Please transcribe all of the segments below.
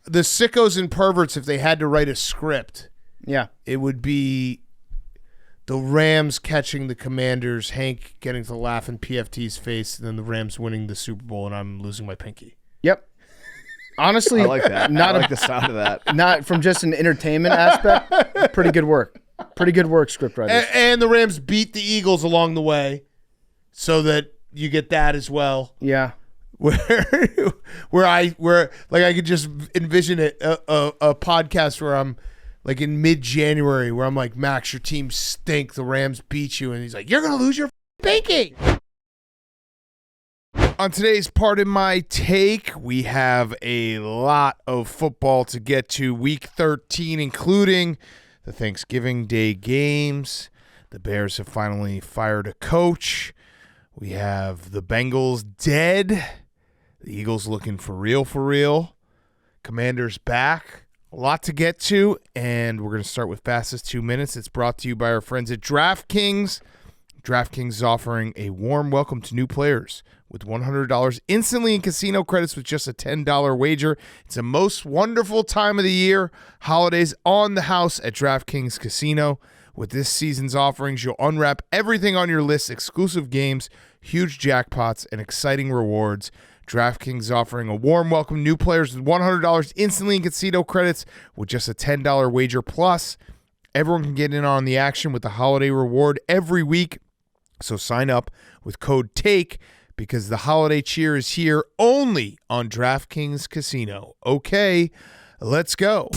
the sickos and perverts, if they had to write a script, it would be the Rams catching the Commanders, Hank getting to laugh in PFT's face, and then the Rams winning the Super Bowl, and I'm losing my pinky. Yep. Honestly, I like that. I like the sound of that. Not from just an entertainment aspect. Pretty good work. Pretty good work, scriptwriters. And the Rams beat the Eagles along the way, so that you get that as well. Yeah. Where I could just envision it a podcast where I'm like in mid-January where I'm like, Max, your team stink. The Rams beat you, and he's like, you're gonna lose your pinky. On today's Pardon My Take, we have a lot of football to get to. Week 13, including the Thanksgiving Day games. The Bears have finally fired a coach. We have the Bengals dead. The Eagles looking for real. Commanders back. A lot to get to, and we're going to start with Fastest 2 Minutes. It's brought to you by our friends at DraftKings. DraftKings is offering a warm welcome to new players with $100 instantly in casino credits with just a $10 wager. It's the most wonderful time of the year. Holidays on the house at DraftKings Casino. With this season's offerings, you'll unwrap everything on your list, exclusive games, huge jackpots, and exciting rewards. DraftKings is offering a warm welcome to new players with $100 instantly in casino credits with just a $10 wager. Plus, everyone can get in on the action with the holiday reward every week. So sign up with code TAKE because the holiday cheer is here only on DraftKings Casino. Okay, let's go.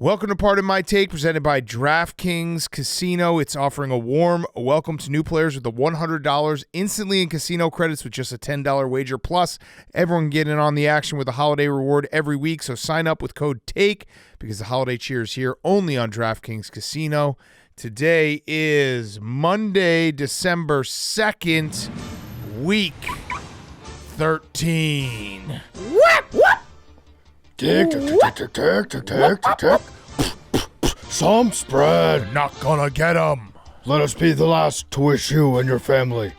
Welcome to Pardon My Take, presented by DraftKings Casino. It's offering a warm welcome to new players with the $100 instantly in casino credits with just a $10 wager. Plus, everyone can get in on the action with a holiday reward every week. So sign up with code TAKE because the holiday cheer is here only on DraftKings Casino. Today is Monday, December 2nd, week 13. What? Tick, tick, tick, tick, tick, tick, tick, tick, tick. Some spread. Not gonna get 'em. Let us be the last to wish you and your family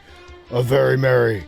a very merry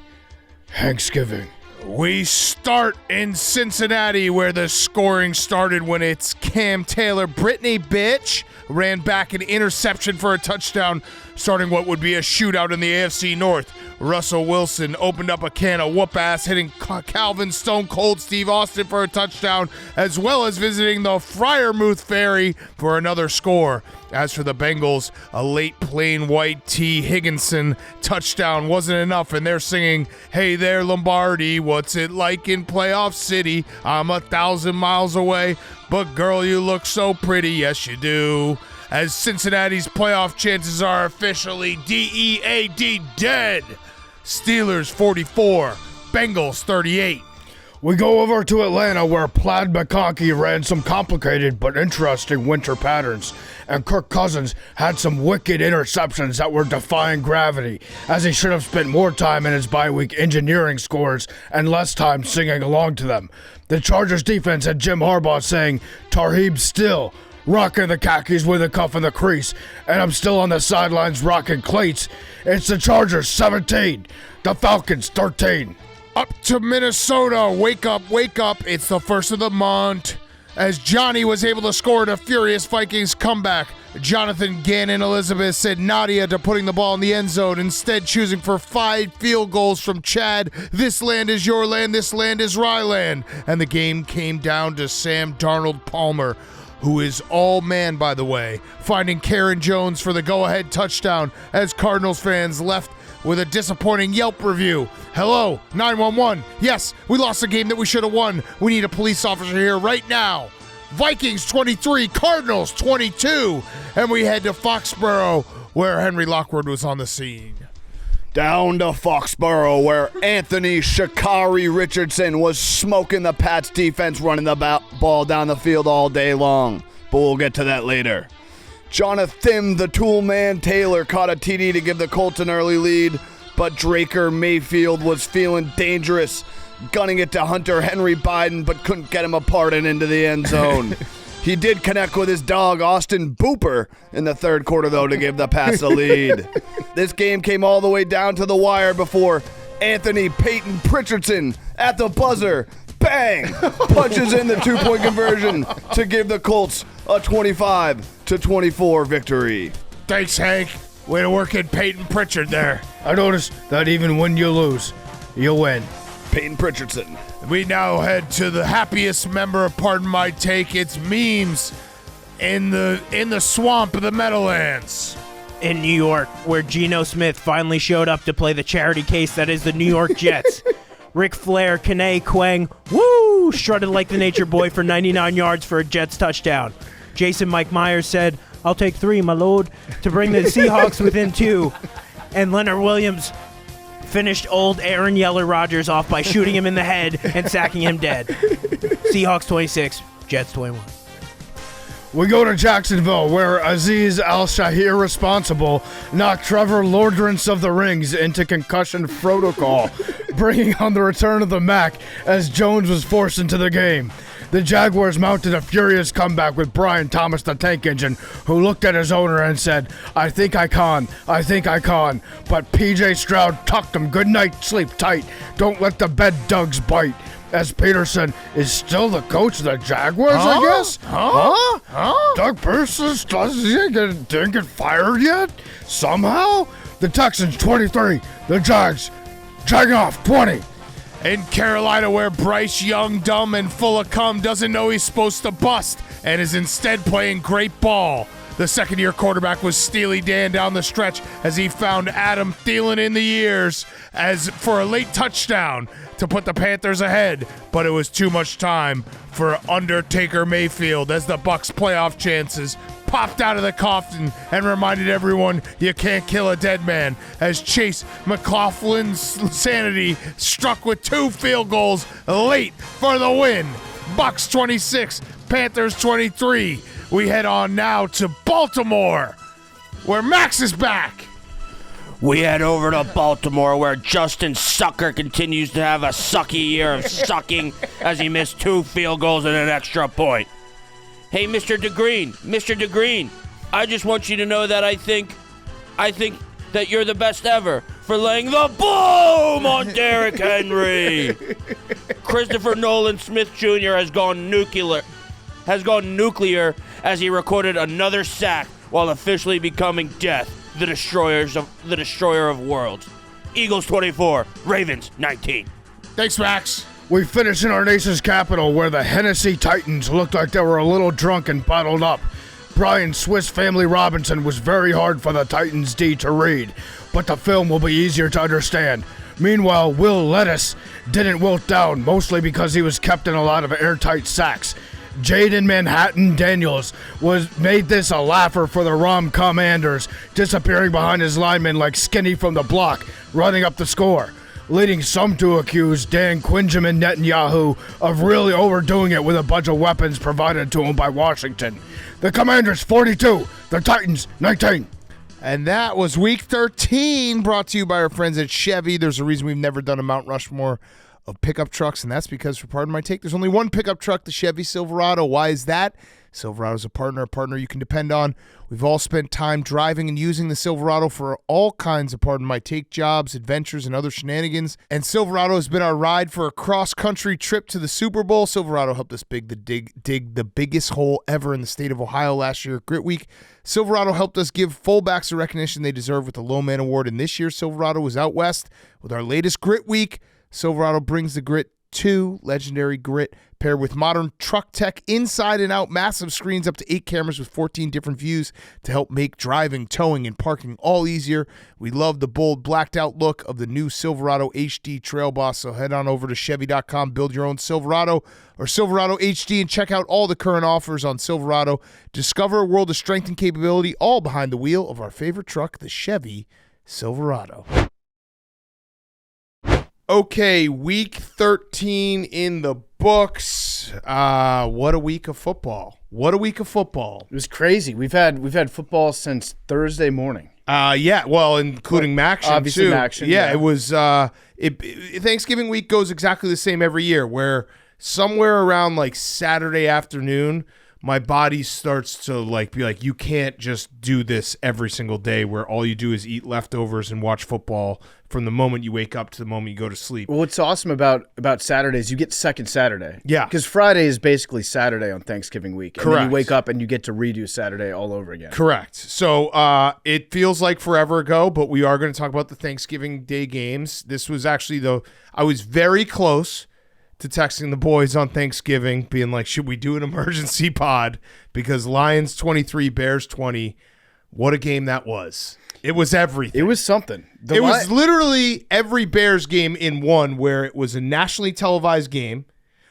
Thanksgiving. We start in Cincinnati, where the scoring started when it's Cam Taylor. Brittany, bitch, ran back an interception for a touchdown, starting what would be a shootout in the AFC North. Russell Wilson opened up a can of whoop-ass, hitting Calvin Stone Cold Steve Austin for a touchdown, as well as visiting the Friarmouth Ferry for another score. As for the Bengals, a late plain white T. Higginson touchdown wasn't enough, and they're singing, "Hey there, Lombardi, what's it like in Playoff City? I'm 1,000 miles away, but girl, you look so pretty, yes you do." As Cincinnati's playoff chances are officially DEAD dead. Steelers 44, Bengals 38. We go over to Atlanta, where Plaid McConkey ran some complicated but interesting winter patterns, and Kirk Cousins had some wicked interceptions that were defying gravity, as he should have spent more time in his bye week engineering scores and less time singing along to them. The Chargers defense had Jim Harbaugh saying, "Tarheeb still rocking the khakis with a cuff in the crease, and I'm still on the sidelines rocking cleats." It's the Chargers 17, the Falcons 13. Up to Minnesota, wake up, it's the first of the month. As Johnny was able to score in a furious Vikings comeback, Jonathan Gannon Elizabeth said Nadia to putting the ball in the end zone, instead choosing for 5 field goals from Chad. This land is your land, this land is Ryland. And the game came down to Sam Darnold Palmer, who is all man, by the way, finding Karen Jones for the go-ahead touchdown as Cardinals fans left with a disappointing Yelp review. Hello, 911. Yes, we lost a game that we should have won. We need a police officer here right now. Vikings 23, Cardinals 22. And we head to Foxborough, where Henry Lockwood was on the scene. Down to Foxborough, where Anthony Shakari Richardson was smoking the Pats defense, running the ball down the field all day long. But we'll get to that later. Jonathan the Toolman Taylor caught a TD to give the Colts an early lead, but Draker Mayfield was feeling dangerous, gunning it to Hunter Henry Biden, but couldn't get him apart and into the end zone. He did connect with his dog, Austin Booper, in the third quarter, though, to give the Pats a lead. This game came all the way down to the wire before Anthony Peyton Pritchardson at the buzzer, bang, punches in the two-point conversion to give the Colts a 25-24 victory. Thanks, Hank. Way to work in Peyton Pritchard there. I noticed that even when you lose, you win. Peyton Pritchardson. We now head to the happiest member of Pardon My Take. It's memes in the swamp of the Meadowlands. In New York, where Geno Smith finally showed up to play the charity case that is the New York Jets. Ric Flair, Kane Quang, woo, strutted like the nature boy for 99 yards for a Jets touchdown. Jason Mike Myers said, "I'll take 3, my lord," to bring the Seahawks within 2. And Leonard Williams finished old Aaron Yeller Rodgers off by shooting him in the head and sacking him dead. Seahawks 26, Jets 21. We go to Jacksonville, where Aziz Al-Shahir responsible knocked Trevor Lawrence of the Rings into concussion protocol, bringing on the return of the Mac as Jones was forced into the game. The Jaguars mounted a furious comeback with Brian Thomas, the tank engine, who looked at his owner and said, I think I can. But P.J. Stroud tucked him. Good night, sleep tight. Don't let the bed dugs bite. As Peterson is still the coach of the Jaguars, I guess? Doug Peterson didn't get fired yet? Somehow? The Texans 23, the Jags dragging off 20. In Carolina, where Bryce Young, dumb and full of cum, doesn't know he's supposed to bust and is instead playing great ball. The second-year quarterback was Steely Dan down the stretch as he found Adam Thielen in the ears as for a late touchdown to put the Panthers ahead, but it was too much time for Undertaker Mayfield as the Bucs' playoff chances popped out of the coffin and reminded everyone you can't kill a dead man as Chase McLaughlin's sanity struck with 2 field goals late for the win. Bucs 26, Panthers 23. We head on now to Baltimore, where Max is back. We head over to Baltimore, where Justin Sucker continues to have a sucky year of sucking as he missed 2 field goals and an extra point. Hey, Mr. DeGreen, I just want you to know that I think that you're the best ever for laying the boom on Derrick Henry. Christopher Nolan Smith Jr. has gone nuclear as he recorded another sack while officially becoming Death, the destroyer of worlds. Eagles 24, Ravens 19. Thanks, Max. We finish in our nation's capital, where the Hennessy Titans looked like they were a little drunk and bottled up. Brian Swiss Family Robinson was very hard for the Titans D to read, but the film will be easier to understand. Meanwhile, Will Lettuce didn't wilt down, mostly because he was kept in a lot of airtight sacks. Jaden Manhattan Daniels made this a laugher for the Rom-Commanders, disappearing behind his linemen like Skinny from the block, running up the score, leading some to accuse Dan Quinjamin Netanyahu of really overdoing it with a bunch of weapons provided to him by Washington. The Commanders 42, the Titans 19. And that was Week 13, brought to you by our friends at Chevy. There's a reason we've never done a Mount Rushmore of pickup trucks, and that's because, for Pardon My Take, there's only one pickup truck, the Chevy Silverado. Why is that? Silverado's a partner you can depend on. We've all spent time driving and using the Silverado for all kinds of Pardon My Take jobs, adventures, and other shenanigans. And Silverado has been our ride for a cross-country trip to the Super Bowl. Silverado helped us dig the biggest hole ever in the state of Ohio last year at Grit Week. Silverado helped us give fullbacks the recognition they deserve with the Low Man Award. And this year, Silverado was out west with our latest Grit Week. Silverado brings the grit to legendary grit, paired with modern truck tech inside and out, massive screens, up to 8 cameras with 14 different views to help make driving, towing, and parking all easier. We love the bold, blacked-out look of the new Silverado HD Trail Boss, so head on over to Chevy.com, build your own Silverado or Silverado HD, and check out all the current offers on Silverado. Discover a world of strength and capability, all behind the wheel of our favorite truck, the Chevy Silverado. Okay, week 13 in the books. What a week of football. What a week of football. It was crazy. We've had football since Thursday morning. Yeah, well, including Maction obviously too. Maction, yeah, yeah. it was Thanksgiving week goes exactly the same every year, where somewhere around like Saturday afternoon, my body starts to like be like, you can't just do this every single day where all you do is eat leftovers and watch football from the moment you wake up to the moment you go to sleep. Well, what's awesome about Saturdays, you get second Saturday. Yeah. Because Friday is basically Saturday on Thanksgiving week. And then Correct. you wake up and you get to redo Saturday all over again. Correct. So it feels like forever ago, but we are going to talk about the Thanksgiving Day games. This was actually I was very close to texting the boys on Thanksgiving, being like, should we do an emergency pod? Because Lions 23, Bears 20. What a game that was. It was everything. It was something. It was literally every Bears game in one, where it was a nationally televised game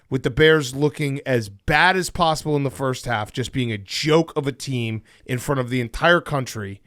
with the Bears looking as bad as possible in the first half, just being a joke of a team in front of the entire country.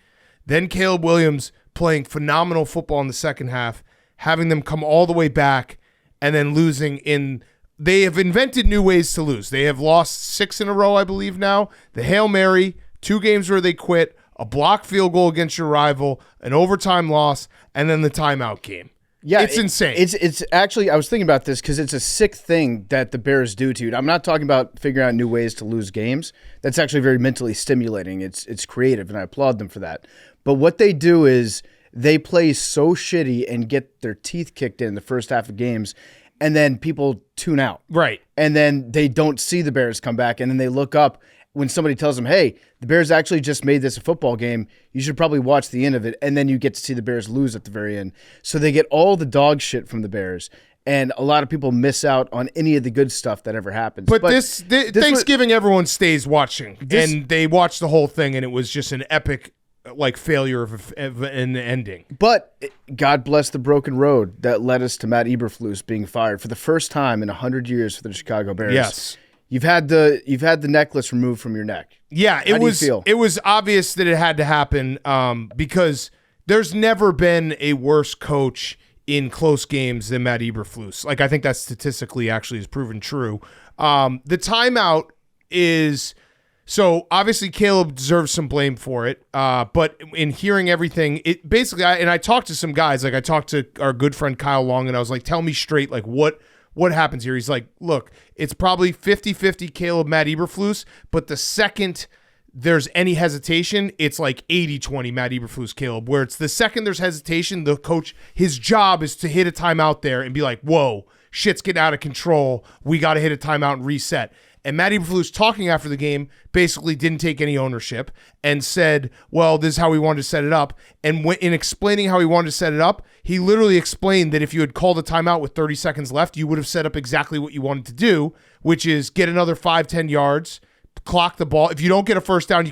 Then Caleb Williams playing phenomenal football in the second half, having them come all the way back, and then losing they have invented new ways to lose. They have lost 6 in a row, I believe now. The Hail Mary, 2 games where they quit, a blocked field goal against your rival, an overtime loss, and then the timeout game. Yeah, it's insane. It's actually, I was thinking about this because it's a sick thing that the Bears do to you. I'm not talking about figuring out new ways to lose games. That's actually very mentally stimulating. It's creative, and I applaud them for that. But what they do is they play so shitty and get their teeth kicked in the first half of games, and then people tune out. Right. And then they don't see the Bears come back, and then they look up when somebody tells them, hey, the Bears actually just made this a football game. You should probably watch the end of it, and then you get to see the Bears lose at the very end. So they get all the dog shit from the Bears, and a lot of people miss out on any of the good stuff that ever happens. But this Thanksgiving, everyone stays watching, and they watched the whole thing, and it was just an epic failure of an ending. But God bless the broken road that led us to Matt Eberflus being fired for the first time in 100 years for the Chicago Bears. Yes. You've had the necklace removed from your neck. Yeah, How do you feel? It was obvious that it had to happen because there's never been a worse coach in close games than Matt Eberflus. I think that statistically actually is proven true. The timeout is... So obviously Caleb deserves some blame for it, but in hearing everything, it basically, I talked to some guys, I talked to our good friend Kyle Long, and I was like, tell me straight, what happens here? He's like, look, it's probably 50-50 Caleb, Matt Eberflus, but the second there's any hesitation, it's like 80-20 Matt Eberflus, Caleb, where it's the second there's hesitation, the coach, his job is to hit a timeout there and be like, whoa, shit's getting out of control. We got to hit a timeout and reset. And Matt Eberflus, talking after the game, basically didn't take any ownership and said, well, this is how we wanted to set it up. And in explaining how he wanted to set it up, he literally explained that if you had called a timeout with 30 seconds left, you would have set up exactly what you wanted to do, which is get another 5-10 yards, clock the ball. If you don't get a first down,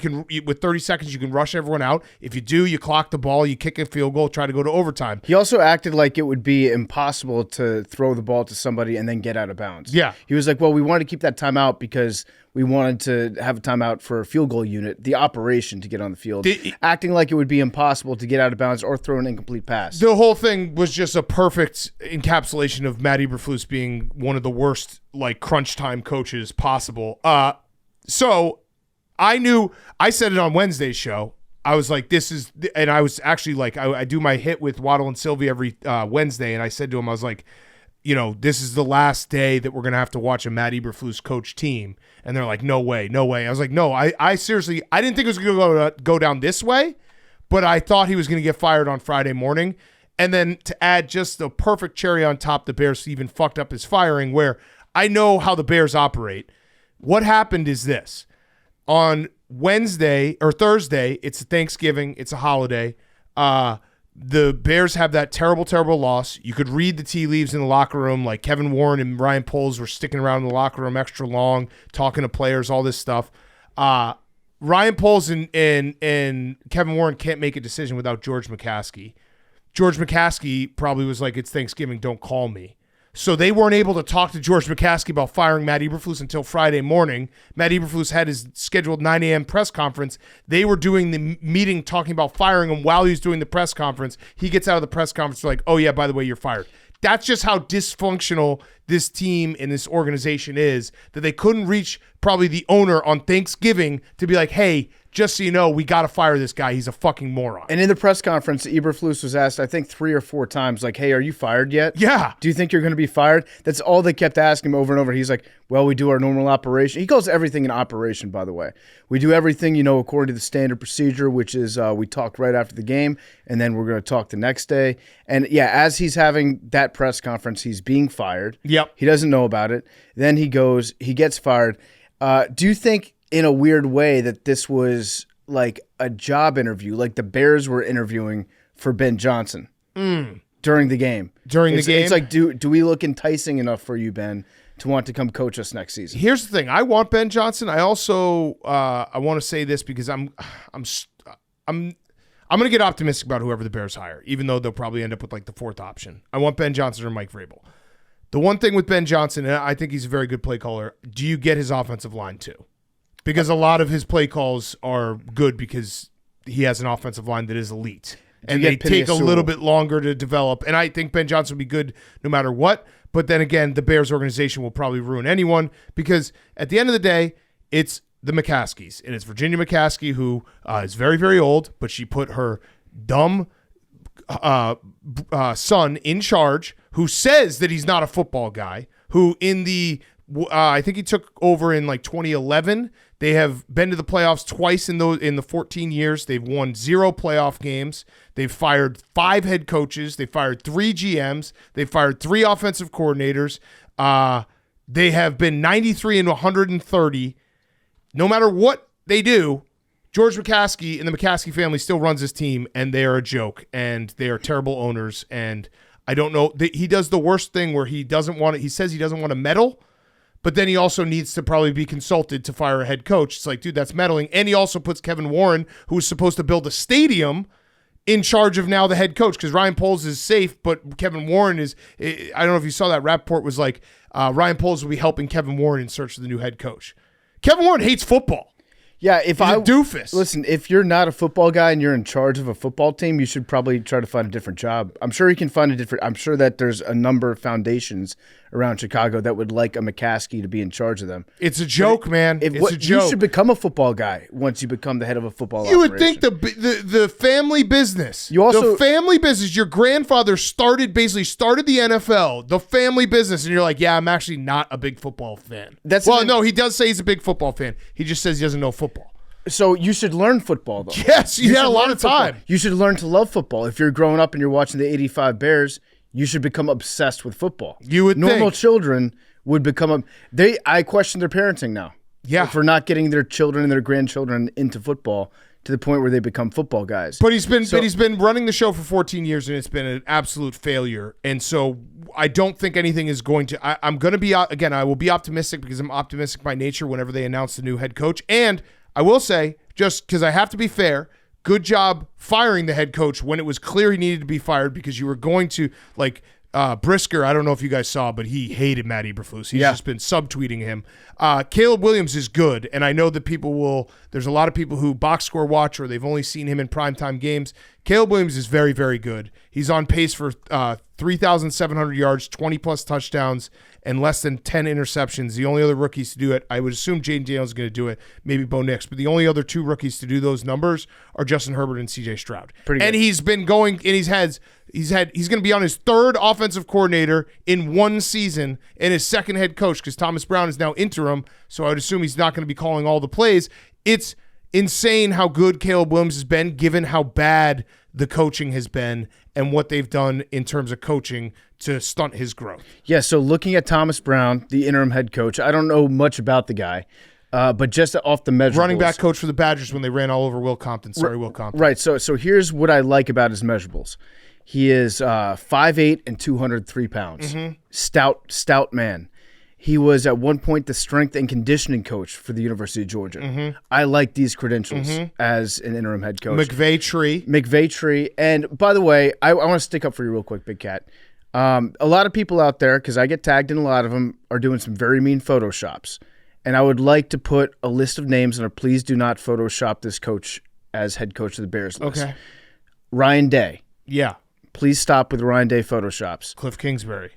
with 30 seconds, you can rush everyone out. If you do, you clock the ball, you kick a field goal, try to go to overtime. He also acted like it would be impossible to throw the ball to somebody and then get out of bounds. Yeah. He was like, well, we wanted to keep that timeout because we wanted to have a timeout for a field goal unit, the operation to get on the field, acting like it would be impossible to get out of bounds or throw an incomplete pass. The whole thing was just a perfect encapsulation of Matt Eberflus being one of the worst crunch time coaches possible. So I said it on Wednesday's show. I was like, and I was actually I do my hit with Waddle and Sylvie every Wednesday. And I said to him, I was like, this is the last day that we're going to have to watch a Matt Eberflus coach team. And they're like, no way. I was like, no, I seriously, I didn't think it was going to go down this way, but I thought he was going to get fired on Friday morning. And then to add just the perfect cherry on top, the Bears even fucked up his firing, where I know how the Bears operate. What happened is this. On Wednesday or Thursday, it's Thanksgiving, it's a holiday. The Bears have that terrible, terrible loss. You could read the tea leaves in the locker room, like Kevin Warren and Ryan Poles were sticking around in the locker room extra long, talking to players, all this stuff. Ryan Poles and Kevin Warren can't make a decision without George McCaskey. George McCaskey probably was like, it's Thanksgiving, don't call me. So they weren't able to talk to George McCaskey about firing Matt Eberflus until Friday morning. Matt Eberflus had his scheduled 9 a.m. press conference. They were doing the meeting talking about firing him while he was doing the press conference. He gets out of the press conference like, oh, yeah, by the way, you're fired. that's just how dysfunctional this team and this organization is, that they couldn't reach probably the owner on Thanksgiving to be like, hey, just so you know, we got to fire this guy. He's a fucking moron. And in the press conference, Eberflus was asked, I think 3 or 4 times, like, hey, are you fired yet? Yeah. Do you think you're going to be fired? That's all they kept asking him over and over. He's like, well, we do our normal operation. He calls everything an operation, by the way. We do everything, according to the standard procedure, which is we talk right after the game, and then we're going to talk the next day. And, yeah, as he's having that press conference, he's being fired. Yep. He doesn't know about it. Then he gets fired. Do you think, in a weird way, that this was like a job interview, like the Bears were interviewing for Ben Johnson during the game? It's like, do we look enticing enough for you, Ben, to want to come coach us next season? Here's the thing: I want Ben Johnson. I also I want to say this because I'm going to get optimistic about whoever the Bears hire, even though they'll probably end up with like the 4th option. I want Ben Johnson or Mike Vrabel. The one thing with Ben Johnson, and I think he's a very good play caller, do you get his offensive line too? Because a lot of his play calls are good because he has an offensive line that is elite. And they take a little bit longer to develop. And I think Ben Johnson will be good no matter what. But then again, the Bears organization will probably ruin anyone because at the end of the day, it's the McCaskies. And it's Virginia McCaskey, who is very, very old, but she put her dumb son in charge, who says that he's not a football guy, who in the I think he took over in like 2011. They have been to the playoffs twice in the 14 years. They've won 0 playoff games. They've fired 5 head coaches. They fired 3 GMs. They fired 3 offensive coordinators. They have been 93 and 130. No matter what they do, George McCaskey and the McCaskey family still runs his team, and they are a joke, and they are terrible owners. And I don't know. He does the worst thing where he says he doesn't want to meddle, but then he also needs to probably be consulted to fire a head coach. It's like, dude, that's meddling. And he also puts Kevin Warren, who was supposed to build a stadium, in charge of now the head coach, because Ryan Poles is safe, but Kevin Warren is, I don't know if you saw that. Rappaport was like, Ryan Poles will be helping Kevin Warren in search of the new head coach. Kevin Warren hates football. Yeah, He's a doofus. Listen, if you're not a football guy and you're in charge of a football team, you should probably try to find a different job. I'm sure you can find I'm sure that there's a number of foundations around Chicago that would like a McCaskey to be in charge of them. It's a joke, man. It's a joke. You should become a football guy once you become the head of a football You operation. would think the family business. The family business. Your grandfather started the NFL, the family business, and you're like, yeah, I'm actually not a big football fan. No, he does say he's a big football fan. He just says he doesn't know football. So you should learn football, though. Yes, you had a lot of time. You should learn to love football. If you're growing up and you're watching the '85 Bears, you should become obsessed with football. You would Normal think. children would become I question their parenting now. Yeah, for not getting their children and their grandchildren into football to the point where they become football guys. But he's been running the show for 14 years, and it's been an absolute failure. And so I don't think anything is going to. I'm going to be again. I will be optimistic because I'm optimistic by nature. Whenever they announce the new head coach, and I will say, just because I have to be fair, good job firing the head coach when it was clear he needed to be fired, because you were going to, like, Brisker, I don't know if you guys saw, but he hated Matt Eberflus. He's just been subtweeting him. Caleb Williams is good, and I know that there's a lot of people who box score watch or they've only seen him in primetime games. Caleb Williams is very, very good. He's on pace for 3,700 yards, 20-plus touchdowns, and less than 10 interceptions. The only other rookies to do it, I would assume Jaden Daniels is going to do it, maybe Bo Nix, but the only other 2 rookies to do those numbers are Justin Herbert and C.J. Stroud. Pretty good. And he's been going, and he's going to be on his 3rd offensive coordinator in 1 season and his 2nd head coach, because Thomas Brown is now interim, so I would assume he's not going to be calling all the plays. It's insane how good Caleb Williams has been, given how bad the coaching has been and what they've done in terms of coaching to stunt his growth. Yeah, so looking at Thomas Brown, the interim head coach, I don't know much about the guy, but just off the measurables. Running back coach for the Badgers when they ran all over Will Compton. Sorry, Will Compton. Right, so here's what I like about his measurables. He is 5'8" and 203 pounds. Mm-hmm. Stout man. He was at one point the strength and conditioning coach for the University of Georgia. Mm-hmm. I like these credentials as an interim head coach. McVay tree. And by the way, I want to stick up for you real quick, Big Cat. A lot of people out there, because I get tagged in a lot of them, are doing some very mean Photoshops. And I would like to put a list of names on a please do not Photoshop this coach as head coach of the Bears list. Okay. Ryan Day. Yeah. Please stop with Ryan Day photoshops. Cliff Kingsbury.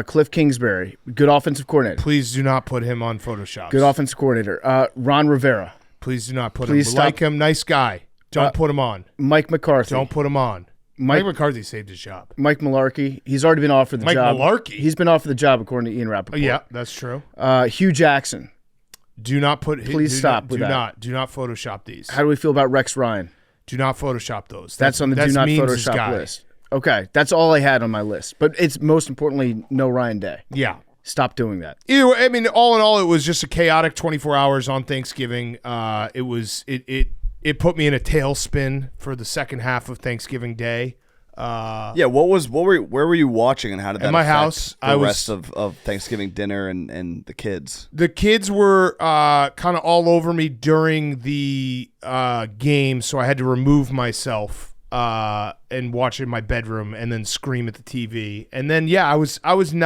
Cliff Kingsbury, good offensive coordinator. Please do not put him on Photoshop. Good offensive coordinator. Ron Rivera. Please do not put Please him. stop. Like him, nice guy. Don't put him on. Mike McCarthy. Don't put him on. Mike McCarthy saved his job. Mike Mularkey. He's already been offered the job. Mike Mularkey? He's been offered the job according to Ian Rappaport. Yeah, that's true. Hugh Jackson. Do not put. Please stop with that. Do not Photoshop these. How do we feel about Rex Ryan? Do not Photoshop those. That's on the do not Photoshop list. Okay, that's all I had on my list. But it's most importantly, no Ryan Day. Yeah. Stop doing that. Either way, I mean, all in all, it was just a chaotic 24 hours on Thanksgiving. It put me in a tailspin for the second half of Thanksgiving Day. Where were you watching, and how did that At my affect house, the rest of Thanksgiving dinner and the kids? The kids were kind of all over me during the game, so I had to remove myself and watch it in my bedroom and then scream at the TV. And then I wasn't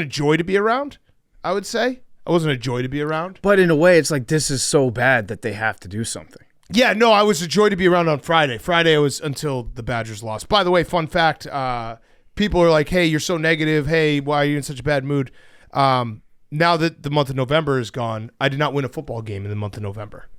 a joy to be around, I would say. I wasn't a joy to be around. But in a way, it's like this is so bad that they have to do something. Yeah, no, I was a joy to be around on Friday. Friday was until the Badgers lost. By the way, fun fact, people are like, hey, you're so negative. Hey, why are you in such a bad mood? Now that the month of November is gone, I did not win a football game in the month of November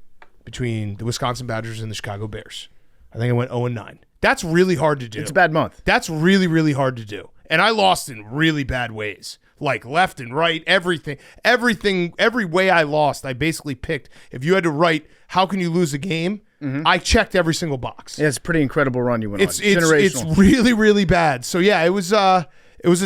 between the Wisconsin Badgers and the Chicago Bears. I think I went 0-9. That's really hard to do. It's a bad month. That's really, really hard to do. And I lost in really bad ways. Like left and right, everything, every way I lost, I basically picked. If you had to write, how can you lose a game? I checked every single box. Yeah, it's a pretty incredible run you went on. It's generational. really, really bad. So yeah, it was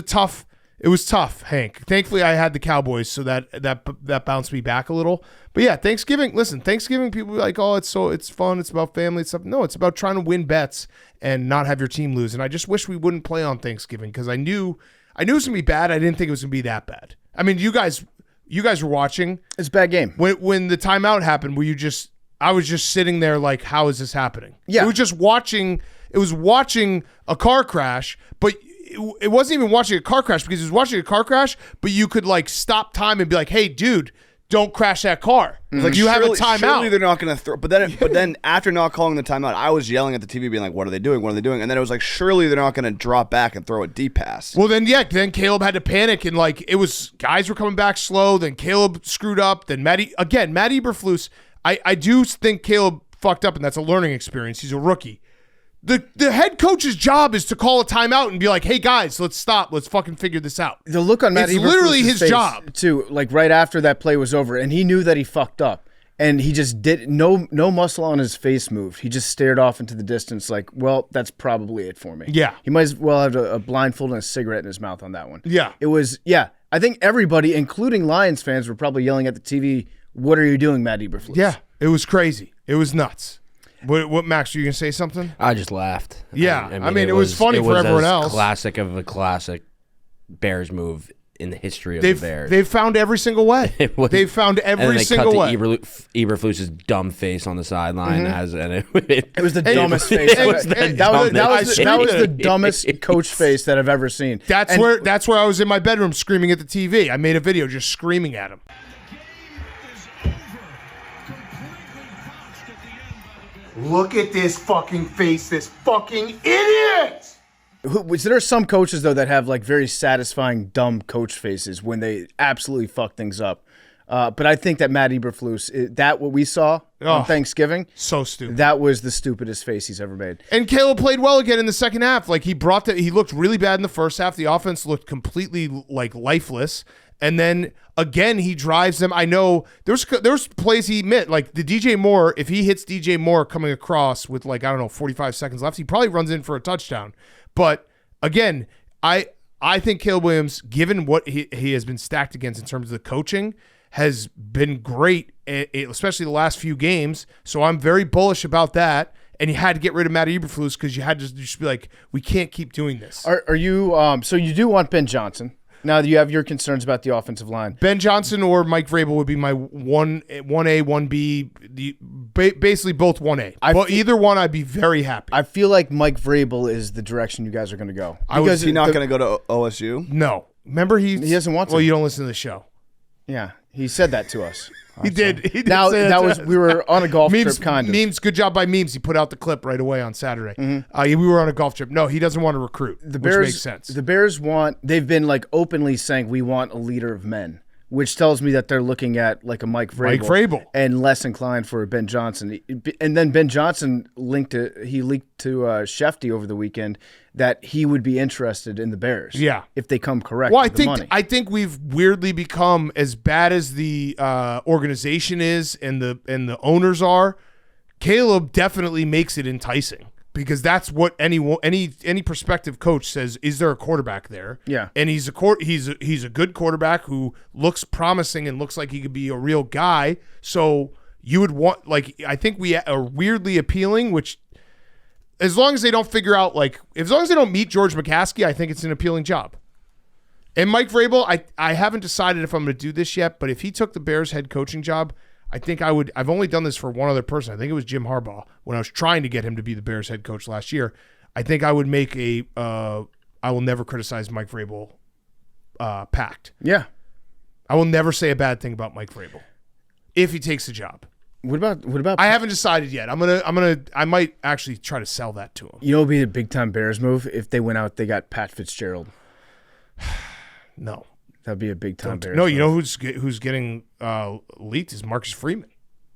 tough, Hank. Thankfully, I had the Cowboys, so that bounced me back a little. But yeah, Thanksgiving. Listen, Thanksgiving, people be like, oh, it's fun. It's about family and stuff. No, it's about trying to win bets and not have your team lose. And I just wish we wouldn't play on Thanksgiving because I knew it was gonna be bad. I didn't think it was gonna be that bad. I mean, you guys were watching. It's a bad game. When the timeout happened, I was just sitting there like, how is this happening? Yeah. It was just watching. It was watching a car crash, but it wasn't even watching a car crash because it was watching a car crash, but you could like stop time and be like, hey, dude, don't crash that car. Like you have a timeout. Surely they're not going to throw. But then after not calling the timeout, I was yelling at the TV, being like, "What are they doing? What are they doing?" And then it was like, surely they're not going to drop back and throw a deep pass. Well, then Caleb had to panic and like it was guys were coming back slow. Then Caleb screwed up. Then Matt Eberflus. I do think Caleb fucked up, and that's a learning experience. He's a rookie. The head coach's job is to call a timeout and be like, hey, guys, let's stop. Let's fucking figure this out. The look on Matt Eberflus's literally his face, job. Too, like right after that play was over, and he knew that he fucked up. And he just did no muscle on his face moved. He just stared off into the distance like, well, that's probably it for me. Yeah. He might as well have a blindfold and a cigarette in his mouth on that one. Yeah. It was, yeah. I think everybody, including Lions fans, were probably yelling at the TV, what are you doing, Matt Eberflus? Yeah. It was crazy. It was nuts. What Max, were you going to say something? I just laughed. Yeah. I mean, it was funny for everyone else. Classic of a classic Bears move in the history of the Bears. They've found every single way. They've found every single way. And then they cut to Eberflus's dumb face on the sideline it was the dumbest face. That was the dumbest coach face that I've ever seen. That's where I was in my bedroom screaming at the TV. I made a video just screaming at him. Look at this fucking face, this fucking idiot! There are some coaches, though, that have like very satisfying dumb coach faces when they absolutely fuck things up. But I think that Matt Eberflus, what we saw on Thanksgiving, so stupid. That was the stupidest face he's ever made. And Caleb played well again in the second half. Like he looked really bad in the first half. The offense looked completely like lifeless. And then again, he drives them. I know there's plays he missed, like the DJ Moore. If he hits DJ Moore coming across with 45 seconds left, he probably runs in for a touchdown. But again, I think Caleb Williams, given what he has been stacked against in terms of the coaching, has been great, especially the last few games. So I'm very bullish about that. And you had to get rid of Matt Eberflus because you had to just be like, we can't keep doing this. Are you? So you do want Ben Johnson? Now that you have your concerns about the offensive line. Ben Johnson or Mike Vrabel would be my 1A, 1B, basically both 1A. But either one, I'd be very happy. I feel like Mike Vrabel is the direction you guys are going to go. Is he not going to go to OSU? No. Remember, he doesn't want to. Well, you don't listen to the show. Yeah. He said that to us. He did. He did Now say that to was us. we were on a golf Memes, trip, kind of. Memes, good job by Memes. He put out the clip right away on Saturday. We were on a golf trip. No, he doesn't want to recruit, The Bears, which makes sense. The Bears they've been like openly saying we want a leader of men, which tells me that they're looking at like a Mike Vrabel, and less inclined for Ben Johnson. And then Ben Johnson leaked to Shefty over the weekend that he would be interested in the Bears. Yeah. If they come correct Well, with the money. I think we've weirdly become, as bad as the organization is and the owners are, Caleb definitely makes it enticing because that's what any prospective coach says. Is there a quarterback there? Yeah. And he's a good quarterback who looks promising and looks like he could be a real guy. So you would want, like, I think we are weirdly appealing, which as long as they don't figure out, like, as long as they don't meet George McCaskey, I think it's an appealing job. And Mike Vrabel, I haven't decided if I'm going to do this yet, but if he took the Bears head coaching job, I think I would. I've only done this for one other person. I think it was Jim Harbaugh when I was trying to get him to be the Bears head coach last year. I think I would make I will never criticize Mike Vrabel pact. Yeah. I will never say a bad thing about Mike Vrabel if he takes the job. What about I haven't decided yet. I might actually try to sell that to him. You know, it'd be a big time Bears move if they went out. They got Pat Fitzgerald. No, that'd be a big time Bears. No, move. you know who's getting leaked is Marcus Freeman.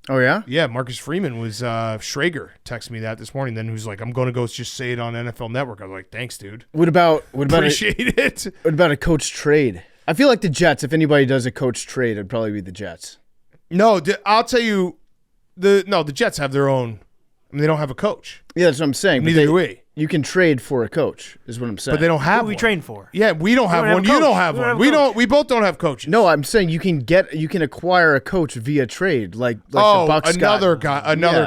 Oh yeah, yeah. Marcus Freeman was Schrager texted me that this morning. Then who's like, I'm going to go just say it on NFL Network. I was like, thanks, dude. What about appreciate it? What about a coach trade? I feel like the Jets. If anybody does a coach trade, it'd probably be the Jets. No, I'll tell you. The Jets have their own. I mean, they don't have a coach. Yeah, that's what I'm saying. Neither do we. You can trade for a coach, is what I'm saying. But they don't have Who one. we train for? Yeah, we don't have one. You don't have one. We don't. We both don't have coaches. No, I'm saying you can acquire a coach via trade, like the Bucs another got.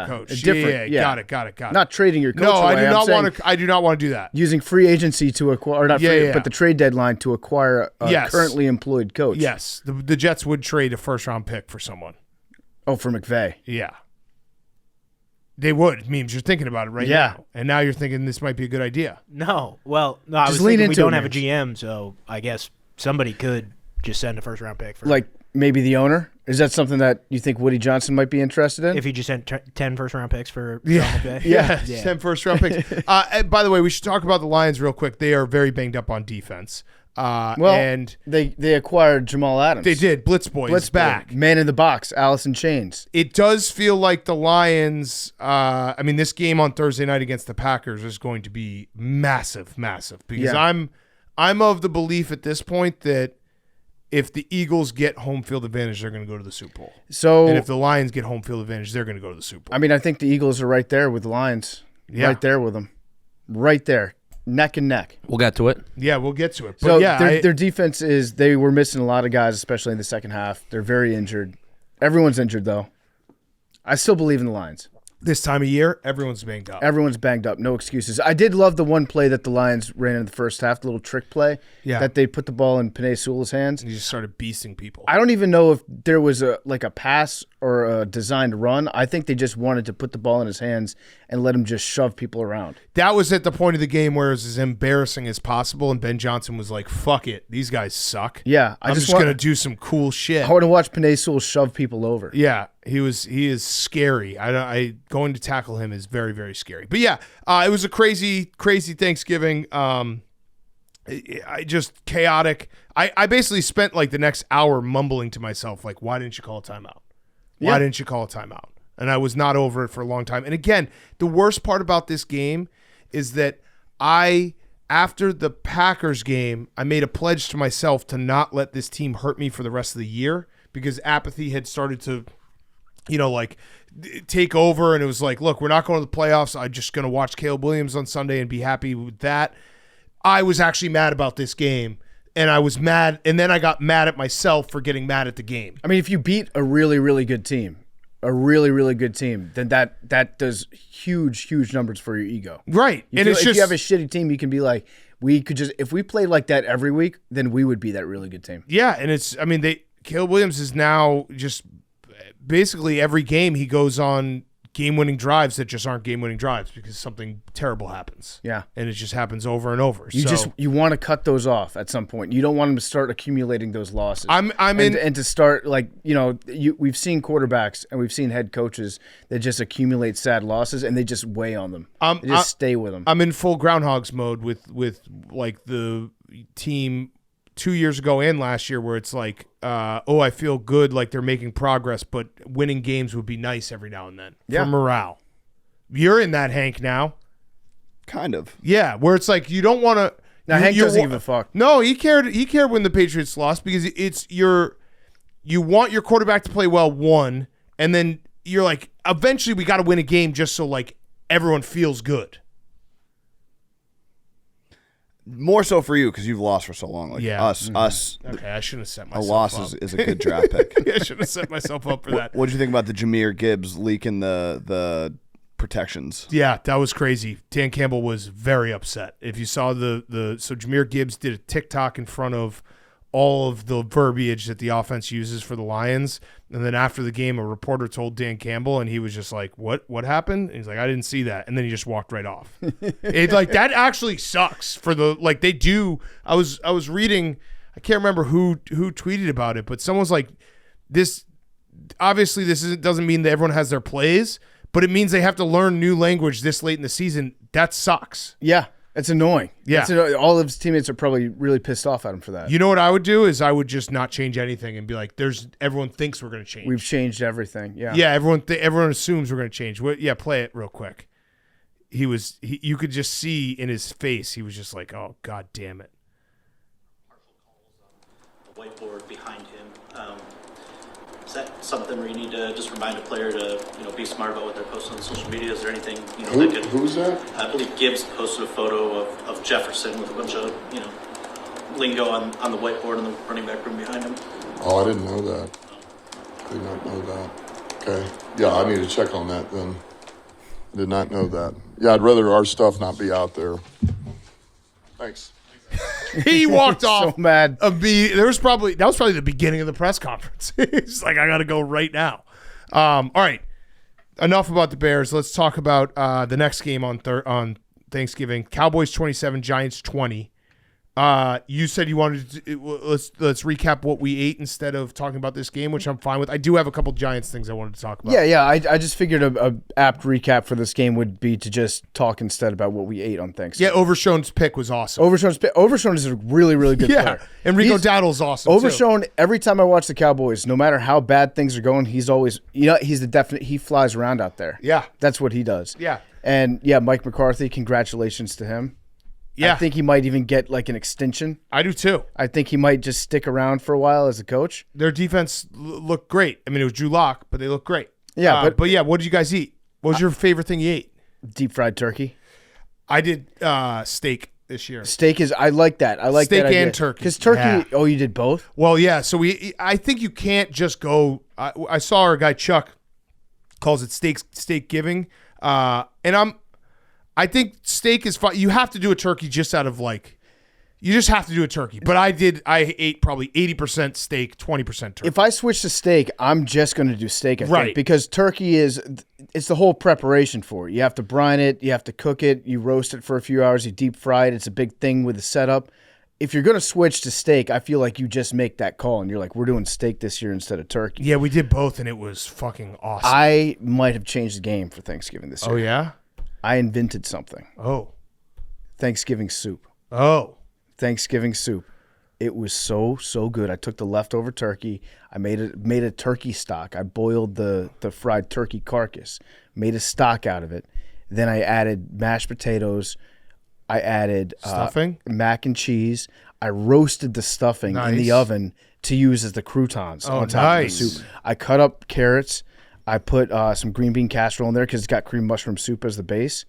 coach. A different. Yeah. Got it. Not trading your coach. No, away. I do not want to. I do not want to do that. Using free agency to acquire, or not free, but the trade deadline to acquire a currently employed coach. Yes, the Jets would trade a first-round pick for someone. Oh, for McVay. Yeah. They would. Memes, you're thinking about it right now. And now you're thinking this might be a good idea. No. Well, no, I was thinking we don't have a GM, so I guess somebody could just send a first-round pick for like maybe the owner. Is that something that you think Woody Johnson might be interested in? if he just sent 10 first-round picks for Yeah. yeah. 10 first-round picks. And by the way, we should talk about the Lions real quick. They are very banged up on defense. And they acquired Jamal Adams. They did. Blitzboy is back. Man in the box. Alice in Chains. It does feel like the Lions. I mean, this game on Thursday night against the Packers is going to be massive because I'm of the belief at this point that if the Eagles get home field advantage, they're going to go to the Super Bowl. And if the Lions get home field advantage, they're going to go to the Super Bowl. I mean, I think the Eagles are right there with the Lions. Yeah. Right there with them. Right there. Neck and neck. We'll get to it. Yeah, we'll get to it. But So yeah, their defense they were missing a lot of guys, especially in the second half. They're very injured. Everyone's injured, though. I still believe in the Lions. this time of year, everyone's banged up. Everyone's banged up. No excuses. I did love the one play that the Lions ran in the first half, the little trick play. Yeah. That they put the ball in Penei Sewell's hands. And he just started beasting people. I don't even know if there was a pass or a designed run. I think they just wanted to put the ball in his hands and let him just shove people around. That was at the point of the game where it was as embarrassing as possible, and Ben Johnson was like, fuck it. These guys suck. Yeah. I'm just going to do some cool shit. I want to watch Penei Sewell shove people over. Yeah, he is scary. I going to tackle him is very, very scary. But yeah, it was a crazy Thanksgiving. I just chaotic. I basically spent like the next hour mumbling to myself, like, why didn't you call a timeout? Why didn't you call a timeout? And I was not over it for a long time. And again, the worst part about this game is that after the Packers game, I made a pledge to myself to not let this team hurt me for the rest of the year because apathy had started to, take over. And it was like, look, we're not going to the playoffs. I'm just going to watch Caleb Williams on Sunday and be happy with that. I was actually mad about this game. And I was mad, and then I got mad at myself for getting mad at the game. I mean, if you beat a really, really good team, then that does huge numbers for your ego. Right. And if you have a shitty team, you can be like, if we played like that every week, then we would be that really good team. Yeah, and Caleb Williams is now just basically every game he goes on game-winning drives that just aren't game-winning drives because something terrible happens. Yeah. And it just happens over and over. You want to cut those off at some point. You don't want them to start accumulating those losses. And to start we've seen quarterbacks and we've seen head coaches that just accumulate sad losses and they just weigh on them. They just stay with them. I'm in full groundhogs mode with like the team 2 years ago and last year where it's like, I feel good, like they're making progress, but winning games would be nice every now and then for morale. You're in that, Hank, now. Kind of. Yeah, where it's like you don't want to. Now Hank doesn't give a fuck. No, he cared. He cared when the Patriots lost because you want your quarterback to play well, one, and then you're like, eventually we got to win a game just so like everyone feels good. More so for you because you've lost for so long. Like us. Okay, I shouldn't have set myself a loss up. is a good draft pick. I should have set myself up for that. What did you think about the Jahmyr Gibbs leaking the protections? Yeah, that was crazy. Dan Campbell was very upset. If you saw so Jahmyr Gibbs did a TikTok in front of all of the verbiage that the offense uses for the Lions, and then after the game, a reporter told Dan Campbell, and he was just like, "What happened?" And he's like, "I didn't see that," and then he just walked right off. It like that actually sucks for the like they do. I was reading, I can't remember who tweeted about it, but someone's like, "This obviously doesn't mean that everyone has their plays." But it means they have to learn new language this late in the season. That sucks. Yeah, it's annoying. Yeah. All of his teammates are probably really pissed off at him for that. You know what I would do is I would just not change anything and be like, everyone thinks we're going to change. We've changed everything. Yeah. Yeah, everyone assumes we're going to change. Play it real quick. You could just see in his face, he was just like, oh, God damn it. Whiteboard behind him. Is that something where you need to just remind a player to, be smart about what they're posting on social media? Is there anything, that could... Who's that? I believe Gibbs posted a photo of Jefferson with a bunch of, lingo on the whiteboard in the running back room behind him. Oh, I didn't know that. Did not know that. Okay. Yeah, I need to check on that then. Did not know that. Yeah, I'd rather our stuff not be out there. Thanks. He walked off. So mad. That was probably the beginning of the press conference. He's like, I got to go right now. All right. Enough about the Bears. Let's talk about the next game on Thanksgiving. Cowboys 27, Giants 20. You said you wanted to let's recap what we ate instead of talking about this game, which I'm fine with. I do have a couple Giants things I wanted to talk about. Yeah. I just figured a apt recap for this game would be to just talk instead about what we ate on Thanksgiving. Yeah, Overshown's pick was awesome. Overshown is a really, really good player. And Rico Dowdle's awesome Overshown, too. Every time I watch the Cowboys, no matter how bad things are going, he's always, he's the definite, he flies around out there. Yeah. That's what he does. Yeah. And yeah, Mike McCarthy, congratulations to him. Yeah. I think he might even get like an extension. I do too. I think he might just stick around for a while as a coach. Their defense looked great. I mean, it was Drew Lock, but they look great. Yeah, but yeah, what did you guys eat? What was your favorite thing you ate? Deep fried turkey. I did steak this year. Steak is, I like that. I like steak that and turkey. Because turkey, oh, you did both? Well, yeah. So I think you can't just go. I saw our guy Chuck calls it steak giving, and I think steak is fine. You have to do a turkey just out of you just have to do a turkey. But I ate probably 80% steak, 20% turkey. If I switch to steak, I'm just going to do steak, I think. Because turkey it's the whole preparation for it. You have to brine it, you have to cook it, you roast it for a few hours, you deep fry it. It's a big thing with the setup. If you're going to switch to steak, I feel like you just make that call and you're like, we're doing steak this year instead of turkey. Yeah, we did both and it was fucking awesome. I might have changed the game for Thanksgiving this year. Oh, yeah? I invented something. Oh. Thanksgiving soup. Oh. Thanksgiving soup. It was so good. I took the leftover turkey. I made a turkey stock. I boiled the fried turkey carcass, made a stock out of it. Then I added mashed potatoes. I added stuffing, mac and cheese. I roasted the stuffing in the oven to use as the croutons on top of the soup. I cut up carrots. I put some green bean casserole in there because it's got cream mushroom soup as the base.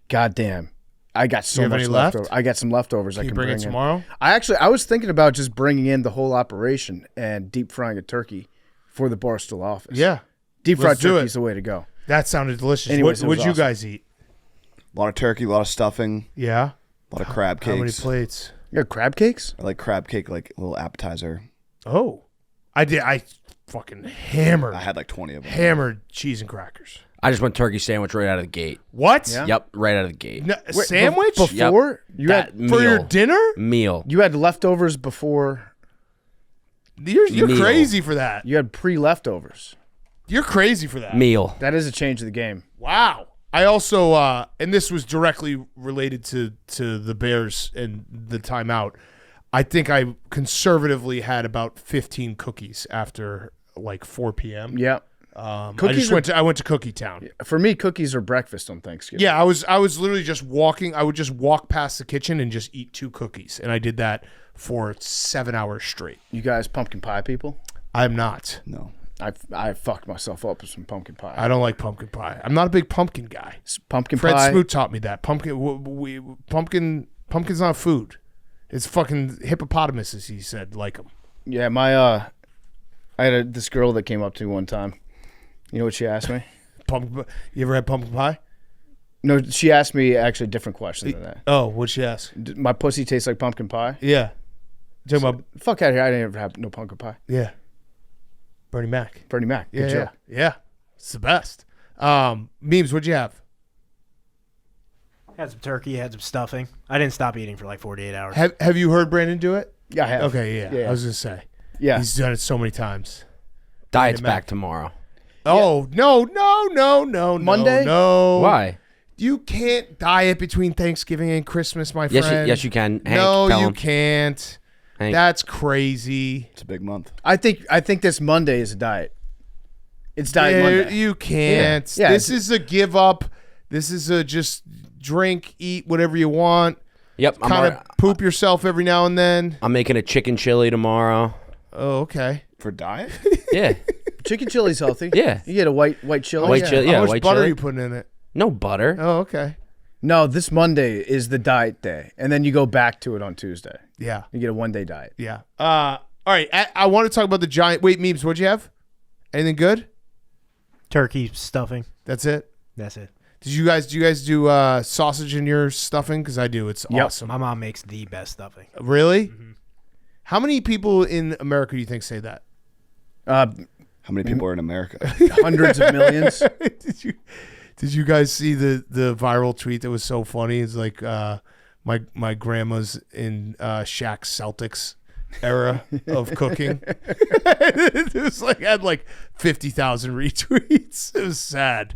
God damn. I got so much leftover. I got some leftovers. Can you bring it tomorrow? I was thinking about just bringing in the whole operation and deep frying a turkey for the Barstool office. Yeah. Deep fried turkey is the way to go. That sounded delicious. Anyways, what did you guys eat? A lot of turkey, a lot of stuffing. Yeah. A lot of crab cakes. How many plates? You got crab cakes? I like crab cake, like a little appetizer. Oh. I did. I fucking hammered. I had like 20 of them. Hammered cheese and crackers. I just went turkey sandwich right out of the gate. What? Yeah. Yep, right out of the gate. No, sandwich? Before? You That had For your meal. dinner? Meal. you had leftovers before. You're Meal. crazy for that. You had pre-leftovers. You're crazy for that. Meal. That is a change of the game. Wow. I also, and this was directly related to the Bears and the timeout. I think I conservatively had about 15 cookies after like 4 p.m. Yeah. I Cookies just went to Cookie Town. For me, cookies are breakfast on Thanksgiving. Yeah, I was literally just walking. I would just walk past the kitchen and just eat 2 cookies, and I did that for 7 hours straight. You guys pumpkin pie people? I'm not. No. I fucked myself up with some pumpkin pie. I don't like pumpkin pie. I'm not a big pumpkin guy. Pumpkin Fred pie. Smoot taught me that pumpkin's not food. It's fucking hippopotamuses. He said like them. Yeah, I had this girl that came up to me one time. You know what she asked me? Pumpkin. You ever had pumpkin pie? No, she asked me actually a different question than that. Oh, what'd she ask? My pussy tastes like pumpkin pie? Yeah. You talking about Fuck out of here. I didn't ever have no pumpkin pie. yeah. Bernie Mac. Bernie Mac. Good Yeah, joke. yeah. It's the best. Memes. What'd you have? Had some turkey, had some stuffing. I didn't stop eating for like 48 hours. Have you heard Brandon do it? Yeah, I have. Okay, yeah. I was gonna say. Yeah. He's done it so many times. Diet's Mac. back tomorrow. Oh no. Monday? No. Why? You can't diet between Thanksgiving and Christmas, my Yes, friend. yes, you can. Hank, no, tell you him. can't. Hank. That's crazy. It's a big month. I think this Monday is a diet. It's diet Monday. You can't. Yeah, This it's- is a give up. This is a just drink, eat whatever you want. Yep, Kind of poop yourself every now and then. I'm making a chicken chili tomorrow. Oh, okay. For diet? Yeah. Chicken chili's healthy. Yeah. You get a white chili. White chili. Yeah, How much white butter chili. are you putting in it? No butter. Oh, okay. No, this Monday is the diet day, and then you go back to it on Tuesday. Yeah. You get a 1-day diet. Yeah. All right. I want to talk about the giant. Wait, memes. What'd you have? Anything good? Turkey, stuffing. That's it. That's it. Do you guys do sausage in your stuffing? Because I do. It's awesome. My mom makes the best stuffing. Really? Mm-hmm. How many people in America do you think say that? How many people are in America? Hundreds of millions. Did you guys see the viral tweet that was so funny? It's like my grandma's in Shaq's Celtics era of cooking. It was like had like 50,000 retweets. It was sad.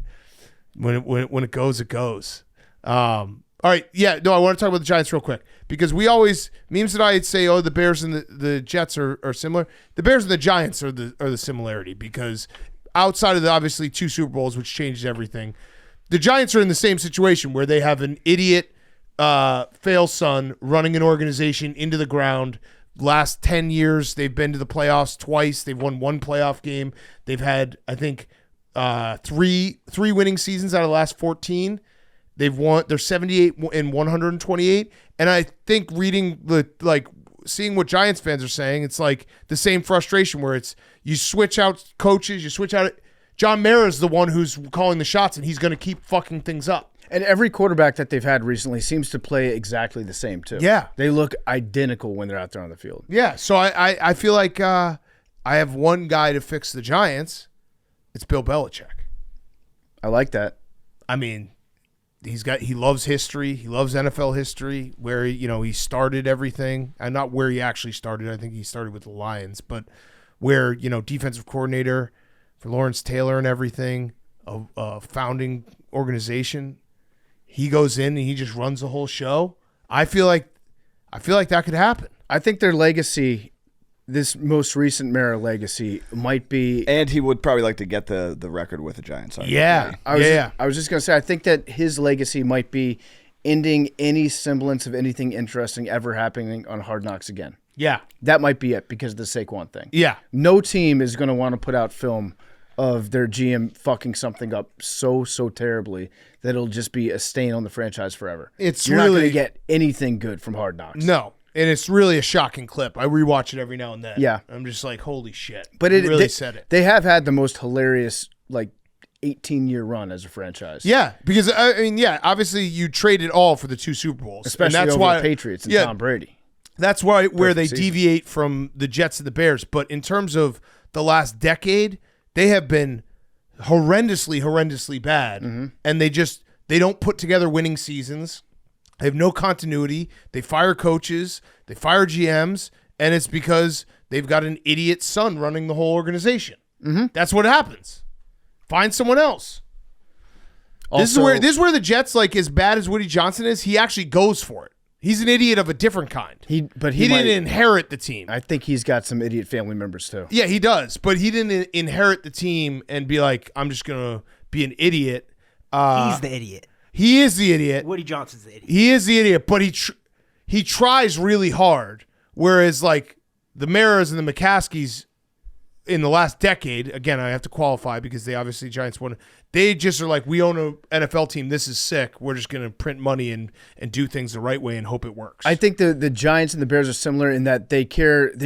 When it goes, it goes. All right, yeah. No, I want to talk about the Giants real quick because we always memes that I say, oh, the Bears and the Jets are similar. The Bears and the Giants are the similarity because outside of the obviously 2 Super Bowls, which changed everything, the Giants are in the same situation where they have an idiot fail son running an organization into the ground. Last 10 years, they've been to the playoffs twice. They've won 1 playoff game. They've had, I think, three winning seasons out of the last 14. They're 78 and 128. And I think reading seeing what Giants fans are saying, it's like the same frustration where it's you switch out coaches, you switch out. John Mara is the one who's calling the shots, and he's going to keep fucking things up. And every quarterback that they've had recently seems to play exactly the same too. Yeah. They look identical when they're out there on the field. Yeah, so I feel like I have one guy to fix the Giants. It's Bill Belichick. I like that. I mean, he loves history. He loves NFL history, where he started everything, and not where he actually started. I think he started with the Lions, but where defensive coordinator for Lawrence Taylor and everything, a founding organization. He goes in and he just runs the whole show. I feel like that could happen. I think their legacy, this most recent Mara legacy, might be. And he would probably like to get the record with the Giants. Yeah. I was just going to say, I think that his legacy might be ending any semblance of anything interesting ever happening on Hard Knocks again. Yeah. That might be it because of the Saquon thing. Yeah. No team is going to want to put out film of their GM fucking something up so terribly that it'll just be a stain on the franchise forever. You're not going to get anything good from Hard Knocks. No. And it's really a shocking clip. I rewatch it every now and then. Yeah. I'm just like, holy shit. But He really said it. They have had the most hilarious 18-year run as a franchise. Yeah, because obviously you traded all for the 2 Super Bowls, Especially and that's over why the Patriots and Tom Brady. That's where Perfect they season. deviate from the Jets and the Bears. But in terms of the last decade, they have been horrendously bad. And they don't put together winning seasons. They have no continuity. They fire coaches. They fire GMs. And it's because they've got an idiot son running the whole organization. That's what happens. Find someone else. This is where the Jets, like as bad as Woody Johnson is, he actually goes for it. He's an idiot of a different kind. He didn't inherit the team. I think he's got some idiot family members too. Yeah, he does. But he didn't inherit the team and be like, I'm just going to be an idiot. He's the idiot. He is the idiot. Woody Johnson's the idiot. He is the idiot, but he tries really hard. Whereas like the Maras and the McCaskies in the last decade, again, I have to qualify because they obviously Giants won. They just are like, we own an NFL team. This is sick. We're just going to print money and do things the right way and hope it works. I think the Giants and the Bears are similar in that they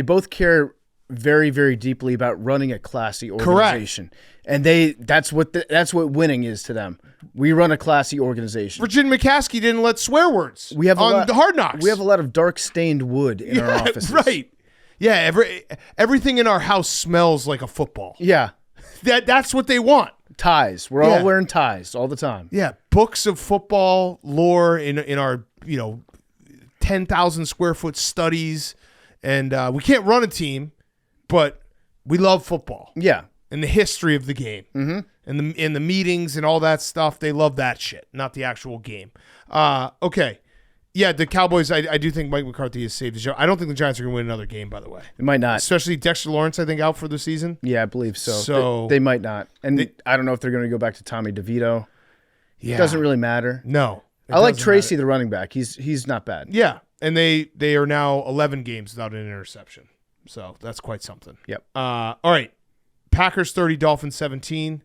both care very, very deeply about running a classy organization. Correct. And that's what winning is to them. We run a classy organization. Virginia McCaskey didn't let swear words on the Hard Knocks. We have a lot of dark stained wood in our offices. Right. Yeah, everything in our house smells like a football. Yeah. That's what they want. Ties. We're all wearing ties all the time. Yeah, books of football lore in our 10,000 square foot studies, and we can't run a team, but we love football. Yeah, and the history of the game, and the meetings and all that stuff. They love that shit, not the actual game. Okay. Yeah, the Cowboys, I do think Mike McCarthy has saved the show. I don't think the Giants are going to win another game, by the way. They might not. Especially Dexter Lawrence, I think, out for the season. Yeah, I believe so. So they might not. And I don't know if they're going to go back to Tommy DeVito. Yeah. It doesn't really matter. No. I like Tracy, the running back. He's not bad. Yeah, and they are now 11 games without an interception. So that's quite something. Yep. All right. Packers 30, Dolphins 17.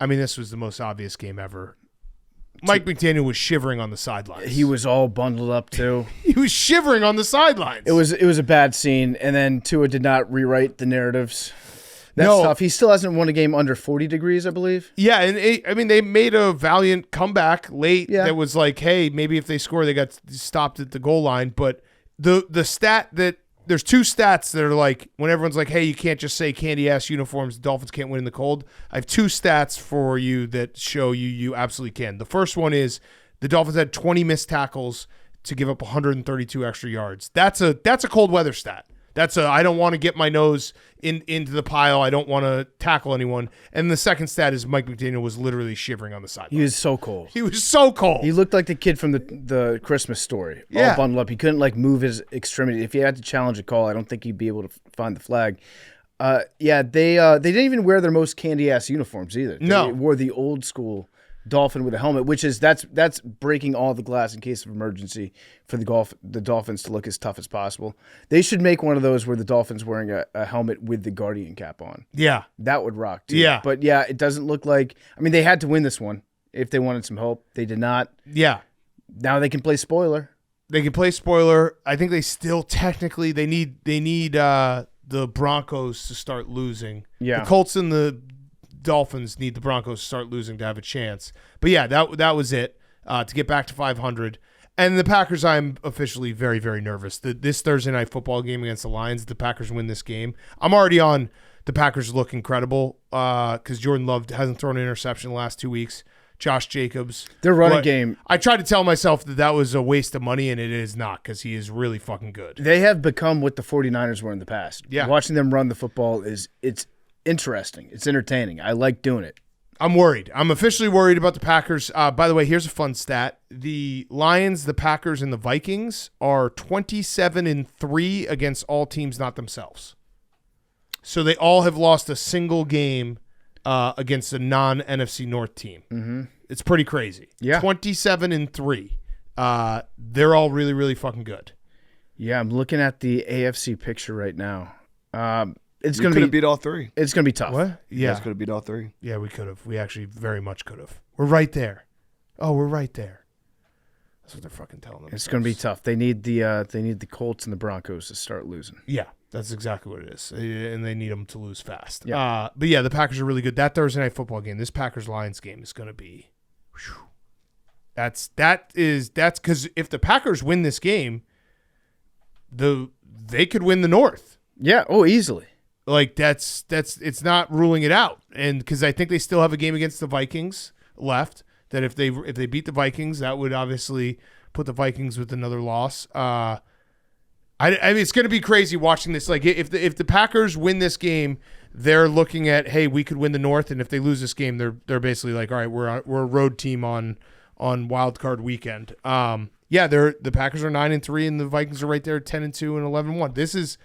I mean, this was the most obvious game ever. Mike McDaniel was shivering on the sidelines. He was all bundled up too. He was shivering on the sidelines. It was a bad scene, and then Tua did not rewrite the narratives. That's tough. He still hasn't won a game under 40 degrees, I believe. Yeah, and they made a valiant comeback late. Yeah. That was like, hey, maybe if they score, they got stopped at the goal line. But the stat that there's two stats that are like when everyone's like, hey, you can't just say candy ass uniforms. The Dolphins can't win in the cold. I have two stats for you that show you absolutely can. The first one is the Dolphins had 20 missed tackles to give up 132 extra yards. That's a cold weather stat. That's I don't want to get my nose into the pile. I don't want to tackle anyone. And the second stat is Mike McDaniel was literally shivering on the sideline. He was so cold. He was so cold. He looked like the kid from the Christmas Story, all bundled up. He couldn't move his extremity. If he had to challenge a call, I don't think he'd be able to find the flag. They didn't even wear their most candy ass uniforms either. They wore the old school Dolphin with a helmet, which is that's breaking all the glass in case of emergency for the Dolphins to look as tough as possible. They should make one of those where the Dolphins wearing a helmet with the Guardian cap on. Yeah, that would rock too. Yeah, but it doesn't look like. I mean, they had to win this one if they wanted some hope. They did not. Yeah, now they can play spoiler. They can play spoiler. I think they still technically they need the Broncos to start losing. Yeah, the Colts and the Dolphins need the Broncos to start losing to have a chance. But yeah, that was it to get back to 500. And the Packers, I'm officially very, very nervous. This Thursday night football game against the Lions, if the Packers win this game, I'm already on the Packers look incredible because Jordan Love hasn't thrown an interception the last 2 weeks. Josh Jacobs. Their running game. I tried to tell myself that was a waste of money, and it is not because he is really fucking good. They have become what the 49ers were in the past. Yeah. Watching them run the football it's interesting. It's entertaining. I like doing it. I'm worried. I'm officially worried about the Packers. By the way, here's a fun stat. The Lions, the Packers, and the Vikings are 27-3 against all teams not themselves. So they all have lost a single game against a non-NFC North team. Mm-hmm. It's pretty crazy. Yeah. 27-3. They're all really, really fucking good. Yeah, I'm looking at the AFC picture right now. It's going to beat all three. It's going to be tough. What? Yeah. It's going to beat all three. Yeah, we could have. We actually very much could have. We're right there. Oh, we're right there. That's what they're fucking telling them. It's going to be tough. They need the Colts and the Broncos to start losing. Yeah, that's exactly what it is. And they need them to lose fast. Yeah. But yeah, the Packers are really good. That Thursday night football game, this Packers-Lions game is going to be whew. That's because if the Packers win this game, they could win the North. Yeah. Oh, easily. Like that's it's not ruling it out, and because I think they still have a game against the Vikings left. That if they beat the Vikings, that would obviously put the Vikings with another loss. I mean, it's going to be crazy watching this. Like if the Packers win this game, they're looking at, hey, we could win the North, and if they lose this game, they're basically like, all right, we're a road team on wild card weekend. The Packers are 9-3, and the Vikings are right there at 10-2 and 11-1. This is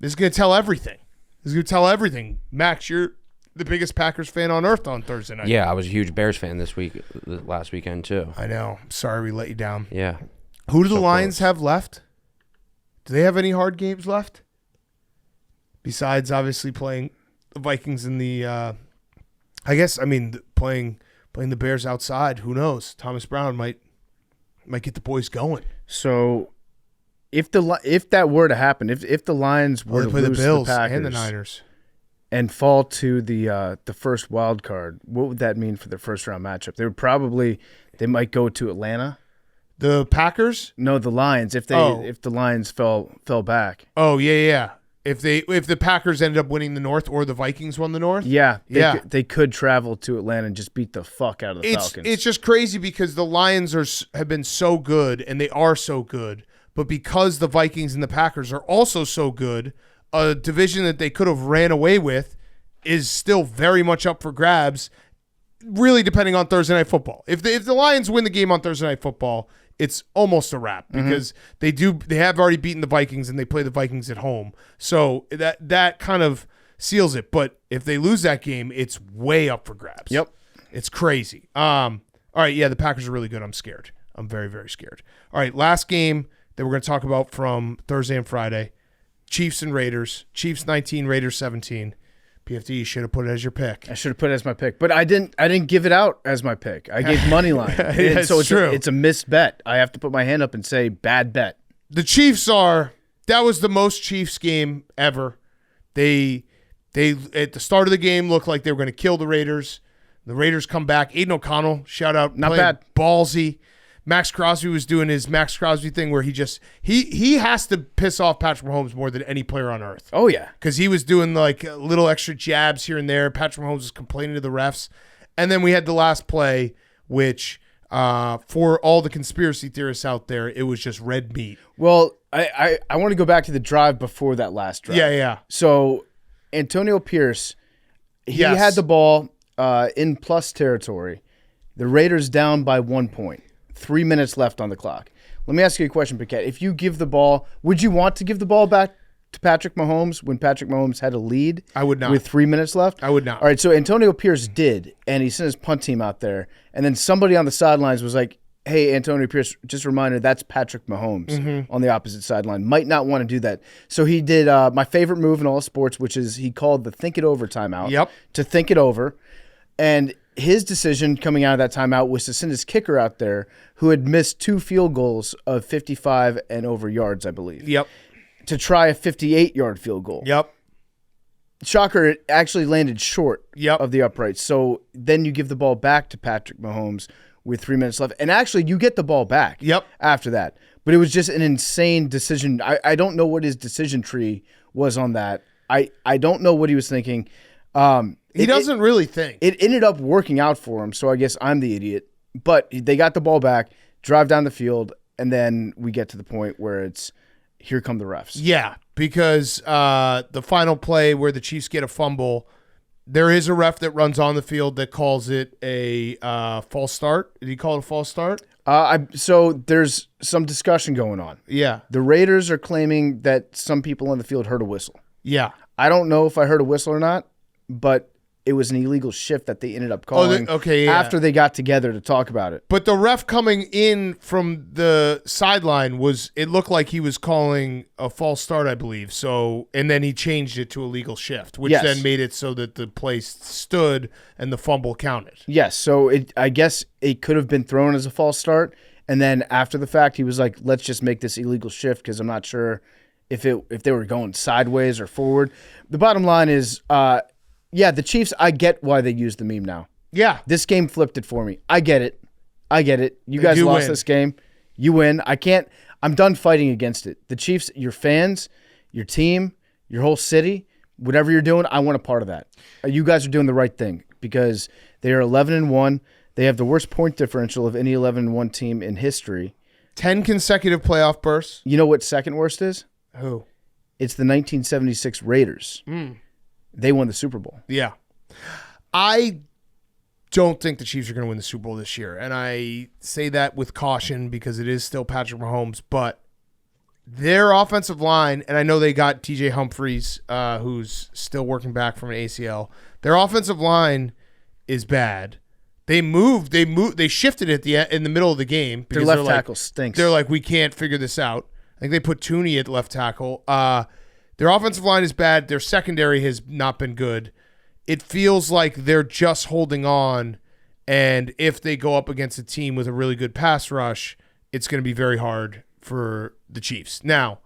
going to tell everything. This is going to tell everything. Max, you're the biggest Packers fan on earth on Thursday night. Yeah, I was a huge Bears fan last weekend too. I know. I'm sorry we let you down. Yeah. Who do the Lions have left? Do they have any hard games left? Besides, obviously, playing the Vikings in the playing the Bears outside. Who knows? Thomas Brown might get the boys going. So if that were to happen, if the Lions were to play the lose Bills the Packers and the Niners and fall to the first wild card, what would that mean for their first round matchup? They might go to Atlanta. The Packers? No, the Lions. If the Lions fell back. Oh yeah. If the Packers ended up winning the North or the Vikings won the North, they could travel to Atlanta and just beat the fuck out of the Falcons. It's just crazy because the Lions have been so good, and they are so good, but because the Vikings and the Packers are also so good, a division that they could have ran away with is still very much up for grabs. Really, depending on Thursday Night Football. If the Lions win the game on Thursday Night Football, it's almost a wrap because they have already beaten the Vikings and they play the Vikings at home. So that kind of seals it. But if they lose that game, it's way up for grabs. Yep. It's crazy. All right, yeah, the Packers are really good. I'm scared. I'm very, very scared. All right, last game that we're going to talk about from Thursday and Friday, Chiefs and Raiders. Chiefs 19, Raiders 17. PFD, you should have put it as your pick. I should have put it as my pick, but I didn't give it out as my pick. I gave money line. So it's a missed bet. I have to put my hand up and say bad bet. The Chiefs that was the most Chiefs game ever. They at the start of the game looked like they were going to kill the Raiders. The Raiders come back. Aiden O'Connell, shout out, not bad, ballsy. Max Crosby was doing his Max Crosby thing where he has to piss off Patrick Mahomes more than any player on earth. Oh, yeah. Because he was doing like little extra jabs here and there. Patrick Mahomes was complaining to the refs. And then we had the last play, which for all the conspiracy theorists out there, it was just red meat. Well, I want to go back to the drive before that last drive. Yeah. So Antonio Pierce, he had the ball in plus territory. The Raiders down by 1 point. 3 minutes left on the clock. Let me ask you a question, Paquette. If you give the ball, would you want to give the ball back to Patrick Mahomes when Patrick Mahomes had a lead? I would not. With 3 minutes left? I would not. All right, so Antonio Pierce did, and he sent his punt team out there, and then somebody on the sidelines was like, hey, Antonio Pierce, just a reminder, that's Patrick Mahomes on the opposite sideline. Might not want to do that. So he did my favorite move in all sports, which is he called the think it over timeout to think it over, and his decision coming out of that timeout was to send his kicker out there who had missed 2 field goals of 55 and over yards, I believe. Yep. To try a 58-yard field goal. Yep. Shocker, it actually landed short of the uprights. So then you give the ball back to Patrick Mahomes with 3 minutes left. And actually, you get the ball back after that. But it was just an insane decision. I don't know what his decision tree was on that. I don't know what he was thinking. He doesn't really think. It ended up working out for him, so I guess I'm the idiot. But they got the ball back, drive down the field, and then we get to the point where it's here come the refs. Yeah, because the final play where the Chiefs get a fumble, there is a ref that runs on the field that calls it a false start. Did he call it a false start? So there's some discussion going on. Yeah. The Raiders are claiming that some people on the field heard a whistle. Yeah. I don't know if I heard a whistle or not, but it was an illegal shift that they ended up calling after they got together to talk about it. But the ref coming in from the sideline it looked like he was calling a false start, I believe. So, and then he changed it to a legal shift, which then made it so that the play stood and the fumble counted. Yes. So I guess it could have been thrown as a false start. And then after the fact, he was like, let's just make this illegal shift because I'm not sure if they were going sideways or forward. The bottom line is, the Chiefs, I get why they use the meme now. Yeah. This game flipped it for me. I get it. You guys lost this game. You win. I can't I'm done fighting against it. The Chiefs, your fans, your team, your whole city, whatever you're doing, I want a part of that. You guys are doing the right thing because they are 11-1. They have the worst point differential of any 11-1 team in history. 10 consecutive playoff bursts. You know what second worst is? Who? It's the 1976 Raiders. They won the Super Bowl. Yeah. I don't think the Chiefs are going to win the Super Bowl this year. And I say that with caution because it is still Patrick Mahomes. But their offensive line, and I know they got TJ Humphries, who's still working back from an ACL. Their offensive line is bad. They shifted it in the middle of the game. Their left tackle stinks. They're like, we can't figure this out. I think they put Tooney at left tackle. Their offensive line is bad. Their secondary has not been good. It feels like they're just holding on, and if they go up against a team with a really good pass rush, it's going to be very hard for the Chiefs. Now,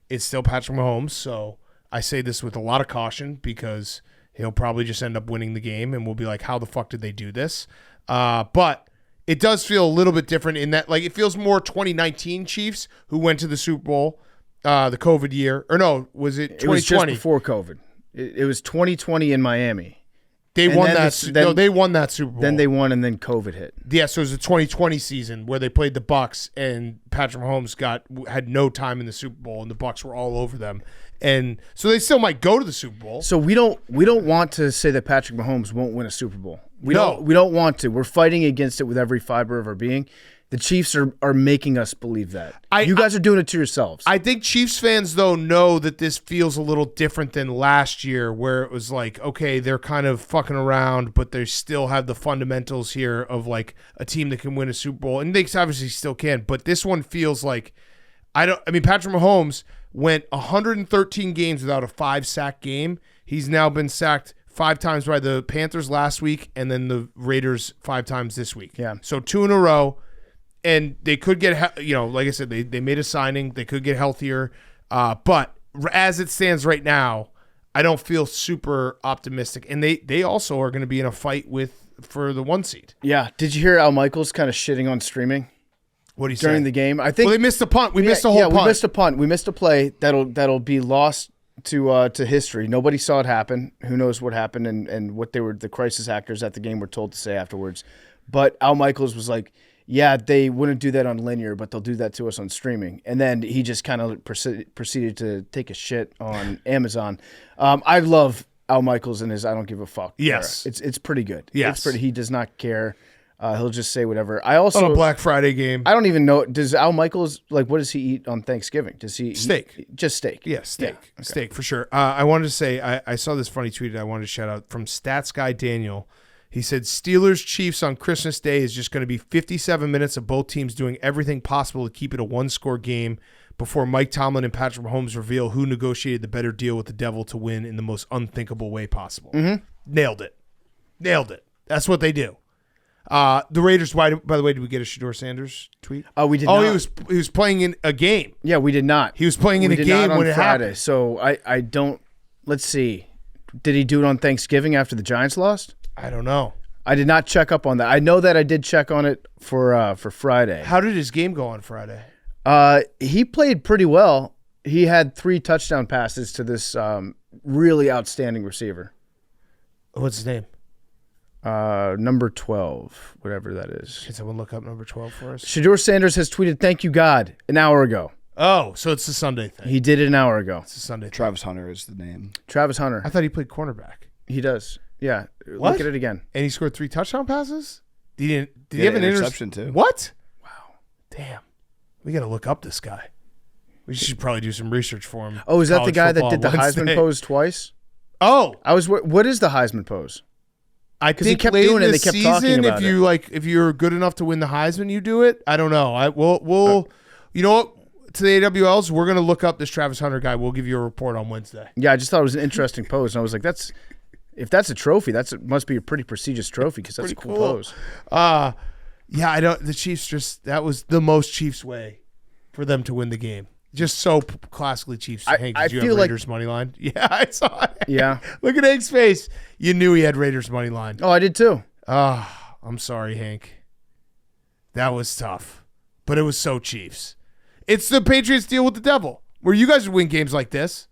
it's still Patrick Mahomes, so I say this with a lot of caution because he'll probably just end up winning the game, and we'll be like, how the fuck did they do this? But it does feel a little bit different in that, like, it feels more 2019 Chiefs who went to the Super Bowl, the COVID year. Or no, was it 2020? It was just before COVID. It was 2020 in Miami. They won that Super Bowl. Then they won, and then COVID hit. Yeah, so it was the 2020 season where they played the Bucs, and Patrick Mahomes had no time in the Super Bowl, and the Bucs were all over them. And so they still might go to the Super Bowl. So we don't want to say that Patrick Mahomes won't win a Super Bowl. We don't want to. We're fighting against it with every fiber of our being. The Chiefs are making us believe that. You guys are doing it to yourselves. I think Chiefs fans, though, know that this feels a little different than last year where it was like, okay, they're kind of fucking around, but they still have the fundamentals here of like a team that can win a Super Bowl. And they obviously still can, but this one feels like Patrick Mahomes went 113 games without a 5-sack game. He's now been sacked 5 times by the Panthers last week and then the Raiders 5 times this week. Yeah. So 2 in a row. And they could get, like I said, they made a signing. They could get healthier. But as it stands right now, I don't feel super optimistic. And they also are going to be in a fight for the 1 seed. Yeah. Did you hear Al Michaels kind of shitting on streaming? What did he say? During the game? I think they missed a punt. We missed a whole punt. We missed a punt. We missed a play that'll be lost to history. Nobody saw it happen. Who knows what happened and what the crisis actors at the game were told to say afterwards. But Al Michaels was like, yeah, they wouldn't do that on linear, but they'll do that to us on streaming. And then he just kind of proceeded to take a shit on Amazon. I love Al Michaels and his I don't give a fuck. Yes. Era. It's pretty good. Yes. He does not care. He'll just say whatever. I also on a Black Friday game. I don't even know. Does Al Michaels, what does he eat on Thanksgiving? Does he steak? Just steak. Yeah, steak. Yeah, okay. Steak for sure. I wanted to say I saw this funny tweet I wanted to shout out from Stats Guy Daniel. He said Steelers Chiefs on Christmas Day is just going to be 57 minutes of both teams doing everything possible to keep it a 1-score game before Mike Tomlin and Patrick Mahomes reveal who negotiated the better deal with the devil to win in the most unthinkable way possible. Mm-hmm. Nailed it. That's what they do. The Raiders, by the way, did we get a Shedeur Sanders tweet? Oh, we did not. He was playing in a game. Yeah, we did not. He was playing in a game when it happened. So I don't, let's see. Did he do it on Thanksgiving after the Giants lost? I don't know. I did not check up on that. I know that I did check on it for Friday. How did his game go on Friday? He played pretty well. He had 3 touchdown passes to this really outstanding receiver. What's his name? Number 12, whatever that is. Can someone look up number 12 for us? Shedeur Sanders has tweeted, "Thank you, God," an hour ago. Oh, so it's the Sunday thing. He did it an hour ago. It's a Sunday thing. Travis Hunter is the name. Travis Hunter. I thought he played cornerback. He does. Yeah. What? Look at it again. And he scored 3 touchdown passes? Did he have an interception too? What? Wow. Damn. We got to look up this guy. We should probably do some research for him. Oh, is that the guy that did the Heisman pose twice? Oh. What is the Heisman pose? I think he kept late doing in it, the they kept season, talking about if you're good enough to win the Heisman, you do it. I don't know. We'll you know what? To the AWLs, we're going to look up this Travis Hunter guy. We'll give you a report on Wednesday. Yeah, I just thought it was an interesting pose. And I was like, if that's a trophy, must be a pretty prestigious trophy because that's a cool pose. Yeah, the Chiefs that was the most Chiefs way for them to win the game. Just so classically Chiefs. Hank, did you have Raiders money line? Yeah, I saw it. Yeah. Look at Hank's face. You knew he had Raiders money line. Oh, I did too. I'm sorry, Hank. That was tough. But it was so Chiefs. It's the Patriots deal with the devil, where you guys would win games like this.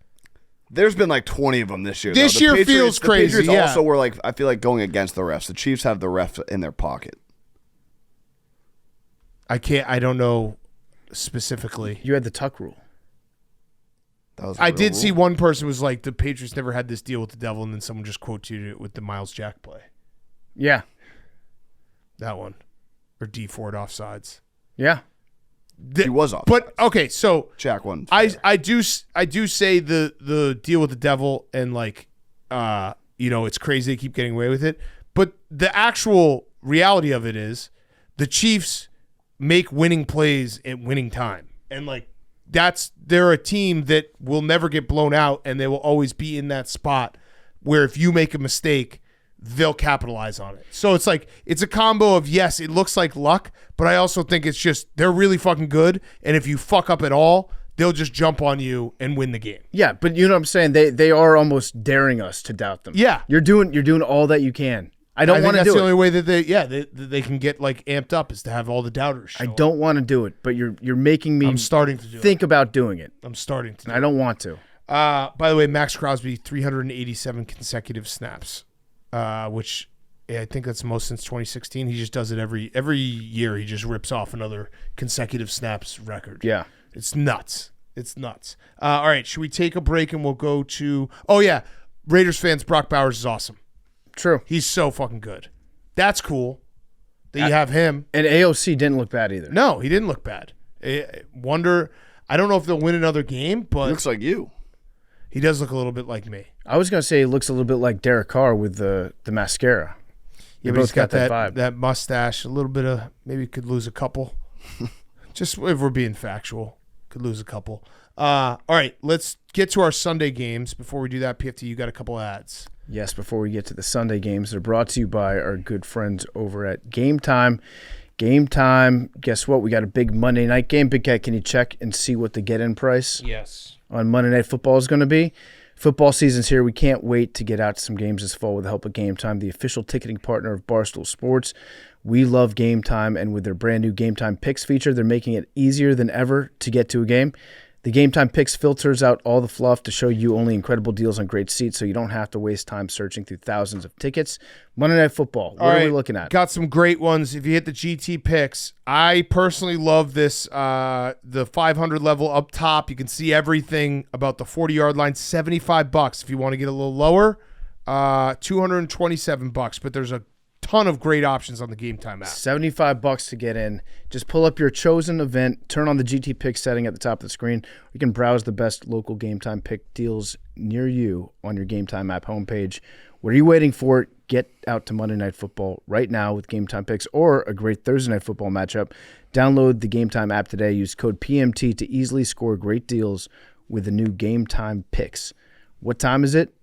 There's been like 20 of them this year. This year feels crazy. The Patriots yeah. also were like, I feel like going against the refs. The Chiefs have the ref in their pocket. I don't know specifically. You had the tuck rule. I did see one person was like, the Patriots never had this deal with the devil, and then someone just quoted it with the Miles Jack play. Yeah. That one. Or D Ford offsides. Yeah. He was off. But okay, so Jack won. I do say the deal with the devil and like it's crazy they keep getting away with it. But the actual reality of it is the Chiefs make winning plays at winning time. And like they're a team that will never get blown out, and they will always be in that spot where if you make a mistake, they'll capitalize on it. So it's like, it's a combo of, yes, it looks like luck, but I also think it's just, they're really fucking good. And if you fuck up at all, they'll just jump on you and win the game. Yeah, but you know what I'm saying? They are almost daring us to doubt them. Yeah. You're doing all that you can. I don't want to do it. That's the only way that they can get like amped up is to have all the doubters show I don't want to do it, but you're making me I'm starting to think about doing it. I'm starting to. I don't want to. By the way, Max Crosby, 387 consecutive snaps. Which I think that's the most since 2016. He just does it every year. He just rips off another consecutive snaps record. Yeah. It's nuts. All right, should we take a break and we'll go to – oh, yeah, Raiders fans, Brock Bowers is awesome. True. He's so fucking good. That's cool that you have him. And AOC didn't look bad either. No, he didn't look bad. I don't know if they'll win another game, but – He looks like you. He does look a little bit like me. I was going to say he looks a little bit like Derek Carr with the mascara. Yeah, but he's got that vibe. That mustache, a little bit of maybe could lose a couple. Just if we're being factual, could lose a couple. All right, let's get to our Sunday games. Before we do that, PFT, you got a couple ads. Yes, before we get to the Sunday games, they're brought to you by our good friends over at Game Time. Game Time, guess what? We got a big Monday night game. Big Cat, can you check and see what the get-in price on Monday Night Football is going to be? Football season's here. We can't wait to get out to some games this fall with the help of Game Time, the official ticketing partner of Barstool Sports. We love Game Time, and with their brand new Game Time Picks feature, they're making it easier than ever to get to a game. The Game Time Picks filters out all the fluff to show you only incredible deals on great seats, so you don't have to waste time searching through thousands of tickets. Monday Night Football, what are we looking at? Got some great ones. If you hit the GT Picks, I personally love this, the 500 level up top. You can see everything about the 40-yard line, $75. If you want to get a little lower, $227. But there's a ton of great options on the Game Time app. $75 to get in. Just pull up your chosen event, turn on the GT Pick setting at the top of the screen. You can browse the best local Game Time Pick deals near you on your Game Time app homepage. What are you waiting for? Get out to Monday Night Football right now with Game Time Picks or a great Thursday Night Football matchup. Download the Game Time app today. Use code PMT to easily score great deals with the new Game Time Picks. What time is it?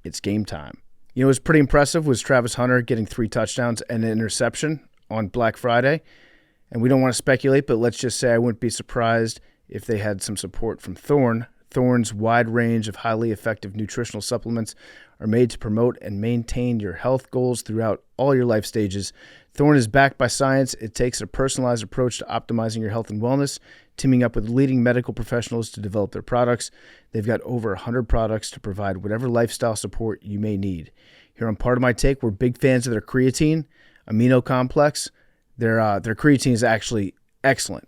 It's game time. You know what's pretty impressive was Travis Hunter getting 3 touchdowns and an interception on Black Friday. And we don't want to speculate, but let's just say I wouldn't be surprised if they had some support from Thorne. Thorne's wide range of highly effective nutritional supplements are made to promote and maintain your health goals throughout all your life stages. Thorne is backed by science. It takes a personalized approach to optimizing your health and wellness, teaming up with leading medical professionals to develop their products. They've got over 100 products to provide whatever lifestyle support you may need. Here on Part of My Take, we're big fans of their creatine amino complex. Their creatine is actually excellent.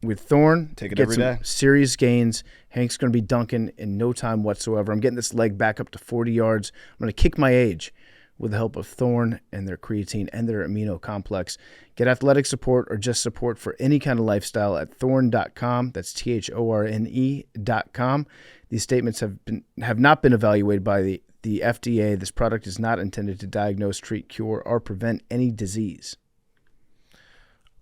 With Thorne, take it get every some day. Serious gains. Hank's going to be dunking in no time whatsoever. I'm getting this leg back up to 40 yards. I'm going to kick my age with the help of Thorne and their creatine and their amino complex. Get athletic support or just support for any kind of lifestyle at thorne.com. That's THORNE.com. These statements have not been evaluated by the FDA. This product is not intended to diagnose, treat, cure, or prevent any disease.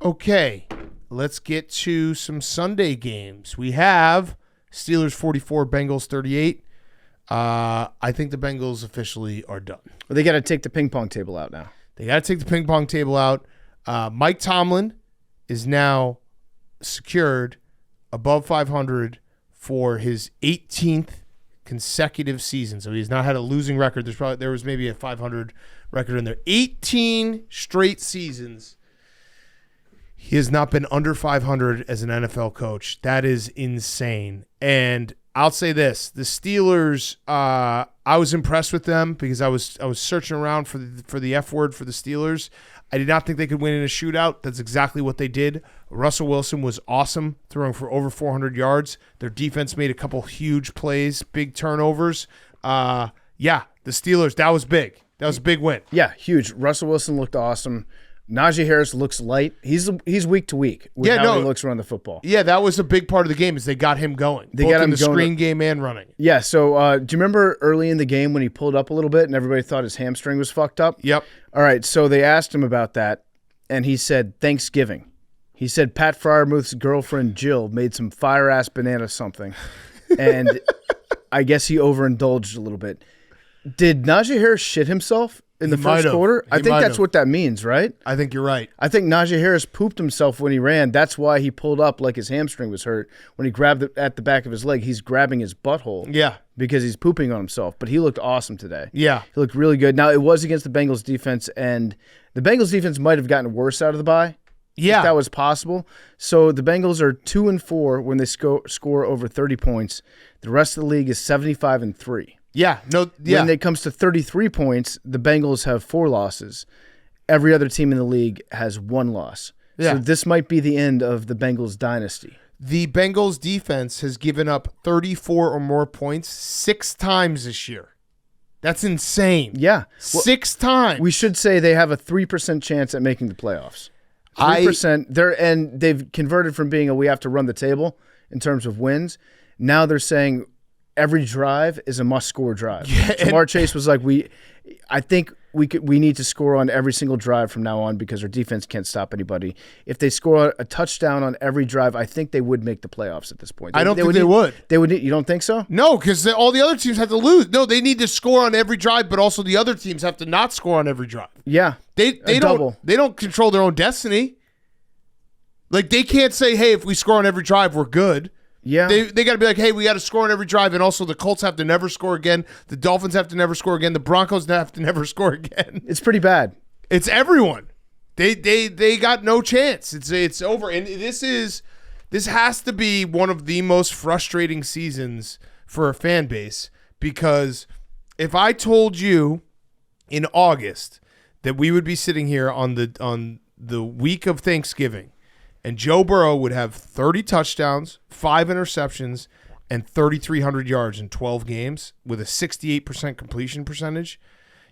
Okay, let's get to some Sunday games. We have Steelers 44, Bengals 38. I think the Bengals officially are done. Well, they got to take the ping pong table out now. They got to take the ping pong table out. Mike Tomlin is now secured above 500 for his 18th consecutive season. So he's not had a losing record. There was maybe a 500 record in there. 18 straight seasons. He has not been under 500 as an NFL coach. That is insane. And I'll say this: the Steelers. I was impressed with them because I was searching around for the F word for the Steelers. I did not think they could win in a shootout. That's exactly what they did. Russell Wilson was awesome, throwing for over 400 yards. Their defense made a couple huge plays, big turnovers. The Steelers. That was big. That was a big win. Yeah, huge. Russell Wilson looked awesome. Najee Harris looks light. He's week to week with how he looks around the football. Yeah, that was a big part of the game is they got him going. They got him in the screen game and running. Yeah, so do you remember early in the game when he pulled up a little bit and everybody thought his hamstring was fucked up? Yep. All right, so they asked him about that, and he said Thanksgiving. He said Pat Fryermuth's girlfriend Jill made some fire-ass banana something, and I guess he overindulged a little bit. Did Najee Harris shit himself in the first quarter? I think that's what that means, right? I think you're right. I think Najee Harris pooped himself when he ran. That's why he pulled up like his hamstring was hurt. When he grabbed it at the back of his leg, he's grabbing his butthole. Yeah. Because he's pooping on himself. But he looked awesome today. Yeah. He looked really good. Now, it was against the Bengals defense, and the Bengals defense might have gotten worse out of the bye. Yeah. If that was possible. So the Bengals are 2-4 when they score over 30 points. The rest of the league is 75-3. Yeah, When it comes to 33 points, the Bengals have 4 losses. Every other team in the league has 1 loss. Yeah. So this might be the end of the Bengals dynasty. The Bengals defense has given up 34 or more points 6 times this year. That's insane. Yeah. 6 times. We should say they have a 3% chance at making the playoffs. 3%. And they've converted from being we have to run the table in terms of wins. Now they're saying every drive is a must-score drive. Yeah, Jamar Chase was like, I think we need to score on every single drive from now on because our defense can't stop anybody. If they score a touchdown on every drive, I think they would make the playoffs at this point. I don't think they would. They would. You don't think so? No, because all the other teams have to lose. No, they need to score on every drive, but also the other teams have to not score on every drive. Yeah, they don't control their own destiny. Like they can't say, hey, if we score on every drive, we're good. Yeah. They got to be like, hey, we got to score on every drive, and also the Colts have to never score again. The Dolphins have to never score again. The Broncos have to never score again. It's pretty bad. It's everyone. They got no chance. It's over. And this has to be one of the most frustrating seasons for a fan base because if I told you in August that we would be sitting here on the week of Thanksgiving and Joe Burrow would have 30 touchdowns, 5 interceptions, and 3,300 yards in 12 games with a 68% completion percentage,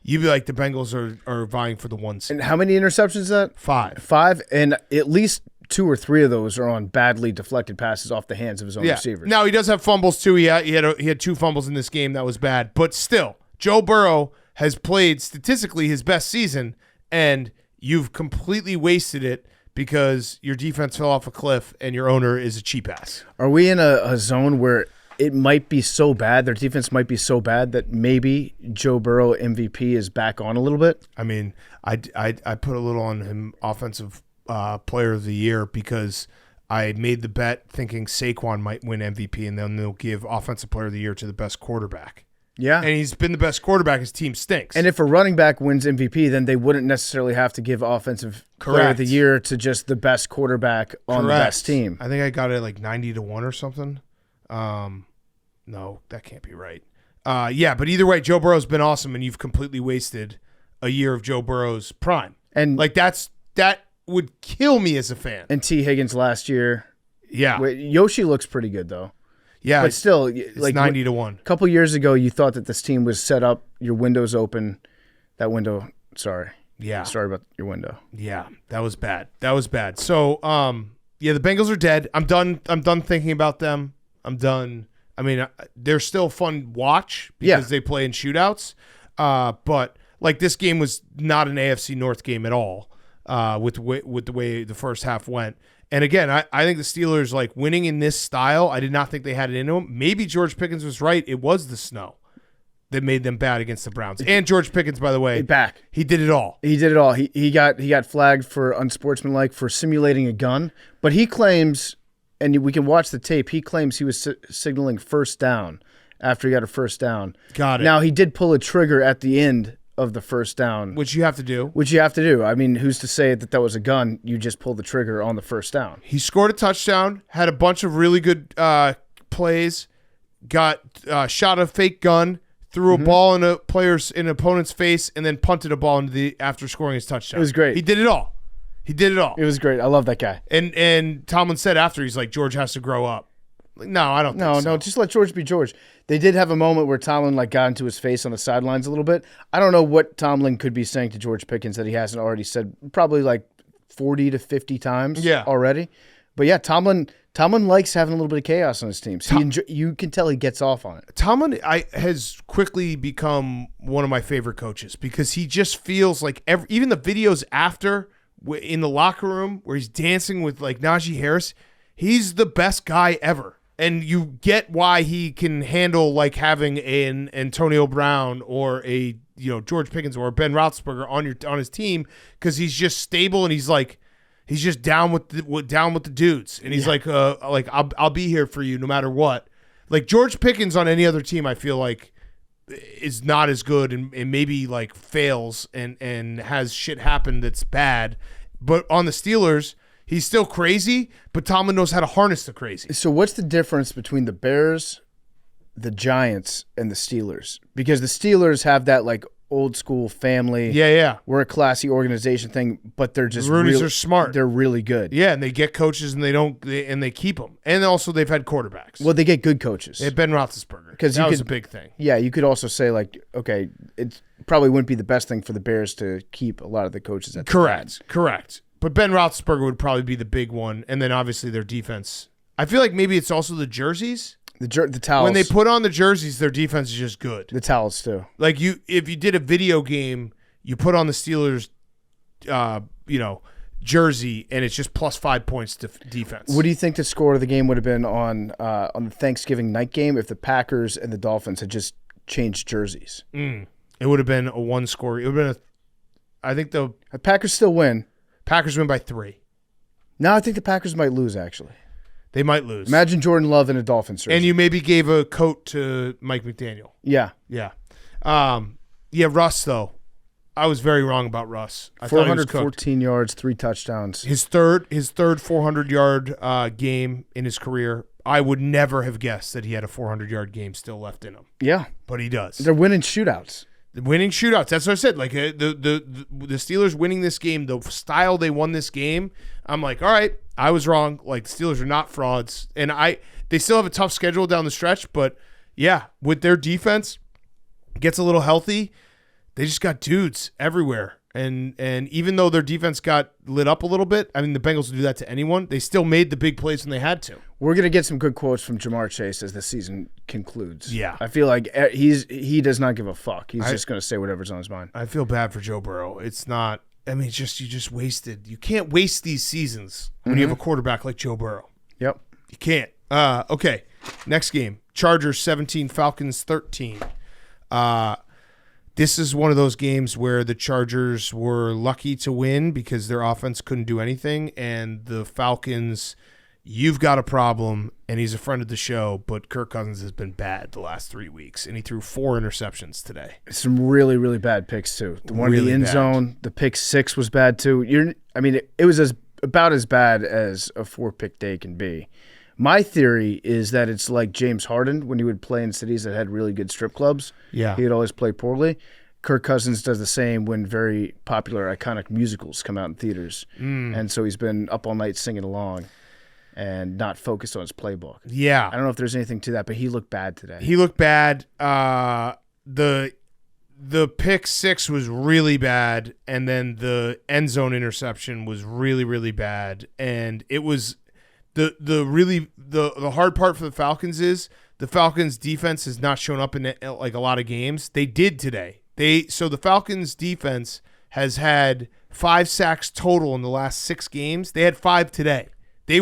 you'd be like, the Bengals are vying for the 1 seed. And how many interceptions is that? 5. 5, and at least 2 or 3 of those are on badly deflected passes off the hands of his own receivers. Now, he does have fumbles, too. He had 2 fumbles in this game. That was bad. But still, Joe Burrow has played statistically his best season, and you've completely wasted it because your defense fell off a cliff and your owner is a cheap ass. Are we in a zone where it might be so bad, their defense might be so bad that maybe Joe Burrow MVP is back on a little bit? I mean, I put a little on him offensive player of the year because I made the bet thinking Saquon might win MVP and then they'll give offensive player of the year to the best quarterback. Yeah. And he's been the best quarterback. His team stinks. And if a running back wins MVP, then they wouldn't necessarily have to give offensive player of the year to just the best quarterback on the best team. I think I got it like 90-1 or something. No, that can't be right. But either way, Joe Burrow's been awesome, and you've completely wasted a year of Joe Burrow's prime. And like that would kill me as a fan. And T. Higgins last year. Yeah. Yoshi looks pretty good, though. Yeah, but still, it's like 90-1. A couple years ago, you thought that this team was set up. Your window's open. That window. Sorry. Yeah. Sorry about your window. Yeah, that was bad. So, the Bengals are dead. I'm done thinking about them. I'm done. I mean, they're still fun watch because they play in shootouts. But like this game was not an AFC North game at all. With the way the first half went. And again, I think the Steelers, like winning in this style, I did not think they had it in them. Maybe George Pickens was right. It was the snow that made them bad against the Browns. And George Pickens, by the way, he did it all. He did it all. He got flagged for unsportsmanlike for simulating a gun. But he claims, and we can watch the tape, he claims he was signaling first down after he got a first down. Got it. Now, he did pull a trigger at the end of the first down. Which you have to do. I mean, who's to say that was a gun? You just pull the trigger on the first down. He scored a touchdown, had a bunch of really good plays, got shot a fake gun, threw a ball in an opponent's face, and then punted a ball after scoring his touchdown. It was great. He did it all. It was great. I love that guy. And Tomlin said after, he's like, George has to grow up. Like, no, I don't think so. No, just let George be George. They did have a moment where Tomlin got into his face on the sidelines a little bit. I don't know what Tomlin could be saying to George Pickens that he hasn't already said probably like 40 to 50 times already. But yeah, Tomlin likes having a little bit of chaos on his teams. You can tell he gets off on it. Tomlin has quickly become one of my favorite coaches because he just feels like even the videos after in the locker room where he's dancing with like Najee Harris, he's the best guy ever. And you get why he can handle like having an Antonio Brown or a George Pickens or Ben Roethlisberger on his team because he's just stable and he's just down with the dudes and he's like I'll be here for you no matter what. Like George Pickens on any other team, I feel like is not as good and maybe like fails and has shit happen that's bad. But on the Steelers, he's still crazy, but Tomlin knows how to harness the crazy. So what's the difference between the Bears, the Giants, and the Steelers? Because the Steelers have that like old school family. Yeah. We're a classy organization thing, but they're just Rooney's are smart. They're really good. Yeah, and they get coaches and they keep them. And also they've had quarterbacks. Well, they get good coaches. They had Ben Roethlisberger. That was a big thing. Yeah, you could also say like, okay, it probably wouldn't be the best thing for the Bears to keep a lot of the coaches at the Correct. But Ben Roethlisberger would probably be the big one, and then obviously their defense. I feel like maybe it's also the jerseys. The towels. When they put on the jerseys, their defense is just good. The towels too. Like if you did a video game, you put on the Steelers, jersey, and it's just plus 5 points to defense. What do you think the score of the game would have been on the Thanksgiving night game if the Packers and the Dolphins had just changed jerseys? It would have been a one score. It would have been I think the Packers still win. Packers win by 3. No, I think the Packers might lose, actually. They might lose. Imagine Jordan Love in a Dolphins jersey. And you maybe gave a coat to Mike McDaniel. Yeah. Russ, though. I was very wrong about Russ. I 414 yards, 3 touchdowns. His third 400-yard game in his career. I would never have guessed that he had a 400-yard game still left in him. Yeah. But he does. They're winning shootouts. Winning shootouts. That's what I said. Like the Steelers winning this game, the style they won this game, I'm like, all right, I was wrong. Like the Steelers are not frauds, and they still have a tough schedule down the stretch. But yeah, with their defense, gets a little healthy. They just got dudes everywhere, and even though their defense got lit up a little bit, I mean the Bengals will do that to anyone. They still made the big plays when they had to. We're going to get some good quotes from Jamar Chase as the season concludes. Yeah. I feel like he does not give a fuck. He's just going to say whatever's on his mind. I feel bad for Joe Burrow. It's not – I mean, you just wasted – you can't waste these seasons when you have a quarterback like Joe Burrow. Yep. You can't. Okay, next game. Chargers 17, Falcons 13. This is one of those games where the Chargers were lucky to win because their offense couldn't do anything, and the Falcons – you've got a problem, and he's a friend of the show, but Kirk Cousins has been bad the last 3 weeks, and he threw 4 interceptions today. Some really, really bad picks, too. The one in the end zone, the pick 6 was bad, too. It was about as bad as a 4-pick day can be. My theory is that it's like James Harden when he would play in cities that had really good strip clubs. Yeah. He would always play poorly. Kirk Cousins does the same when very popular, iconic musicals come out in theaters. And so he's been up all night singing along and not focused on his playbook. Yeah. I don't know if there's anything to that, but he looked bad today. He looked bad. The pick 6 was really bad, and then the end zone interception was really, really bad. And it was the hard part for the Falcons is the Falcons defense has not shown up in like a lot of games. They did today. So the Falcons defense has had 5 sacks total in the last 6 games. They had 5 today. They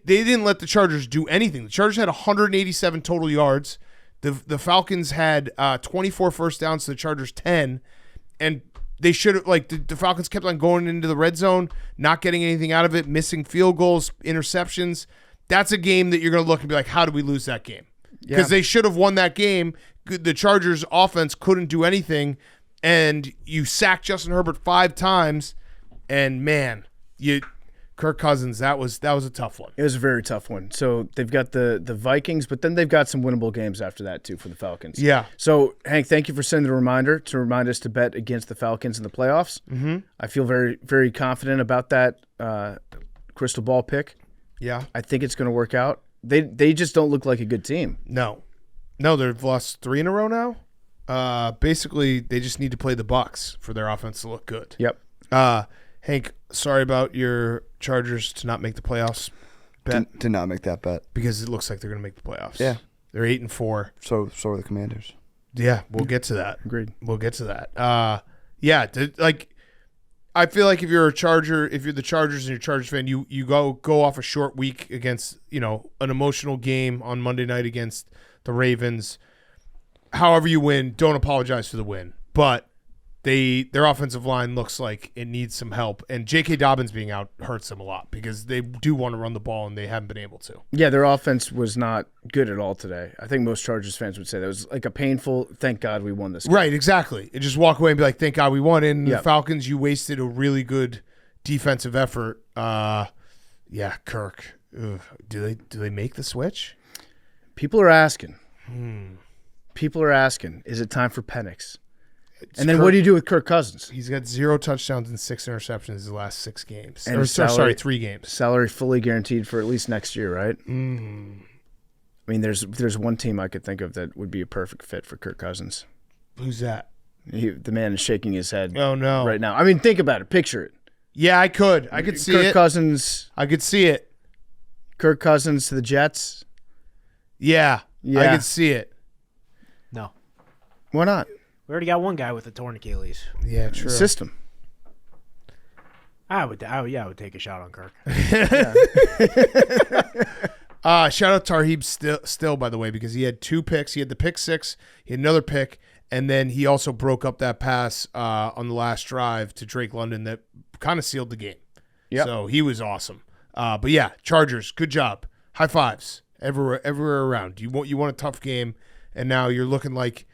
didn't let the Chargers do anything. The Chargers had 187 total yards. The Falcons had 24 first downs to the Chargers 10, and they should have the Falcons kept on going into the red zone, not getting anything out of it, missing field goals, interceptions. That's a game that you're going to look and be like, how did we lose that game? Because they should have won that game. The Chargers offense couldn't do anything, and you sack Justin Herbert 5 times, and man, Kirk Cousins, that was a tough one. It was a very tough one. So they've got the Vikings, but then they've got some winnable games after that too for the Falcons. Yeah. So Hank, thank you for sending the reminder to remind us to bet against the Falcons in the playoffs. Mm-hmm. I feel very, very confident about that crystal ball pick. Yeah. I think it's going to work out. They just don't look like a good team. No, they've lost 3 in a row now. Basically, they just need to play the Bucs for their offense to look good. Yep. Hank, sorry about your Chargers to not make the playoffs bet. Did not make that bet. Because it looks like they're going to make the playoffs. Yeah. They're 8-4. So are the Commanders. Yeah, we'll get to that. Agreed. We'll get to that. I feel like if you're the Chargers and you're a Chargers fan, you go off a short week against, an emotional game on Monday night against the Ravens. However you win, don't apologize for the win. But their offensive line looks like it needs some help, and J.K. Dobbins being out hurts them a lot because they do want to run the ball and they haven't been able to. Yeah, their offense was not good at all today. I think most Chargers fans would say that was like a painful, thank God we won this game. Right, exactly. And just walk away and be like, thank God we won. And Yep. the Falcons, you wasted a really good defensive effort. Kirk. Ugh. Do they make the switch? People are asking. People are asking, is it time for Penix? And then what do you do with Kirk Cousins? He's got 0 touchdowns and 6 interceptions his last 6 games. And salary, 3 games. Salary fully guaranteed for at least next year, right? Mm. I mean, there's one team I could think of that would be a perfect fit for Kirk Cousins. Who's that? The man is shaking his head. Oh, no. Right now. I mean, think about it. Picture it. Yeah, I could. I could see Kirk it. Cousins. I could see it. Kirk Cousins to the Jets. Yeah. I could see it. No. Why not? We already got one guy with a torn Achilles. Yeah, true. System. I would take a shot on Kirk. Shout out Tarheeb still, by the way, because he had 2 picks. He had the pick 6. He had another pick. And then he also broke up that pass on the last drive to Drake London that kind of sealed the game. Yep. So he was awesome. But yeah, Chargers, good job. High fives everywhere around. You want a tough game, and now you're looking like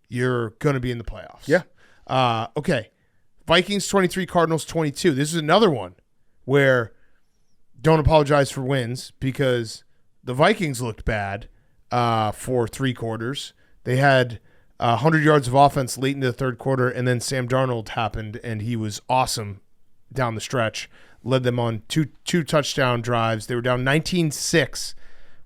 you're going to be in the playoffs. Yeah. Okay. Vikings 23, Cardinals 22. This is another one where don't apologize for wins because the Vikings looked bad for 3 quarters. They had 100 yards of offense late into the third quarter, and then Sam Darnold happened, and he was awesome down the stretch. Led them on two touchdown drives. They were down 19-6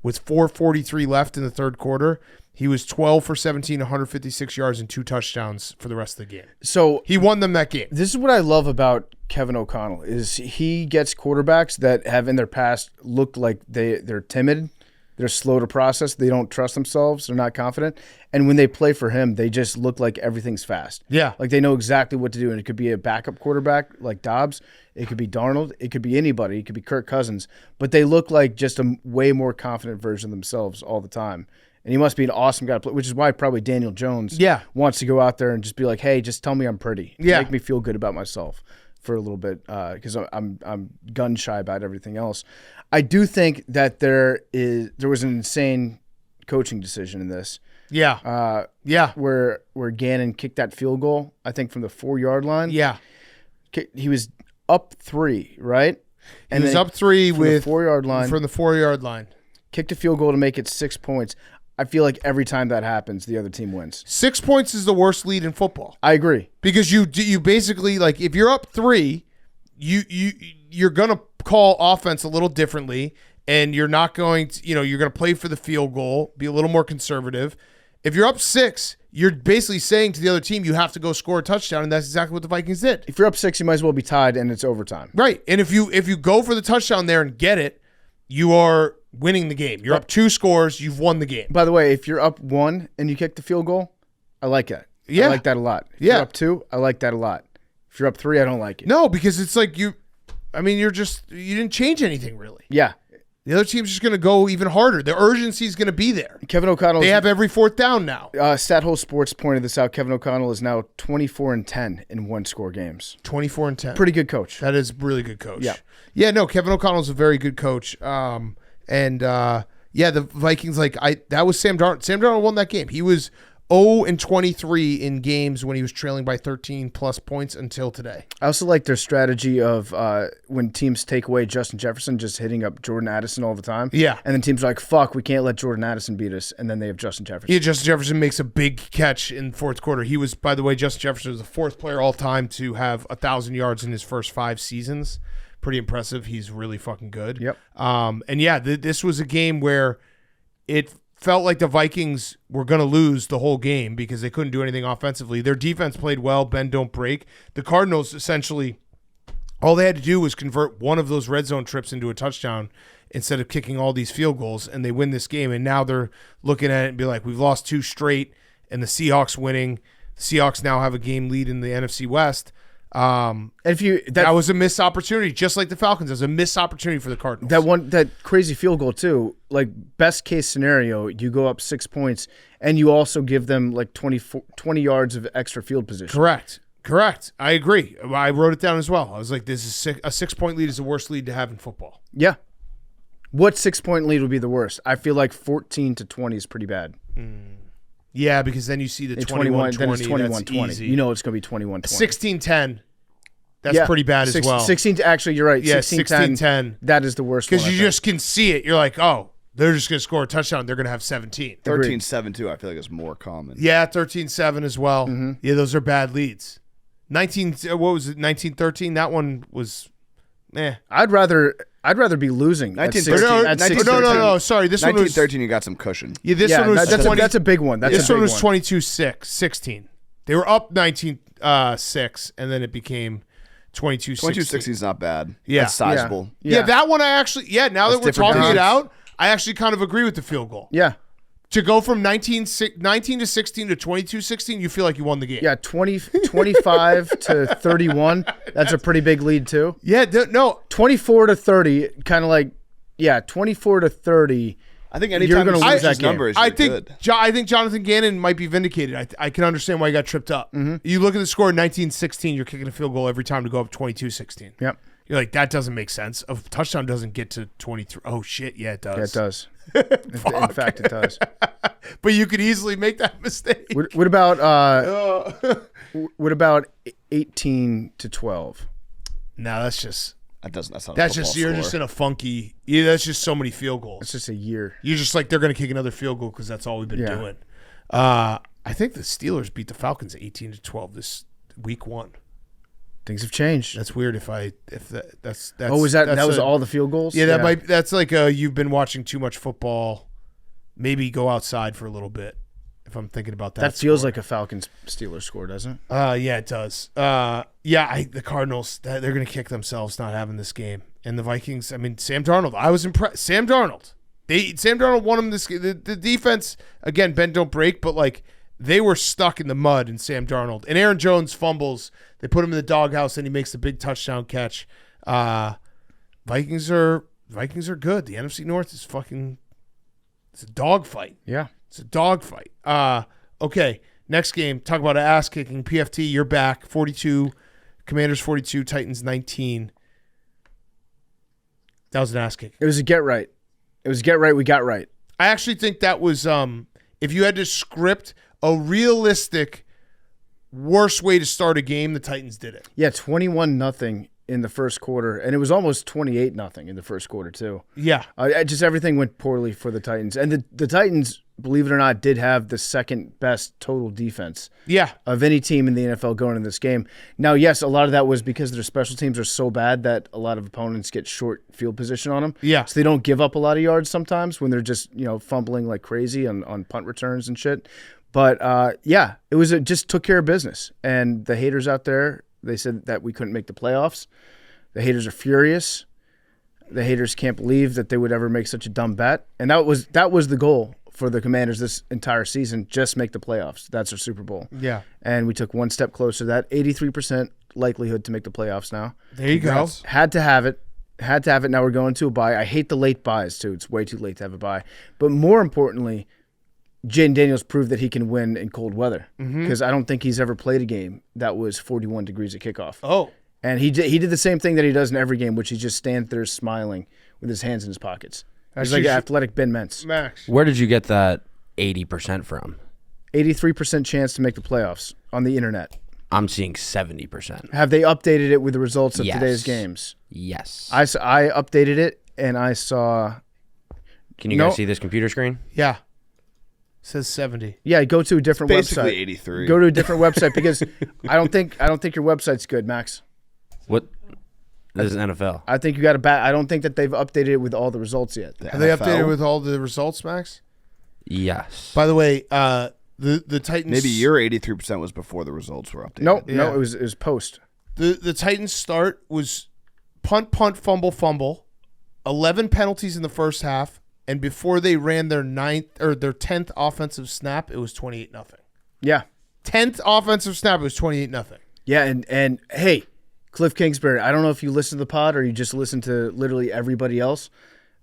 with 4:43 left in the third quarter. He was 12 for 17, 156 yards, and 2 touchdowns for the rest of the game. So he won them that game. This is what I love about Kevin O'Connell is he gets quarterbacks that have in their past looked like they're timid, they're slow to process, they don't trust themselves, they're not confident, and when they play for him, they just look like everything's fast. Yeah, like they know exactly what to do, and it could be a backup quarterback like Dobbs, it could be Darnold, it could be anybody, it could be Kirk Cousins, but they look like just a way more confident version of themselves all the time. And he must be an awesome guy to play, which is why probably Daniel Jones wants to go out there and just be like, hey, just tell me I'm pretty. Make me feel good about myself for a little bit because I'm gun shy about everything else. I do think that there was an insane coaching decision in this. Yeah. Where Gannon kicked that field goal, I think from the 4-yard line. Yeah. He was up 3, right? And he was up 3 with the 4-yard line. From the 4-yard line. Kicked a field goal to make it 6 points. I feel like every time that happens, the other team wins. 6 points is the worst lead in football. I agree. Because you basically, like, if you're up 3, you're going to call offense a little differently, and you're not going to, you're going to play for the field goal, be a little more conservative. If you're up 6, you're basically saying to the other team, you have to go score a touchdown, and that's exactly what the Vikings did. If you're up 6, you might as well be tied, and it's overtime. Right. And if you go for the touchdown there and get it, you are winning the game. You're up 2 scores. You've won the game. You're up 1 and you kick the field goal, I like that. Yeah. I like that a lot. If you're up 2, I like that a lot. If you're up 3, I don't like it. No, because it's like you didn't change anything really. Yeah. The other team's just going to go even harder. The urgency is going to be there. Kevin O'Connell. They have every 4th down now. Stathole Sports pointed this out. Kevin O'Connell is now 24-10 in 1-score games. 24-10. Pretty good coach. That is really good coach. Yeah. Yeah, no, Kevin O'Connell's a very good coach. The Vikings, that was Sam Darnold. Sam Darnold won that game. He was 0-23 in games when he was trailing by 13-plus points until today. I also like their strategy of when teams take away Justin Jefferson, just hitting up Jordan Addison all the time. Yeah. And then teams are like, fuck, we can't let Jordan Addison beat us. And then they have Justin Jefferson. Yeah, Justin Jefferson makes a big catch in fourth quarter. He was, by the way, Justin Jefferson was the fourth player all time to have 1,000 yards in his first 5 seasons. Pretty impressive. He's really fucking good. Yep. And yeah, this was a game where it felt like the Vikings were going to lose the whole game because they couldn't do anything offensively. Their defense played well, bend, don't break. The Cardinals, essentially, all they had to do was convert one of those red zone trips into a touchdown instead of kicking all these field goals, and they win this game. And now they're looking at it and be like, we've lost 2 straight, and the Seahawks winning. The Seahawks now have a game lead in the NFC West. That was a missed opportunity, just like the Falcons. It was a missed opportunity for the Cardinals. That crazy field goal too. Like best case scenario, you go up 6 points, and you also give them like 20 yards of extra field position. Correct. I agree. I wrote it down as well. I was like, this is a 6-point lead is the worst lead to have in football. Yeah. What 6-point lead would be the worst? I feel like 14-20 is pretty bad. Yeah, because then you see the 21-20. Then it's 21-20. Easy. You know it's going to be 21-20. 16-10. That's pretty bad as well. 16. Actually, you're right. Yeah, 16-10. That is the worst one. Because you just can see it. You're like, oh, they're just going to score a touchdown. They're going to have 17. 13-7 too. I feel like it's more common. Yeah, 13-7 as well. Mm-hmm. Yeah, those are bad leads. 19-13. That one was, I'd rather be losing. 19-13. No. Sorry, this 19-13. one was 13. You got some cushion. Yeah, this one was that's a big one. This one was 22-16. They were up 19-6, and then it became 22-16. 22-16 is not bad. Yeah, that's sizable. Yeah, that one I actually. Yeah, now that we're talking it out, I actually kind of agree with the field goal. Yeah. To go from 19-16 to 22-16, you feel like you won the game. Yeah, 25 to 31. That's a pretty big lead too. Yeah, no. 24 to 30, kind of like, 24 to 30. I think anytime you're going to lose that number, I think Jonathan Gannon might be vindicated. I can understand why he got tripped up. Mm-hmm. You look at the score, 19-16, you're kicking a field goal every time to go up 22-16. Yep. You're like, that doesn't make sense. A touchdown doesn't get to 23. Oh, shit. Yeah, it does. Yeah, it does. In fact, it does. But you could easily make that mistake. What about 18 to 12? No, that's just. That's not. That's just you're just in a funky. Yeah, that's just so many field goals. It's just a year. You're just like they're going to kick another field goal because that's all we've been doing. I think the Steelers beat the Falcons 18-12 this week 1. Things have changed. That's weird. That's that was all the field goals? Yeah, that's like you've been watching too much football. Maybe go outside for a little bit. If I'm thinking about that, that feels like a Falcons-Steelers score, doesn't it? Yeah, it does. The Cardinals, they're going to kick themselves not having this game, and the Vikings. I mean, Sam Darnold. I was impressed. Sam Darnold won them this game. The defense again, bend don't break, but like they were stuck in the mud. And Sam Darnold and Aaron Jones fumbles. They put him in the doghouse, and he makes the big touchdown catch. Vikings are good. The NFC North is fucking. It's a dogfight. Yeah. It's a dogfight. Okay, next game. Talk about ass kicking. PFT, you're back. 42, Commanders 42, Titans 19. That was an ass kick. It was a get right. We got right. I actually think that was if you had to script a realistic worst way to start a game, the Titans did it. Yeah, 21-0 in the first quarter, and it was almost 28-0 in the first quarter too. Yeah, just everything went poorly for the Titans, and the Titans, believe it or not, did have the second best total defense. Yeah, of any team in the NFL going into this game. Now, yes, a lot of that was because their special teams are so bad that a lot of opponents get short field position on them. Yeah, so they don't give up a lot of yards sometimes when they're just fumbling like crazy on punt returns and shit. But it just took care of business, and the haters out there. They said that we couldn't make the playoffs. The haters are furious. The haters can't believe that they would ever make such a dumb bet. And that was the goal for the Commanders this entire season, just make the playoffs. That's our Super Bowl. Yeah. And we took one step closer to that. 83% likelihood to make the playoffs now. There you go. Had to have it. Now we're going to a bye. I hate the late buys, too. It's way too late to have a bye. But more importantly, Jaden Daniels proved that he can win in cold weather because I don't think he's ever played a game that was 41 degrees at kickoff. Oh. And he did the same thing that he does in every game, which he just stands there smiling with his hands in his pockets. He's like an athletic Ben Mentz. Max. Where did you get that 80% from? 83% chance to make the playoffs on the internet. I'm seeing 70%. Have they updated it with the results of Yes. today's games? Yes. I updated it, and I saw... Can you guys see this computer screen? Yeah. It says 70. Yeah, go to a different Basically website. 83. Go to a different website because I don't think your website's good, Max. What? This is NFL. I think you got a I don't think that they've updated it with all the results yet. Have they updated with all the results, Max? Yes. By the way, the Titans... Maybe your 83% was before the results were updated. No, Yeah. it was post. The Titans' start was punt, fumble, 11 penalties in the first half, and before they ran their 10th offensive snap, it was 28-0. Yeah. 10th offensive snap, it was 28-0. Yeah, and hey, Cliff Kingsbury, I don't know if you listen to the pod or you just listen to literally everybody else,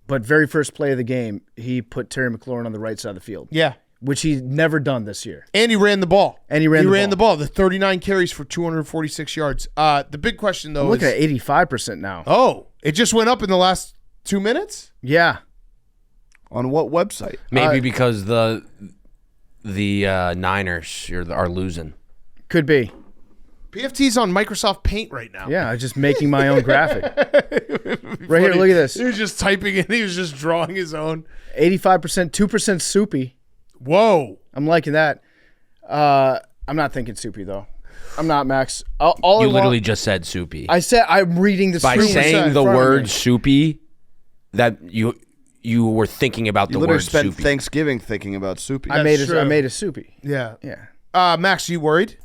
but very first play of the game, he put Terry McLaurin on the right side of the field. Yeah. Which he's never done this year. And he ran the ball. He ran the ball. The 39 carries for 246 yards. The big question, though, I'm looking is... at 85% now. Oh, it just went up in the last 2 minutes? Yeah. On what website? Maybe because the Niners are losing. Could be. PFT's on Microsoft Paint right now. Yeah, I'm just making my own graphic. Right here, look at this. He was just typing in. He was just drawing his own. 85%, 2% soupy. Whoa. I'm liking that. I'm not thinking soupy, though. I'm not, Max. All You literally just said soupy. I said I'm reading the By screen saying in the front of word me. soupy, that you were thinking about You the literally word spent soupy. Thanksgiving thinking about soupy. I made true. a soupy. Yeah. Yeah. Max, you worried?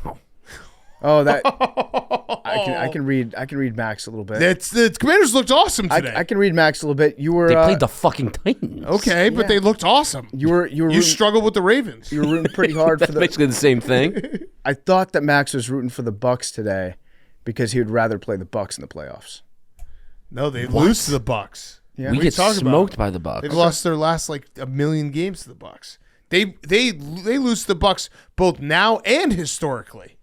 No. Oh, that I can read Max a little bit. The Commanders looked awesome today. I can read Max a little bit. You were They played the fucking Titans. okay, but they looked awesome. you were You struggled with the Ravens. you were rooting pretty hard for That's the. basically the same thing. I thought that Max was rooting for the Bucs today because he would rather play the Bucs in the playoffs. No, they lose to the Bucs. Yeah. We What are you get talking about? smoked by the Bucs. They've lost their last like a million games to the Bucs. They lose to the Bucs both now and historically.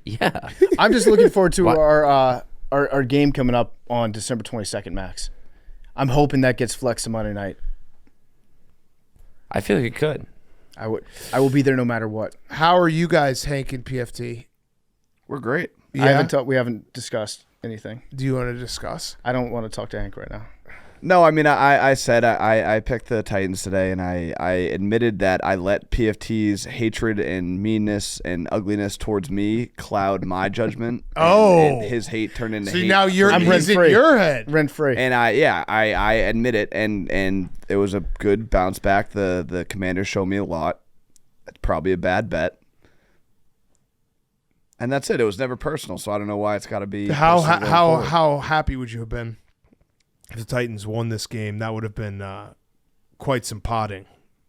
Yeah. I'm just looking forward to What? our game coming up on December 22nd, Max. I'm hoping that gets flexed to Monday night. I feel like it could. I will be there no matter what. How are you guys, Hank and PFT? We're great. Yeah. We haven't discussed anything. Do you want to discuss? I don't want to talk to Hank right now. No, I mean, I said I picked the Titans today, and I admitted that I let PFT's hatred and meanness and ugliness towards me cloud my judgment. And his hate turned into See, hate. now I'm he's in rent-free. your head. Rent free. And I admit it, and it was a good bounce back. The Commanders showed me a lot. It's probably a bad bet. And that's it. It was never personal, so I don't know why it's got to be. personal going forward. How happy would you have been if the Titans won this game? That would have been quite some potting.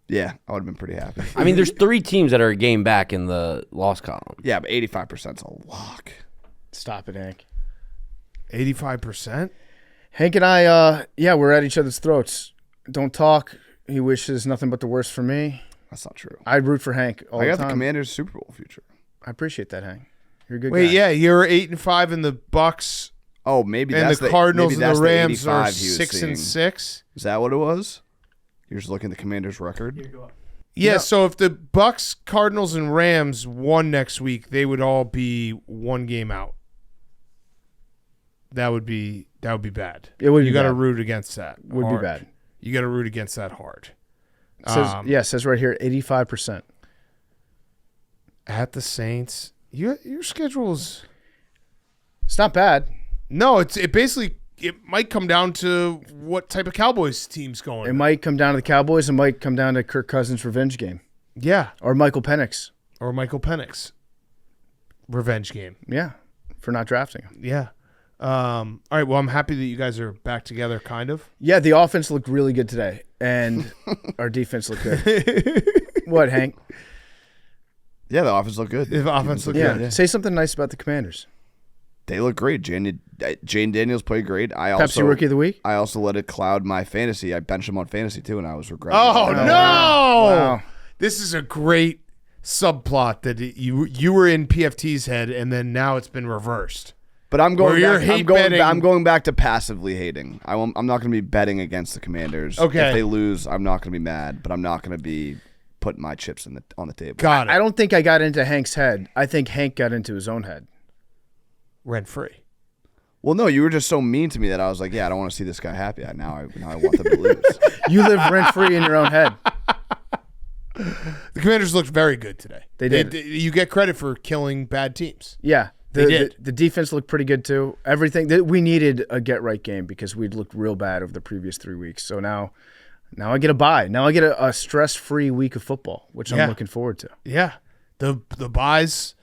Yeah, I would have been pretty happy. I mean, there's 3 teams that are a game back in the loss column. Yeah, but 85% is a lock. Stop it, Hank. 85%? Hank and I, we're at each other's throats. Don't talk. He wishes nothing but the worst for me. That's not true. I root for Hank all I the got time. the Commanders' Super Bowl future. I appreciate that, Hank. You're a good Wait, guy. yeah, you're 8-5 in the Bucs, Oh, maybe and that's the Cardinals maybe and that's the Rams are 85 he was 6-6. Is that what it was? You're just looking at the Commanders' record. Yeah, so if the Bucs, Cardinals, and Rams won next week, they would all be 1 game out. That would be bad. It would be You got to bad. root against that. Would hard. be bad. You got to root against that hard. It says right here, 85%. At the Saints, your schedule's It's not bad. no. It basically might come down to what type of Cowboys team's going. It might come down to the Cowboys. It might come down to Kirk Cousins' revenge game. Yeah, Or Michael Penix. or Michael Penix revenge game. Yeah, for not drafting him. Yeah. All right. Well, I'm happy that you guys are back together, kind of. Yeah, the offense looked really good today, and our defense looked good. What, Hank? Yeah, the offense looked good. The offense looked Yeah. good. Say something nice about the Commanders. They look great. Jane Daniels played great. Pepsi Rookie of the Week? I also let it cloud my fantasy. I benched him on fantasy too, and I was regretting. Oh it. no! Wow. This is a great subplot that you were in PFT's head, and then now it's been reversed. But I'm Where going. you're Back, hate betting- I'm going back to passively hating. I'm not going to be betting against the Commanders. Okay. If they lose, I'm not going to be mad, but I'm not going to be putting my chips on the table. Got it. I don't think I got into Hank's head. I think Hank got into his own head. Rent free. Well, no, you were just so mean to me that I was like, yeah, I don't want to see this guy happy. Now I want them to lose. You live rent free in your own head. The Commanders looked very good today. They did. You get credit for killing bad teams. Yeah. They did. The defense looked pretty good too. Everything we needed a get right game because we'd looked real bad over the previous 3 weeks. So now I get a bye. Now I get a stress-free week of football, which I'm looking forward to. Yeah. The buys,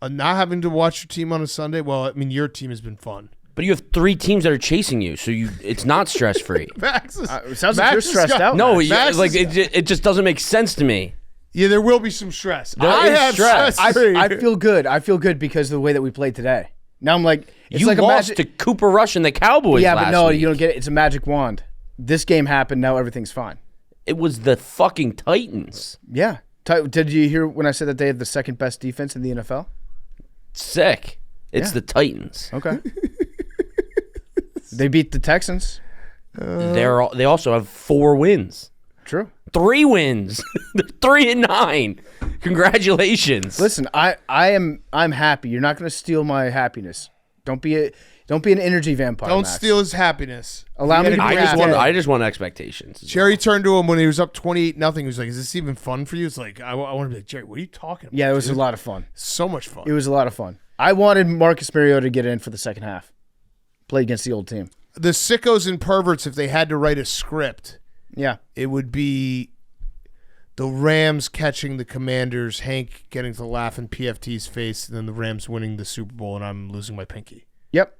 not having to watch your team on a Sunday. Well, I mean, your team has been fun. But you have 3 teams that are chasing you, so it's not stress-free. It sounds like you're stressed out. No, it just doesn't make sense to me. Yeah, there will be some stress. I have stress. I feel good. I feel good because of the way that we played today. Now I'm like, it's you like lost to Cooper Rush and the Cowboys. Yeah, last but no, week. you don't get it. It's a magic wand. This game happened. Now everything's fine. It was the fucking Titans. Yeah. Did you hear when I said that they have the second best defense in the NFL? Sick. It's the Titans. Okay. They beat the Texans. They also have 4 wins. True. 3 wins. They're 3-9. Congratulations. Listen, I'm happy. You're not going to steal my happiness. Don't be an energy vampire. Don't Max. steal his happiness. Allow me to be I just want expectations. Jerry turned to him when he was up 28-0. He was like, "Is this even fun for you?" It's like I want to be like, Jerry, what are you talking about? Yeah, it was dude? a lot of fun. So much fun. It was a lot of fun. I wanted Marcus Mariota to get in for the second half. Play against the old team. The sickos and perverts, if they had to write a script, it would be the Rams catching the Commanders, Hank getting to laugh in PFT's face, and then the Rams winning the Super Bowl, and I'm losing my pinky. Yep.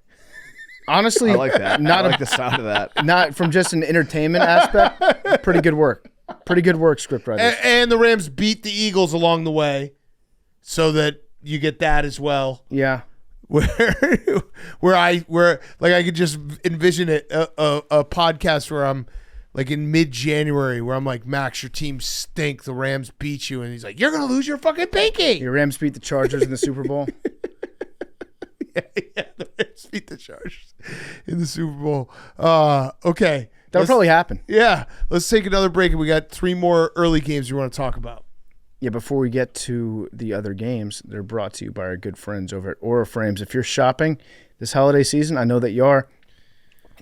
Honestly, I like that. I like the sound of that. Not from just an entertainment aspect. Pretty good work. Pretty good work, scriptwriters. And the Rams beat the Eagles along the way, so that you get that as well. Yeah. Where I could just envision it a podcast where I'm like in mid-January where I'm like, Max, your team stink. The Rams beat you, and he's like, you're gonna lose your fucking pinky. Your Rams beat the Chargers in the Super Bowl. Yeah, the Rams beat the Chargers in the Super Bowl. Okay, that'll probably happen. Yeah, let's take another break, and we got 3 more early games we want to talk about. Yeah, before we get to the other games, they're brought to you by our good friends over at Aura Frames. If you're shopping this holiday season, I know that you are,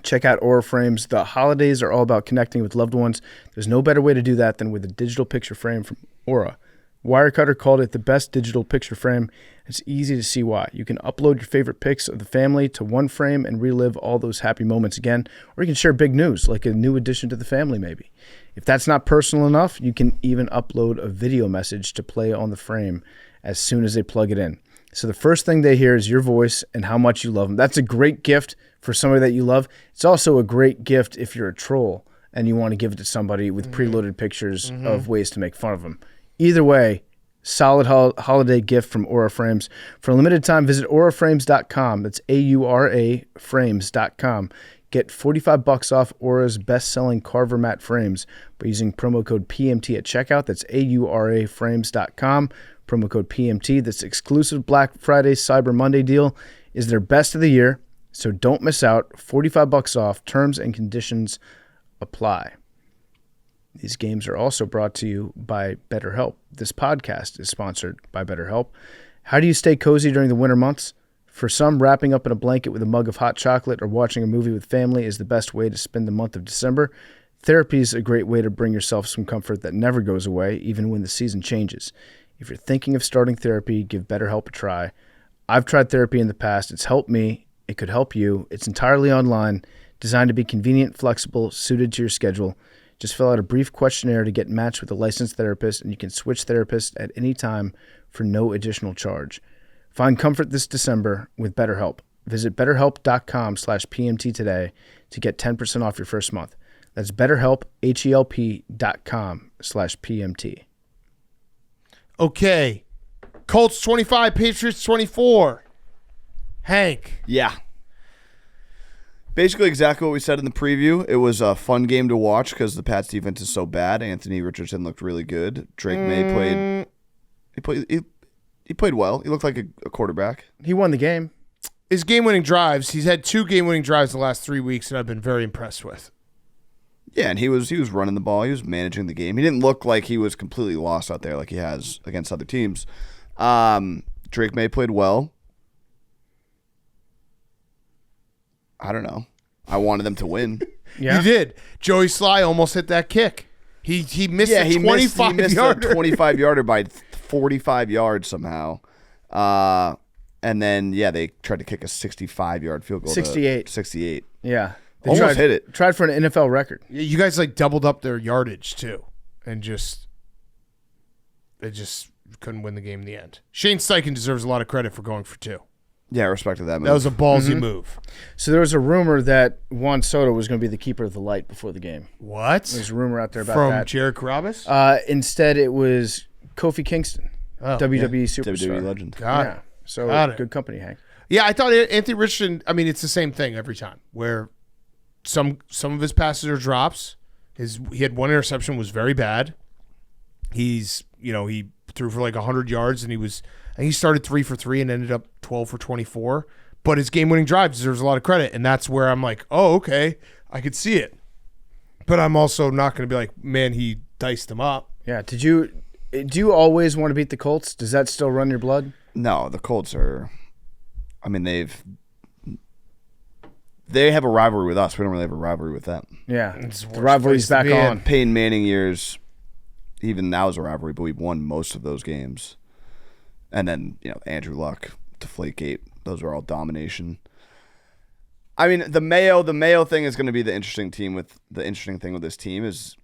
check out Aura Frames. The holidays are all about connecting with loved ones. There's no better way to do that than with a digital picture frame from Aura. Wirecutter called it the best digital picture frame. It's easy to see why. You can upload your favorite pics of the family to one frame and relive all those happy moments again, or you can share big news, like a new addition to the family maybe. If that's not personal enough, you can even upload a video message to play on the frame as soon as they plug it in. So the first thing they hear is your voice and how much you love them. That's a great gift for somebody that you love. It's also a great gift if you're a troll and you want to give it to somebody with preloaded pictures of ways to make fun of them. Either way, solid holiday gift from Aura Frames. For a limited time, visit auraframes.com. That's AURA frames.com. Get $45 off Aura's best-selling Carver Mat frames by using promo code PMT at checkout. That's auraframes.com. Promo code PMT. This exclusive Black Friday Cyber Monday deal is their best of the year, so don't miss out. $45 off. Terms and conditions apply. These games are also brought to you by BetterHelp. This podcast is sponsored by BetterHelp. How do you stay cozy during the winter months? For some, wrapping up in a blanket with a mug of hot chocolate or watching a movie with family is the best way to spend the month of December. Therapy is a great way to bring yourself some comfort that never goes away, even when the season changes. If you're thinking of starting therapy, give BetterHelp a try. I've tried therapy in the past. It's helped me. It could help you. It's entirely online, designed to be convenient, flexible, suited to your schedule. Just fill out a brief questionnaire to get matched with a licensed therapist, and you can switch therapists at any time for no additional charge. Find comfort this December with BetterHelp. Visit BetterHelp.com/PMT today to get 10% off your first month. That's BetterHelp, HELP.com/PMT. Okay. Colts 25, Patriots 24. Hank. Yeah. Basically exactly what we said in the preview. It was a fun game to watch because the Pats defense is so bad. Anthony Richardson looked really good. Drake May He played well. He looked like a quarterback. He won the game. His game-winning drives, he's had 2 game-winning drives the last 3 weeks that I've been very impressed with. Yeah, and he was running the ball. He was managing the game. He didn't look like he was completely lost out there like he has against other teams. Drake May played well. I don't know. I wanted them to win. You did. Joey Sly almost hit that kick. He missed a 25-yarder. A 25-yarder by 45 yards somehow. And then, they tried to kick a 65-yard field goal. 68. Yeah. They Almost hit it. Tried for an NFL record. You guys doubled up their yardage too, and they just couldn't win the game in the end. Shane Steichen deserves a lot of credit for going for 2. Yeah, I respected that move. That was a ballsy move. So there was a rumor that Juan Soto was going to be the keeper of the light before the game. What? There's a rumor out there about From that. Jared Carrabis? Instead, it was Kofi Kingston, WWE superstar. WWE legend. Got it. So good company, Hank. Yeah, I thought Anthony Richardson. I mean, it's the same thing every time. Where some of his passes are drops. He had one interception, was very bad. He threw for like 100 yards, and he started 3 for 3 and ended up 12 for 24. But his game-winning drive deserves a lot of credit, and that's where I'm like, oh, okay, I could see it. But I'm also not going to be like, man, he diced him up. Yeah. Do you always want to beat the Colts? Does that still run your blood? No, the Colts are. I mean, they have a rivalry with us. We don't really have a rivalry with them. Yeah, the rivalry's back on. Peyton Manning years, even that was a rivalry, but we won most of those games. And then Andrew Luck, Deflategate, those are all domination. I mean, the Mayo thing is going to be the interesting thing with this team is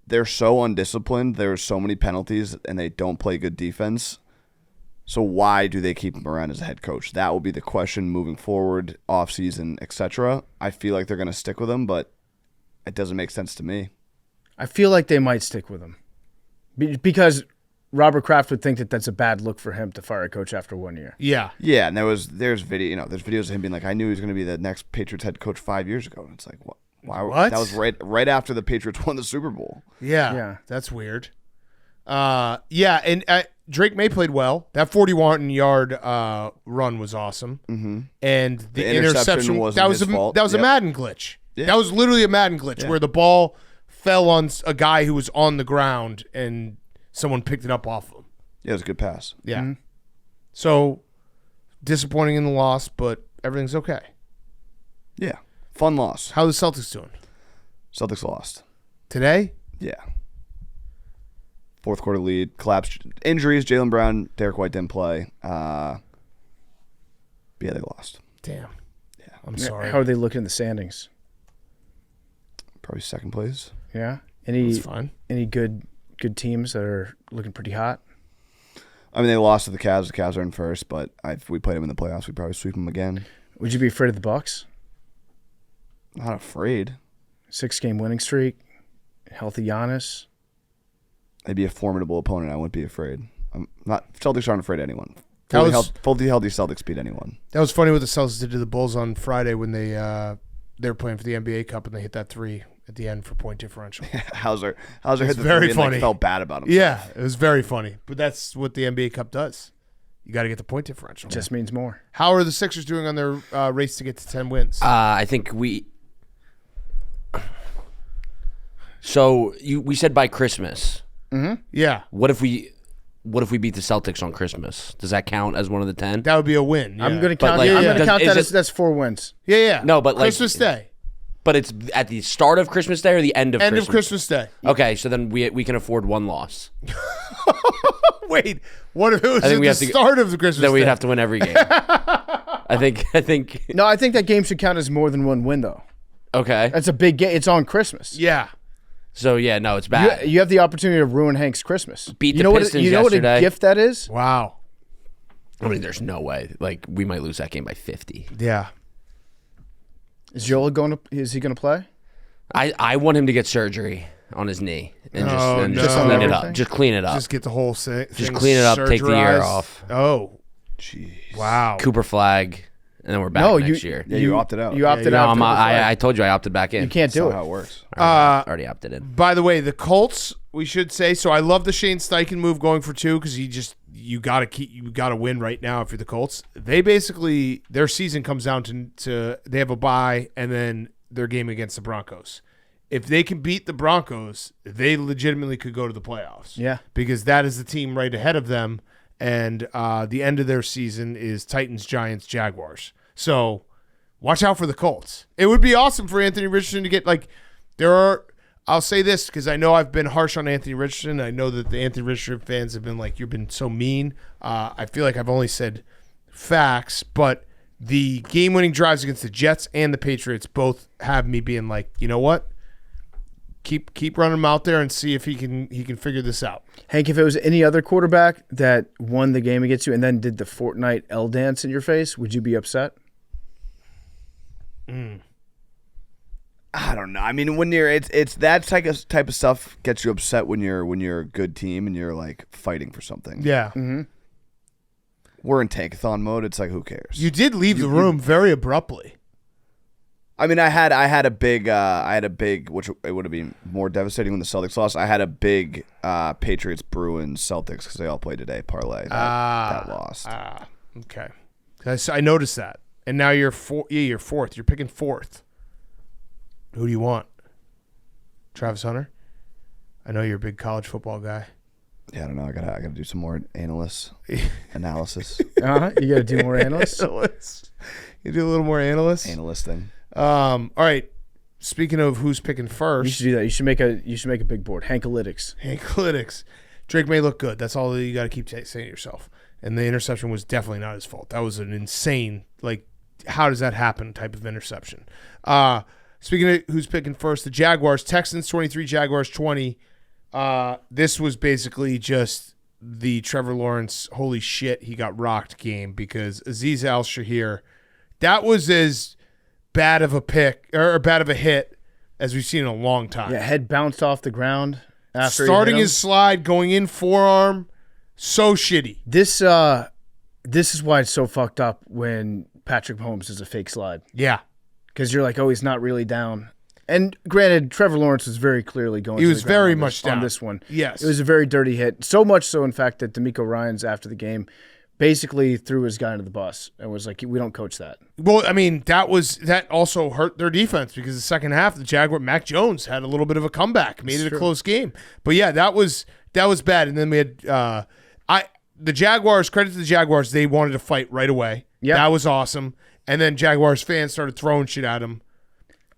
they're so undisciplined. There are so many penalties, and they don't play good defense. So why do they keep him around as a head coach? That will be the question moving forward, offseason, etc. I feel like they're going to stick with him, but it doesn't make sense to me. I feel like they might stick with him because Robert Kraft would think that that's a bad look for him to fire a coach after 1 year. Yeah. Yeah, and there's videos of him being like, I knew he was going to be the next Patriots head coach 5 years ago. And it's like, what? Why? That was right after the Patriots won the Super Bowl. Yeah. That's weird. And Drake May played well. That 41-yard run was awesome. Mm-hmm. And the interception wasn't his fault. That was a Madden glitch. Yeah. That was literally a Madden glitch where the ball fell on a guy who was on the ground and someone picked it up off him. Yeah, it was a good pass. Yeah. Mm-hmm. So disappointing in the loss, but everything's okay. Yeah. Fun loss. How are the Celtics doing? Celtics lost. Today? Yeah. Fourth quarter lead. Collapsed. Injuries. Jaylen Brown, Derek White didn't play. Yeah, they lost. Damn. Yeah. I'm sorry. How are they looking in the standings? Probably second place. Yeah. That's fine. Any good teams that are looking pretty hot? I mean, they lost to the Cavs. The Cavs are in first, but if we played them in the playoffs, we'd probably sweep them again. Would you be afraid of the Bucs? Not afraid. 6-game winning streak. Healthy Giannis. They'd be a formidable opponent. I wouldn't be afraid. Celtics aren't afraid of anyone. Fully healthy Celtics beat anyone. That was funny what the Celtics did to the Bulls on Friday when they were playing for the NBA Cup and they hit that 3 at the end for point differential. Hauser hit the very 3 funny. and felt bad about himself. Yeah, it was very funny. But that's what the NBA Cup does. You got to get the point differential. Just means more. How are the Sixers doing on their race to get to 10 wins? I think we. So we said by Christmas. Mm-hmm. Yeah. What if we beat the Celtics on Christmas? Does that count as one of the 10? That would be a win. Yeah. I'm going to count. I'm going to count that as that's 4 wins. Yeah. No, but Christmas Day. But it's at the start of Christmas Day or the end of Christmas? End of Christmas Day. Okay, so then we can afford one loss. Wait, what if it was at the start of the Christmas Day? Then we'd have to win every game. I think. No, I think that game should count as more than one win, though. Okay. That's a big game. It's on Christmas. Yeah. So, yeah, no, it's bad. You have the opportunity to ruin Hank's Christmas. Beat the Pistons You know what yesterday. a gift that is? Wow. I mean, there's no way. Like, we might lose that game by 50. Yeah. Is Joel going to play? I want him to get surgery on his knee and just clean it up. Just clean it up. Just get the whole thing. Just clean it up. Take the year off. Oh, jeez. Wow. Cooper flag, and then we're back next year. Yeah, you opted out. You opted out. I told you I opted back in. You can't do That's it. how it works. Already opted in. By the way, the Colts, we should say. So I love the Shane Steichen move going for 2 because you got to win right now if you're the Colts. They basically their season comes down to they have a bye and then their game against the Broncos. if they can beat the Broncos, they legitimately could go to the playoffs. Yeah. Because that is the team right ahead of them. And the end of their season is Titans, Giants, Jaguars. So watch out for the Colts. It would be awesome for Anthony Richardson to get, like, I'll say this because I know I've been harsh on Anthony Richardson. I know that the Anthony Richardson fans have been like, you've been so mean. I feel like I've only said facts, but the game-winning drives against the Jets and the Patriots both have me being like, you know what? Keep running him out there and see if he can figure this out. Hank, if it was any other quarterback that won the game against you and then did the Fortnite L dance in your face, would you be upset? I don't know. I mean, when you're it's that type of stuff gets you upset when you're a good team and you're like fighting for something. Yeah. Mm-hmm. We're in tankathon mode. It's like, who cares? You did leave the room very abruptly. I mean, I had a big, which it would have been more devastating when the Celtics lost. I had a big Patriots, Bruins, Celtics because they all played today parlay that lost. Okay. I noticed that, and now you're you're fourth. You're picking fourth. Who do you want? Travis Hunter? I know you're a big college football guy. Yeah, I don't know. I gotta do some more analysis. You got to do more analysts. You do a little more analyst thing. All right. Speaking of who's picking first, You should do that. You should make a big board. Hankalytics. Drake may look good. That's all you got to keep saying to yourself. And the interception was definitely not his fault. That was an insane, like, how does that happen type of interception. Speaking of who's picking first, the Jaguars, Texans 23, Jaguars 20. This was basically just the Trevor Lawrence, holy shit, he got rocked game because Azeez Al-Shahir, that was as bad of a pick or bad of a hit as we've seen in a long time. Yeah, head bounced off the ground after starting his slide, going in forearm, so shitty. This is why it's so fucked up when Patrick Mahomes is a fake slide. Yeah. Because you're like, oh, he's not really down. And granted, Trevor Lawrence was very clearly going. He to was the ground very on much this, down on this one. Yes, it was a very dirty hit. So much so, in fact, that D'Amico Ryans after the game basically threw his guy into the bus and was like, "We don't coach that." Well, I mean, that also hurt their defense because the second half, the Mac Jones had a little bit of a comeback, made it a close game. But yeah, that was bad. And then we had the Jaguars. Credit to the Jaguars, they wanted to fight right away. Yeah, that was awesome. And then Jaguars fans started throwing shit at him.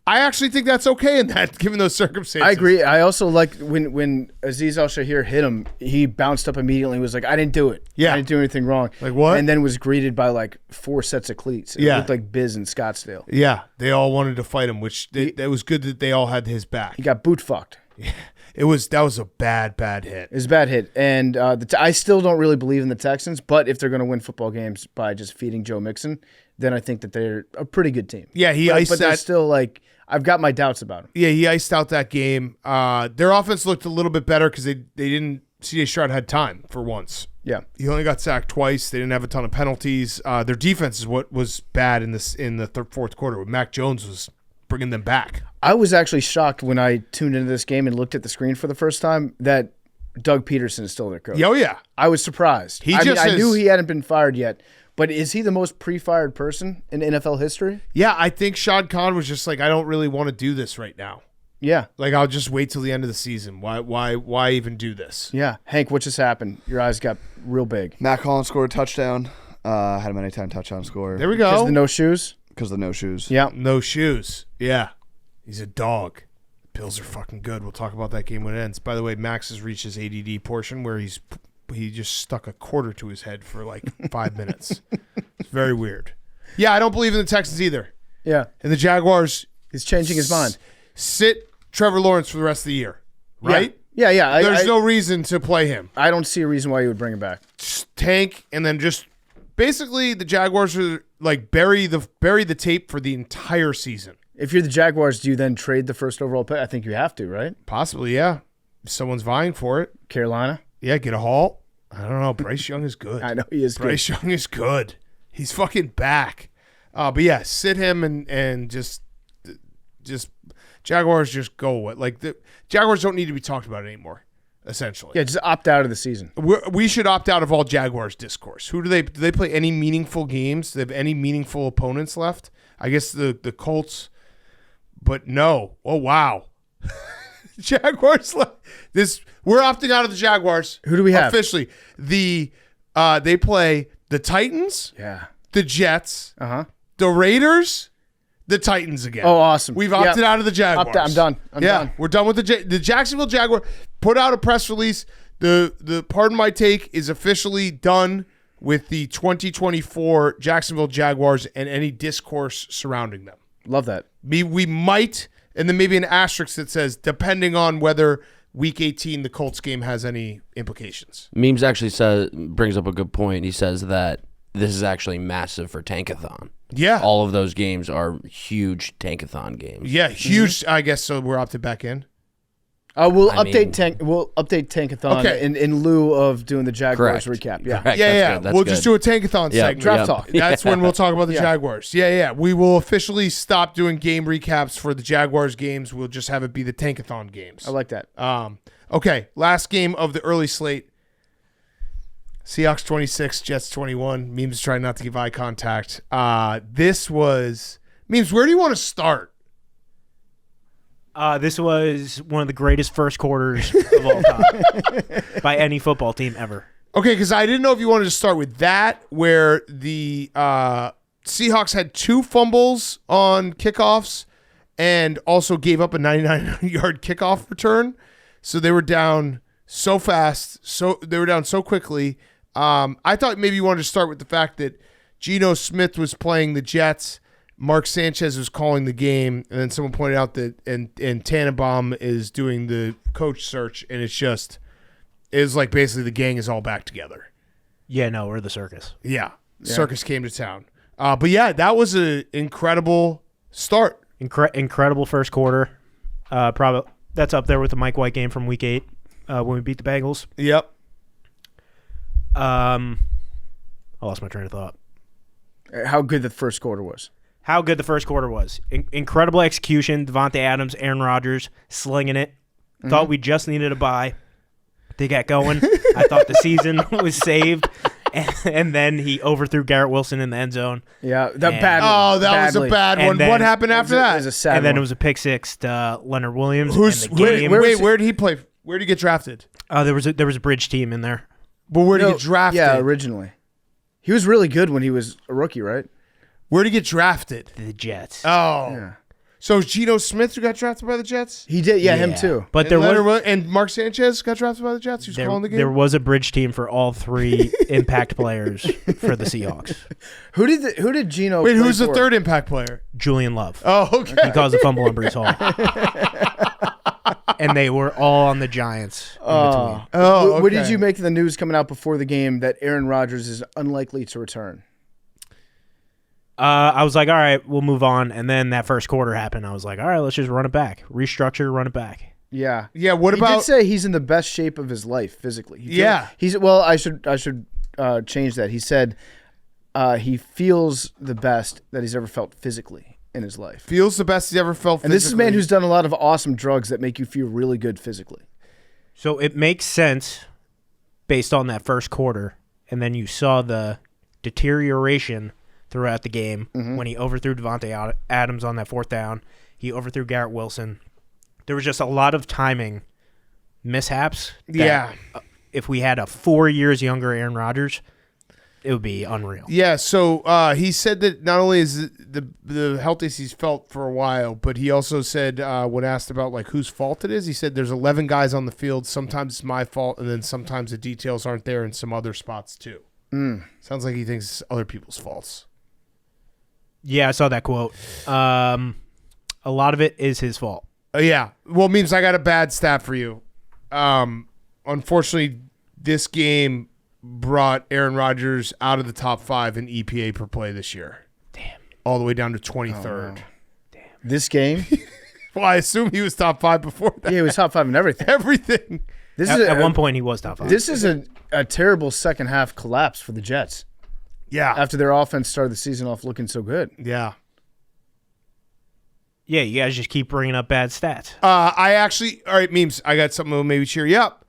I actually think that's okay in that, given those circumstances. I agree. I also like when Azeez Al-Shahir hit him, he bounced up immediately and was like, I didn't do it. Yeah. I didn't do anything wrong. Like what? And then was greeted by like 4 sets of cleats. It looked like Biz in Scottsdale. Yeah. They all wanted to fight him, which it was good that they all had his back. He got boot fucked. Yeah. That was a bad hit. It was a bad hit. And I still don't really believe in the Texans, but if they're going to win football games by just feeding Joe Mixon, then I think that they're a pretty good team. Yeah, but they're still like, I've got my doubts about him. Yeah, he iced out that game. Their offense looked a little bit better because they didn't. C.J. Stroud had time for once. Yeah, he only got sacked twice. They didn't have a ton of penalties. Their defense is what was bad in the fourth quarter. When Mac Jones was bringing them back. I was actually shocked when I tuned into this game and looked at the screen for the first time that Doug Peterson is still their coach. Oh yeah, I was surprised. I knew he hadn't been fired yet. But is he the most pre-fired person in NFL history? Yeah, I think Shad Khan was just like, I don't really want to do this right now. Yeah. Like, I'll just wait till the end of the season. Why even do this? Yeah. Hank, what just happened? Your eyes got real big. Matt Collins scored a touchdown. Had him anytime touchdown score. There we go. Because of the no shoes? Because of the no shoes. Yeah. No shoes. Yeah. He's a dog. The Bills are fucking good. We'll talk about that game when it ends. By the way, Max has reached his ADD portion where he just stuck a quarter to his head for like 5 minutes. It's very weird. Yeah, I don't believe in the Texans either. Yeah. And the Jaguars. He's changing his mind. Sit Trevor Lawrence for the rest of the year. Right? Yeah. There's no reason to play him. I don't see a reason why you would bring him back. Just tank and then just basically the Jaguars are like bury the tape for the entire season. If you're the Jaguars, do you then trade the first overall pick? I think you have to, right? Possibly, yeah. If someone's vying for it. Carolina? Yeah, get a haul. I don't know. Bryce Young is good. I know he is Bryce Young is good. He's fucking back. But yeah, sit him and just Jaguars just go away. Like the Jaguars don't need to be talked about anymore. Essentially, yeah, just opt out of the season. We should opt out of all Jaguars discourse. Who do they play? Any meaningful games? Do they have any meaningful opponents left? I guess the Colts, but no. Oh wow, Jaguars. We're opting out of the Jaguars. Who do we have? Officially? They play the Titans, Yeah. the Jets, Uh-huh. the Raiders, the Titans again. Oh, awesome. We've opted out of the Jaguars. I'm done. I'm done. We're done with the Jacksonville Jaguars. Put out a press release. The Pardon My Take is officially done with the 2024 Jacksonville Jaguars and any discourse surrounding them. Love that. We might, and then maybe an asterisk that says, depending on whether Week 18, the Colts game, has any implications. Memes actually brings up a good point. He says that this is actually massive for Tankathon. Yeah. All of those games are huge Tankathon games. Yeah, huge. I guess so. We're opted back in. We'll update Tankathon in lieu of doing the Jaguars recap. Yeah. Correct. Yeah. That's We'll good. just do a Tankathon segment. Draft talk. That's when we'll talk about the Jaguars. Yeah. We will officially stop doing game recaps for the Jaguars games. We'll just have it be the Tankathon games. I like that. Okay, last game of the early slate. Seahawks 26, Jets 21. Memes trying not to give eye contact. This was... Memes, where do you want to start? This was one of the greatest first quarters of all time by any football team ever. Okay, because I didn't know if you wanted to start with that, where the Seahawks had 2 fumbles on kickoffs and also gave up a 99-yard kickoff return. So they were down so fast. So they were down so quickly. I thought maybe you wanted to start with the fact that Geno Smith was playing the Jets. Mark Sanchez was calling the game, and then someone pointed out that and Tannenbaum is doing the coach search, and it's like basically the gang is all back together. Yeah, no, we're the circus. Yeah. Circus came to town. But yeah, that was an incredible start. Incredible first quarter. Probably that's up there with the Mike White game from Week 8 when we beat the Bengals. Yep. I lost my train of thought. How good the first quarter was. How good the first quarter was. Incredible execution. Devontae Adams, Aaron Rodgers, slinging it. Thought we just needed a bye to get going. I thought the season was saved. And then he overthrew Garrett Wilson in the end zone. Yeah, was a bad one. What happened after that? It was a sad and then one. it was a pick six to Leonard Williams. Where did he play? Where did he get drafted? There was a bridge team in there. But where did he get drafted? Yeah, originally. He was really good when he was a rookie, right? Where did he get drafted? The Jets. Oh. Yeah. So Geno Smith, who got drafted by the Jets? He did, him too. But and Mark Sanchez got drafted by the Jets, who's calling the game? There was a bridge team for all 3 impact players for the Seahawks. Who did Geno Wait, play who's the for? third impact player? Julian Love. Oh, okay. He caused a fumble on Brees Hall. And they were all on the Giants in between. Oh, okay. What did you make of the news coming out before the game that Aaron Rodgers is unlikely to return? I was like, all right, we'll move on. And then that first quarter happened. I was like, all right, let's just run it back. Restructure, run it back. Yeah. Yeah, what about... He did say he's in the best shape of his life physically. I should change that. He said he feels the best that he's ever felt physically in his life. Feels the best he's ever felt physically. And this is a man who's done a lot of awesome drugs that make you feel really good physically. So it makes sense based on that first quarter. And then you saw the deterioration throughout the game when he overthrew Devontae Adams on that 4th down. He overthrew Garrett Wilson. There was just a lot of timing mishaps. If we had a 4 years younger Aaron Rodgers, it would be unreal. Yeah, so he said that not only is the healthiest he's felt for a while, but he also said when asked about like whose fault it is, he said there's 11 guys on the field. Sometimes it's my fault, and then sometimes the details aren't there in some other spots too. Sounds like he thinks it's other people's faults. Yeah, I saw that quote. A lot of it is his fault. Yeah. Well, Memes, I got a bad stat for you. Unfortunately, this game brought Aaron Rodgers out of the top 5 in EPA per play this year. Damn. All the way down to 23rd. Oh, wow. Damn. This game? Well, I assume he was top 5 before that. Yeah, he was top 5 in everything. Everything. At one point, he was top 5. This is a terrible second half collapse for the Jets. Yeah. After their offense started the season off looking so good. Yeah. Yeah, you guys just keep bringing up bad stats. All right, Memes, I got something that will maybe cheer you up.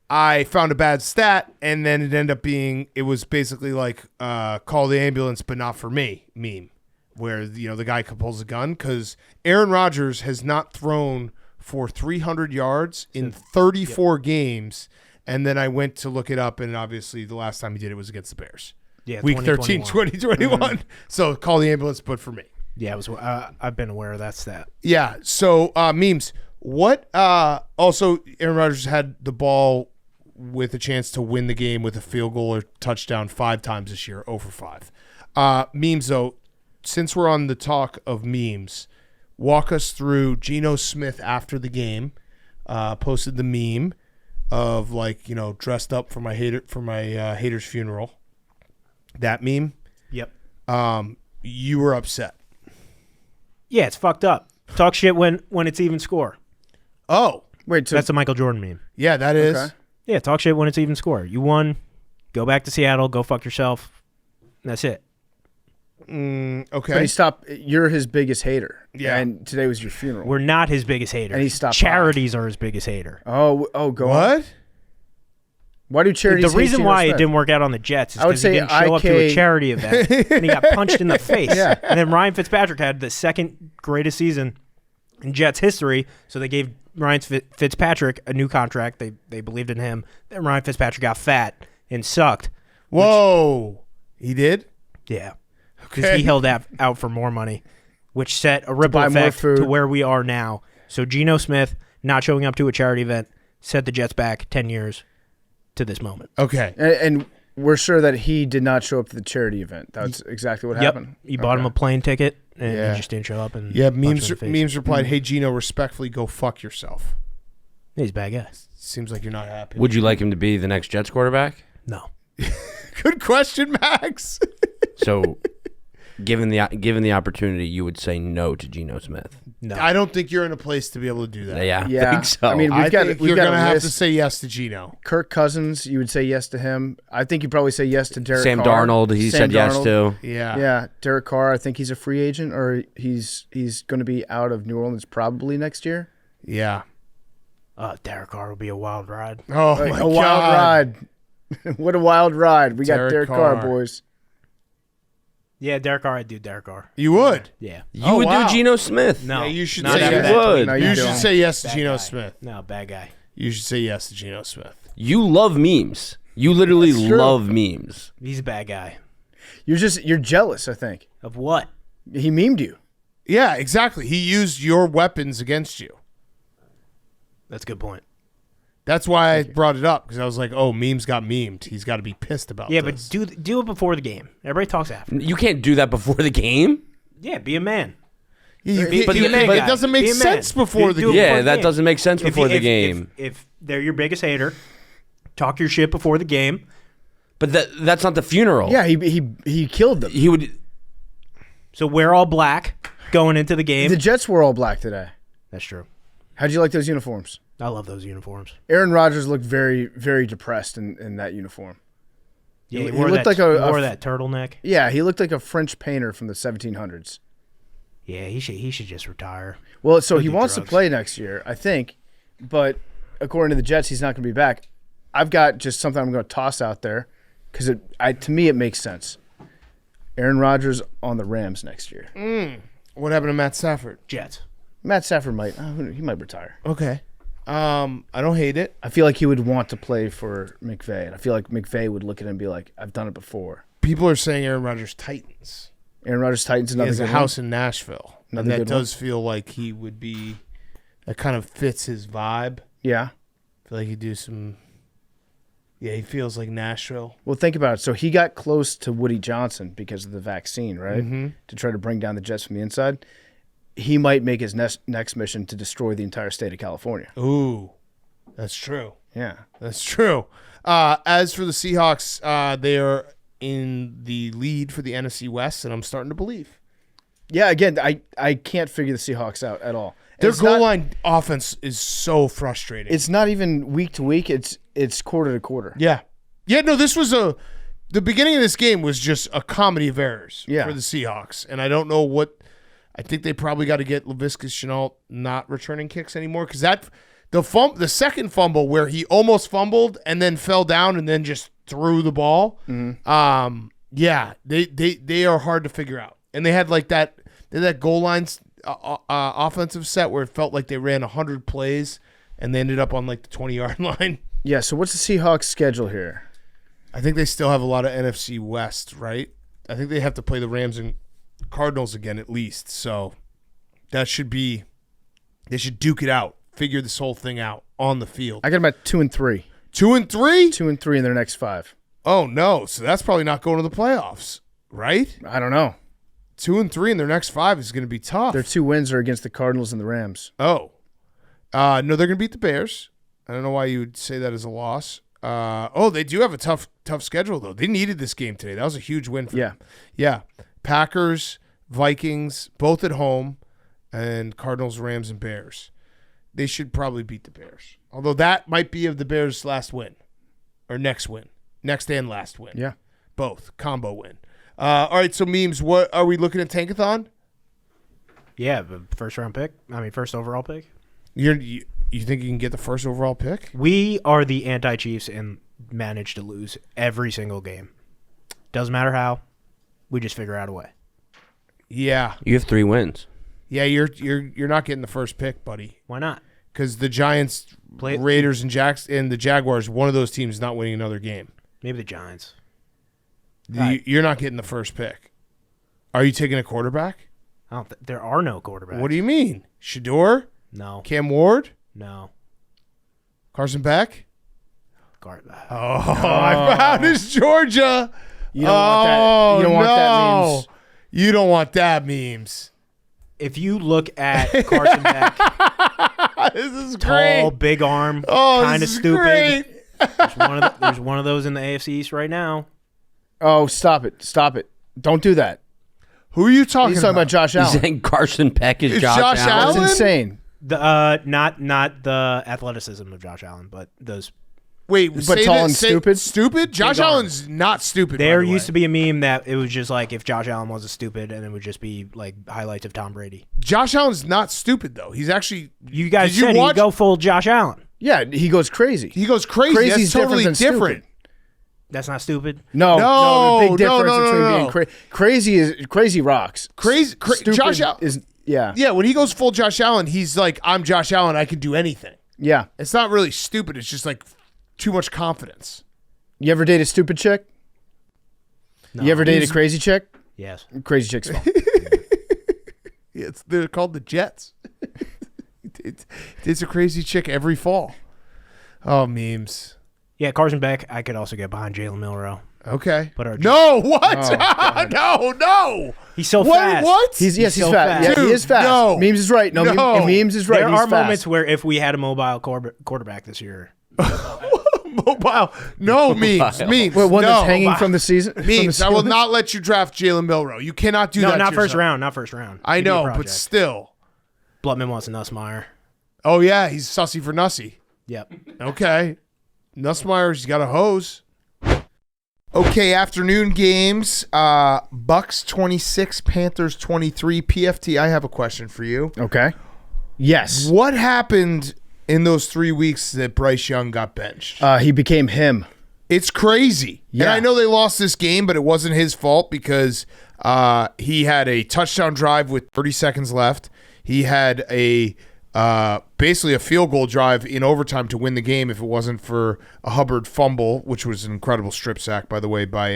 I found a bad stat, and then it ended up being, it was basically like call the ambulance, but not for me meme, where, the guy pulls a gun, because Aaron Rodgers has not thrown for 300 yards in 34 games. And then I went to look it up, and obviously the last time he did it was against the Bears. Yeah, Week 13, 2021. So call the ambulance, but for me. Yeah, it was. I've been aware of that stat. Yeah. So memes. What? Also, Aaron Rodgers had the ball with a chance to win the game with a field goal or touchdown 5 times this year. 0 for 5. Memes though. Since we're on the talk of memes, walk us through Geno Smith after the game. Posted the meme of dressed up for my hater's funeral. That meme. Yep. You were upset. Yeah, it's fucked up. Talk shit when it's even score. Oh, Wait, so That's a Michael Jordan meme. yeah, that is. Okay. Yeah, talk shit when it's even score. You won. Go back to Seattle. Go fuck yourself. That's it. Okay. but he stopped. You're his biggest hater. Yeah. And today was your funeral. We're not his biggest hater. And he stopped Charities are his biggest hater. go on. What? Why do charities The reason hate why Geno it Smith? didn't work out on the Jets is I would because he say didn't show up to a IK charity event and he got punched in the face. Yeah. And then Ryan Fitzpatrick had the second greatest season in Jets history, so they gave Ryan Fitzpatrick a new contract. They believed in him. Then Ryan Fitzpatrick got fat and sucked. Whoa. He did? Yeah. Because he held out for more money, which set a ripple buy more effect food. to where we are now. So Geno Smith not showing up to a charity event set the Jets back 10 years to this moment. Okay. And we're sure that he did not show up to the charity event. That's exactly what happened. He bought him a plane ticket and Yeah. he just didn't show up. And Yeah, punched him in the face. memes replied, "Hey Gino, respectfully go fuck yourself." He's a bad guy. Seems like you're not happy. Would you like him to be the next Jets quarterback? No. Good question, Max. So, given the opportunity, you would say no to Geno Smith. No. I don't think you're in a place to be able to do that. Yeah, Yeah. I think so. I mean, I We've got think a you're gonna have to list. say yes to Gino. Kirk Cousins, you would say yes to him. I think you'd probably say yes to Derek Sam Carr. Darnold, he Sam said yes Darnold. to. Yeah. Yeah, Derek Carr, I think he's a free agent, or he's going to be out of New Orleans probably next year. Yeah. Derek Carr will be a wild ride. Oh Like, my a god. wild ride. What a wild ride. We got Derek Derek Carr, Carr. boys. Yeah, Derek Carr. I'd do Derek Carr. You would. Yeah. You would wow. do Geno Smith. No. Yeah, you should not say after yes. that. would. No, You should don't. say yes to Bad Geno guy. Smith. No, bad guy. You should say yes to Geno Smith. You love memes. You literally That's true. love memes. He's a bad guy. You're jealous, I think. Of what? He memed you. Yeah, exactly. He used your weapons against you. That's a good point. That's why I brought it up, because I was like, oh, memes got memed. He's got to be pissed about Yeah, this. but do it before the game. Everybody talks after. You can't do that before the game. Yeah, be a man. Yeah, Be- but be a man it guy. doesn't make Be a man. sense before the Do it game. before Yeah, the that game. doesn't make sense before the game. If they're your biggest hater, talk your shit before the game. But that's not the funeral. Yeah, he killed them. He would. So we're all black going into the game. The Jets were all black today. That's true. How'd you like those uniforms? I love those uniforms. Aaron Rodgers looked very, very depressed in that uniform. Yeah, He he wore looked that, like a- wore a- that turtleneck. Yeah, he looked like a French painter from the 1700s. Yeah, he should just retire. Well, so Go he do wants drugs. to play next year, I think, but according to the Jets, he's not going to be back. I've got just something I'm going to toss out there because to me it makes sense. Aaron Rodgers on the Rams next year. What happened to Matt Stafford? Jets. Matt Stafford might retire. Okay. I don't hate it. I feel like he would want to play for McVay, and I feel like McVay would look at him and be like, "I've done it before." People are saying Aaron Rodgers Titans. Aaron Rodgers Titans He another has a good house in Nashville. Another And that good one. does feel like he would be, that kind of fits his vibe. one. Yeah. I feel like he'd do some, he feels like Nashville. Well, think about it. So he got close to Woody Johnson because of the vaccine, right? Mm-hmm. To try to bring down the Jets from the inside. He might make his next mission to destroy the entire state of California. Ooh, that's true. Yeah. That's true. As for the Seahawks, they are in the lead for the NFC West, and I'm starting to believe. Yeah, again, I can't figure the Seahawks out at all. Their It's goal not- line offense is so frustrating. It's not even week to week. It's quarter to quarter. Yeah. No, this was the beginning of this game was just a comedy of errors Yeah. for the Seahawks. And I don't know what, I think they probably got to get Laviska Shenault not returning kicks anymore, because the second fumble where he almost fumbled and then fell down and then just threw the ball. Mm-hmm. They are hard to figure out. And they had like that goal line offensive set where it felt like they ran 100 plays and they ended up on like the 20-yard line. Yeah, so what's the Seahawks schedule here? I think they still have a lot of NFC West, right? I think they have to play the Rams and Cardinals again at least. So that should be – they should duke it out, figure this whole thing out on the field. I got them at 2-3. 2-3? 2-3 in their next 5. Oh, no. So that's probably not going to the playoffs, right? I don't know. 2-3 in their next 5 is going to be tough. Their 2 wins are against the Cardinals and the Rams. Oh. No, they're going to beat the Bears. I don't know why you would say that as a loss. They do have a tough schedule, though. They needed this game today. That was a huge win for them. Yeah. Packers, Vikings, both at home, and Cardinals, Rams, and Bears. They should probably beat the Bears. Although that might be of the Bears' last win or next win. Next and last win. Yeah. Both. Combo win. All right, so Memes, what are we looking at Tankathon? Yeah, but first overall pick. You think you can get the first overall pick? We are the anti-Chiefs and manage to lose every single game. Doesn't matter how. We just figure out a way. Yeah. You have 3 wins. Yeah, you're not getting the first pick, buddy. Why not? Because the Giants, Raiders, and the Jaguars, one of those teams is not winning another game. Maybe the Giants. You're not getting the first pick. Are you taking a quarterback? There are no quarterbacks. What do you mean? Shador? No. Cam Ward? No. Carson Beck? Oh, I found his Georgia. You don't want that. You don't want that, Memes. You don't want that, Memes. If you look at Carson Beck, this is tall, great. big arm, kind of stupid. Great. There's one of those in the AFC East right now. Oh, stop it. Stop it. Don't do that. Who are you talking He's talking about Josh Allen. He's saying Carson Beck is Josh Josh Allen. Allen? That's insane. Not the athleticism of Josh Allen, but those. Wait, But tall and stupid? Stupid? Josh Allen's not stupid. There used to be a meme that it was just like if Josh Allen wasn't stupid, and it would just be like highlights of Tom Brady. Josh Allen's not stupid though. He's actually. You guys Did you said he'd watch- go full Josh Allen. Yeah, he goes crazy. He goes crazy. Crazy's That's totally different than different. stupid. That's not stupid. No, No, there's a big no, difference no, between no, being no. crazy rocks. Stupid Josh Allen is yeah. Yeah, when he goes full Josh Allen, he's like, I'm Josh Allen. I can do anything. Yeah. It's not really stupid. It's just like too much confidence. You ever date a stupid chick? No. You ever date a crazy chick? Yes. Crazy chick's fault. They're called the Jets. It's a crazy chick every fall. Oh, Memes. Yeah, Carson Beck. I could also get behind Jalen Milroe. Okay. But no, what? No. He's so fast. What? He's so fast. Yeah, Dude, he is fast. no. Memes is right. No, No. Memes is right. There He's are fast. moments where if we had a mobile quarterback this year, Mobile. No, Memes. Memes. Wait, one no. that's hanging from the season. Memes. I will not let you draft Jalen Milroe. You cannot do that. not to first yourself. round, not first round. I Give me a know, but project. still. Blutman wants a Nussmeier. Oh, yeah. He's sussy for Nussy. Yep. Okay. Nussmeier's got a hose. Okay, afternoon games. Bucs 26, Panthers 23. PFT, I have a question for you. Okay. Yes. What happened in those 3 weeks that Bryce Young got benched? He became him. It's crazy. Yeah. And I know they lost this game, but it wasn't his fault because he had a touchdown drive with 30 seconds left. He had basically a field goal drive in overtime to win the game if it wasn't for a Hubbard fumble, which was an incredible strip sack, by the way, by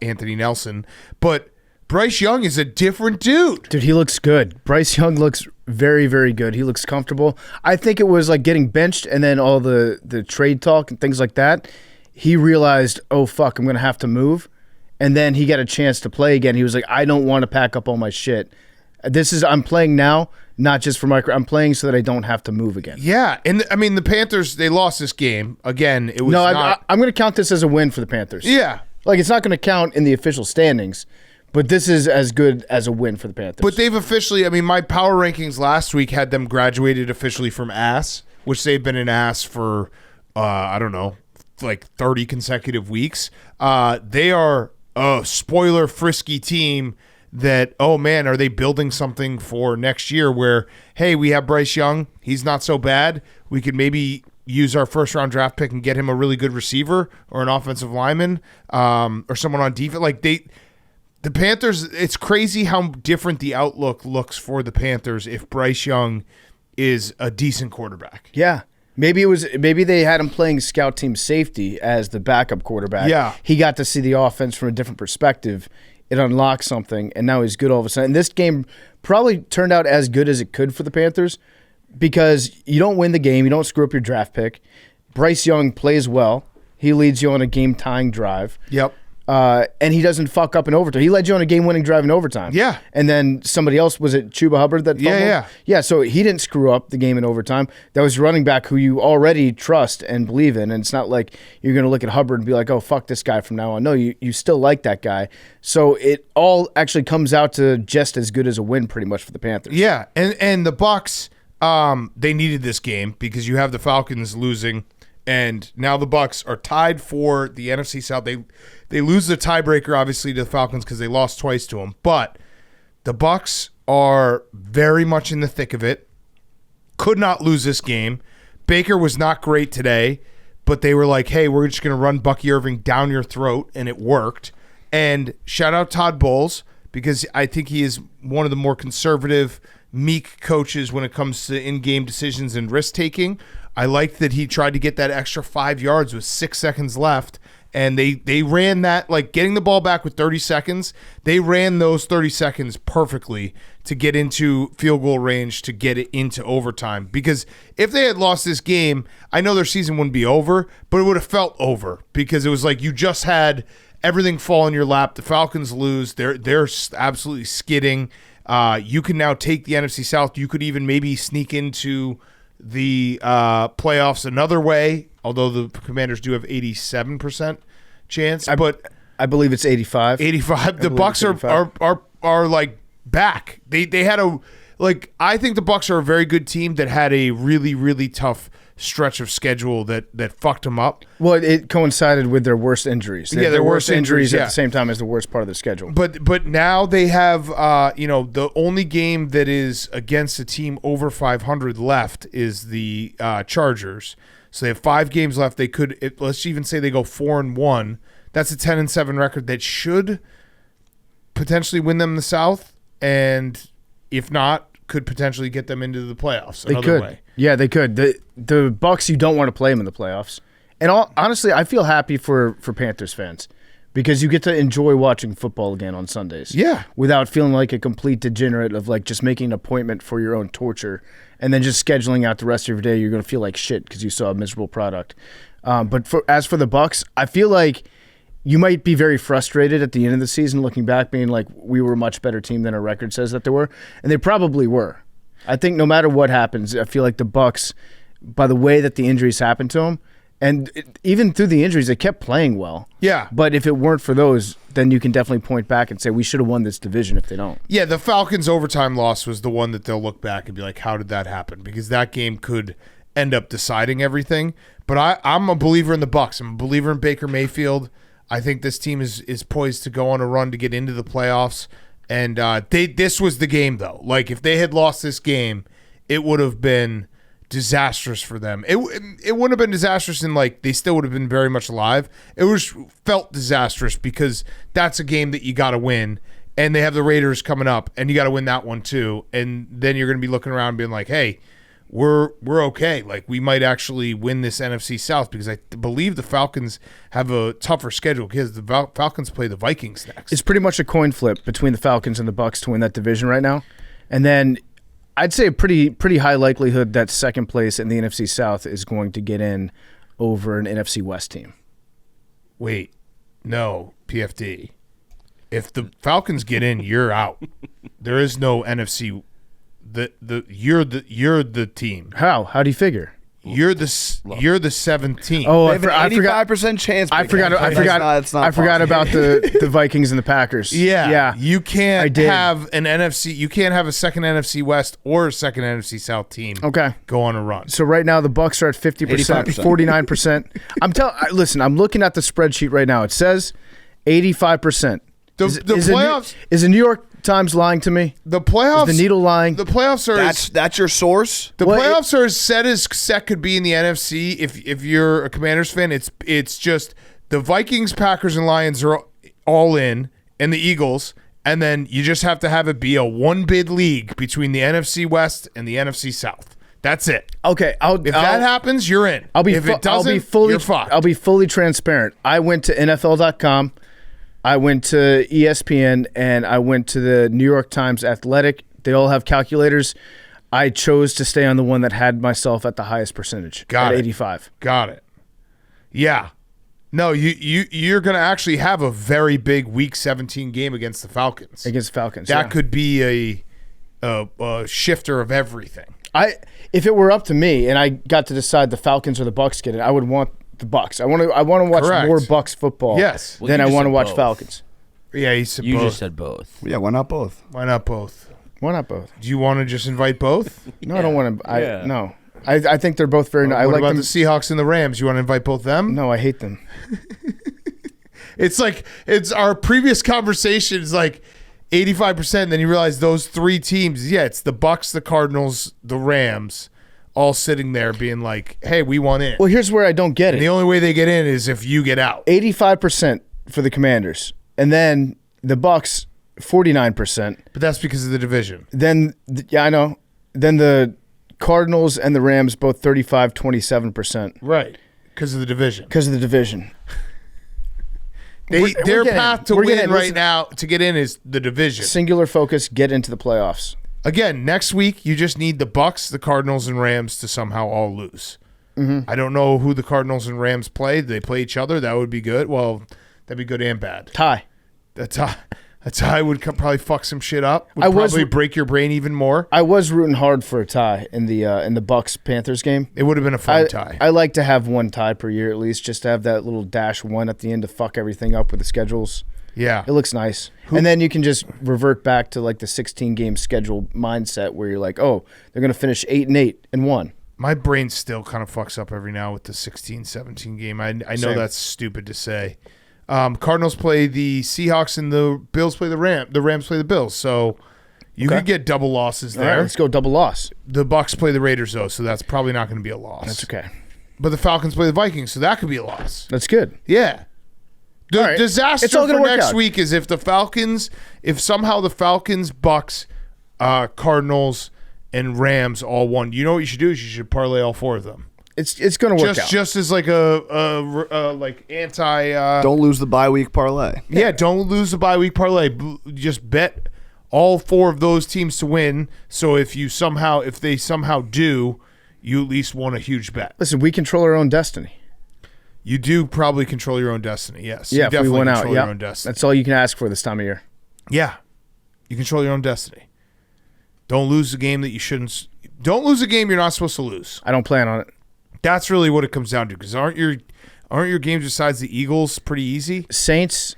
Anthony Nelson. But Bryce Young is a different dude. Dude, he looks good. Bryce Young looks very, very good. He looks comfortable. I think it was like getting benched and then all the trade talk and things like that. He realized, oh, fuck, I'm going to have to move. And then he got a chance to play again. He was like, I don't want to pack up all my shit. I'm playing now, not just for my career. I'm playing so that I don't have to move again. Yeah, and I mean the Panthers, they lost this game again. It was I'm going to count this as a win for the Panthers. Yeah, like it's not going to count in the official standings, but this is as good as a win for the Panthers. But they've officially. I mean, my power rankings last week had them graduated officially from ass, which they've been an ass for I don't know, like 30 consecutive weeks. They are a spoiler frisky team. That, oh man, are they building something for next year where, hey, we have Bryce Young, he's not so bad, we could maybe use our first round draft pick and get him a really good receiver or an offensive lineman or someone on defense. Like they The Panthers, it's crazy how different the outlook looks for the Panthers if Bryce Young is a decent quarterback. Yeah. Maybe they had him playing scout team safety as the backup quarterback. Yeah. He got to see the offense from a different perspective. It unlocked something, and now he's good all of a sudden. And this game probably turned out as good as it could for the Panthers because you don't win the game. You don't screw up your draft pick. Bryce Young plays well. He leads you on a game-tying drive. Yep. And he doesn't fuck up in overtime. He led you on a game-winning drive in overtime. Yeah. And then somebody else, was it Chuba Hubbard that fumbled? Yeah. Yeah, so he didn't screw up the game in overtime. That was running back who you already trust and believe in. And it's not like you're going to look at Hubbard and be like, oh, fuck this guy from now on. No, you still like that guy. So it all actually comes out to just as good as a win pretty much for the Panthers. Yeah, and the Bucs, they needed this game because you have the Falcons losing, and now the Bucs are tied for the NFC South. They lose the tiebreaker, obviously, to the Falcons because they lost twice to them. But the Bucs are very much in the thick of it. Could not lose this game. Baker was not great today, but they were like, hey, we're just going to run Bucky Irving down your throat, and it worked. And shout out Todd Bowles because I think he is one of the more conservative, meek coaches when it comes to in-game decisions and risk-taking. I liked that he tried to get that extra 5 yards with 6 seconds left, and they ran that, like getting the ball back with 30 seconds. They ran those 30 seconds perfectly to get into field goal range to get it into overtime. Because if they had lost this game, I know their season wouldn't be over, but it would have felt over because it was like you just had everything fall in your lap. The Falcons lose. They're absolutely skidding. You can now take the NFC South. You could even maybe sneak into the playoffs another way, although the Commanders do have 87% chance. But I believe it's 85. 85. The Bucs are like back. They had I think the Bucs are a very good team that had a really, really tough stretch of schedule that fucked them up. Well, it coincided with their worst injuries. Their worst injuries at the same time as the worst part of the schedule. But now they have the only game that is against a team over 500 left is the Chargers. So they have 5 games left. They could let's even say they go 4-1. That's a 10-7 record that should potentially win them the South, and if not, could potentially get them into the playoffs. They could. Yeah, they could. The Bucs, you don't want to play them in the playoffs. And honestly, I feel happy for Panthers fans because you get to enjoy watching football again on Sundays. Yeah. Without feeling like a complete degenerate of like just making an appointment for your own torture and then just scheduling out the rest of your day. You're going to feel like shit because you saw a miserable product. But as for the Bucs, I feel like you might be very frustrated at the end of the season looking back, being like, we were a much better team than our record says that they were. And they probably were. I think no matter what happens, I feel like the Bucs, by the way that the injuries happened to them, and even through the injuries, they kept playing well. Yeah. But if it weren't for those, then you can definitely point back and say we should have won this division if they don't. Yeah, the Falcons' overtime loss was the one that they'll look back and be like, how did that happen? Because that game could end up deciding everything. But I'm a believer in the Bucs. I'm a believer in Baker Mayfield. I think this team is poised to go on a run to get into the playoffs. And this was the game, though. Like, if they had lost this game, it would have been disastrous for them. It wouldn't have been disastrous in, like, they still would have been very much alive. It was felt disastrous because that's a game that you got to win. And they have the Raiders coming up, and you got to win that one, too. And then you're going to be looking around and being like, hey, we're okay. Like, we might actually win this NFC South because I believe the Falcons have a tougher schedule because the Falcons play the Vikings next. It's pretty much a coin flip between the Falcons and the Bucs to win that division right now. And then I'd say a pretty high likelihood that second place in the NFC South is going to get in over an NFC West team. Wait, no, PFD. If the Falcons get in, you're out. There is no NFC. You're the team. How do you figure? You're the 17th. Oh, They have an 85% chance. I forgot about the Vikings and the Packers. Yeah. You can't have an NFC. You can't have a second NFC West or a second NFC South team. Okay. Go on a run. So right now the Bucs are at 50%, 49%. Listen, I'm looking at the spreadsheet right now. It says 85%. The playoffs is the New York Times lying to me? The playoffs. Is the needle lying? The playoffs are. That's your source. The playoffs are as set could be in the NFC. If you're a Commanders fan, it's just the Vikings, Packers, and Lions are all in, and the Eagles, and then you just have to have it be a one-bid league between the NFC West and the NFC South. That's it. Okay, If that happens, you're in. If it doesn't, you're fucked. I'll be fully transparent. I went to NFL.com, I went to ESPN, and I went to the New York Times Athletic. They all have calculators. I chose to stay on the one that had myself at the highest percentage, at 85. Got it. Yeah. No, you're going to actually have a very big Week 17 game against the Falcons. That could be a shifter of everything. If it were up to me and I got to decide the Falcons or the Bucs get it, I would want the Bucs. I want to watch more Bucs football. Yes. Than I want to watch Falcons. Yeah, you just said both. Yeah, why not both? Why not both? Do you want to just invite both? No, I don't want to. No. I think they're both very nice. What about the Seahawks and the Rams? You want to invite both them? No, I hate them. It's our previous conversation is like 85%. Then you realize those three teams, it's the Bucs, the Cardinals, the Rams, all sitting there being like, hey, we want in. Well, here's where I don't get it. And the only way they get in is if you get out. 85% for the Commanders. And then the Bucs, 49%. But that's because of the division. Then, I know. Then the Cardinals and the Rams both 35, 27%. Right. Because of the division. Their path to win right now to get in is the division. Singular focus, get into the playoffs. Again, next week you just need the Bucs, the Cardinals, and Rams to somehow all lose. Mm-hmm. I don't know who the Cardinals and Rams play. They play each other. That would be good. Well, that'd be good and bad. Tie. A tie would probably fuck some shit up. Would probably break your brain even more. I was rooting hard for a tie in the Bucs Panthers game. It would have been a fun tie. I like to have one tie per year at least, just to have that little -1 at the end to fuck everything up with the schedules. Yeah, it looks nice. And then you can just revert back to like the 16-game schedule mindset where you're like, oh, they're gonna finish 8-8 and 1. My brain still kind of fucks up every now with the 16-17 game. I know that's stupid to say. Cardinals play the Seahawks and the Bills play the Rams. The Rams play the Bills. So you could get double losses there. All right, let's go double loss. The Bucs play the Raiders, though, so that's probably not going to be a loss. That's okay. But the Falcons play the Vikings, so that could be a loss. That's good. Yeah. The disaster for next out. week is if somehow the Falcons, Bucs, Cardinals, and Rams all won. You know what you should do is you should parlay all four of them. It's going to work out. Just as like a like anti. Don't lose the bye week parlay. Yeah, don't lose the bye week parlay. Just bet all four of those teams to win. So if they somehow do, you at least won a huge bet. Listen, we control our own destiny. You do probably control your own destiny. Yes. Yeah, you definitely if we went control out, your own destiny. That's all you can ask for this time of year. Yeah, you control your own destiny. Don't lose a game that you shouldn't. Don't lose a game you're not supposed to lose. I don't plan on it. That's really what it comes down to. Because aren't your games besides the Eagles pretty easy? Saints,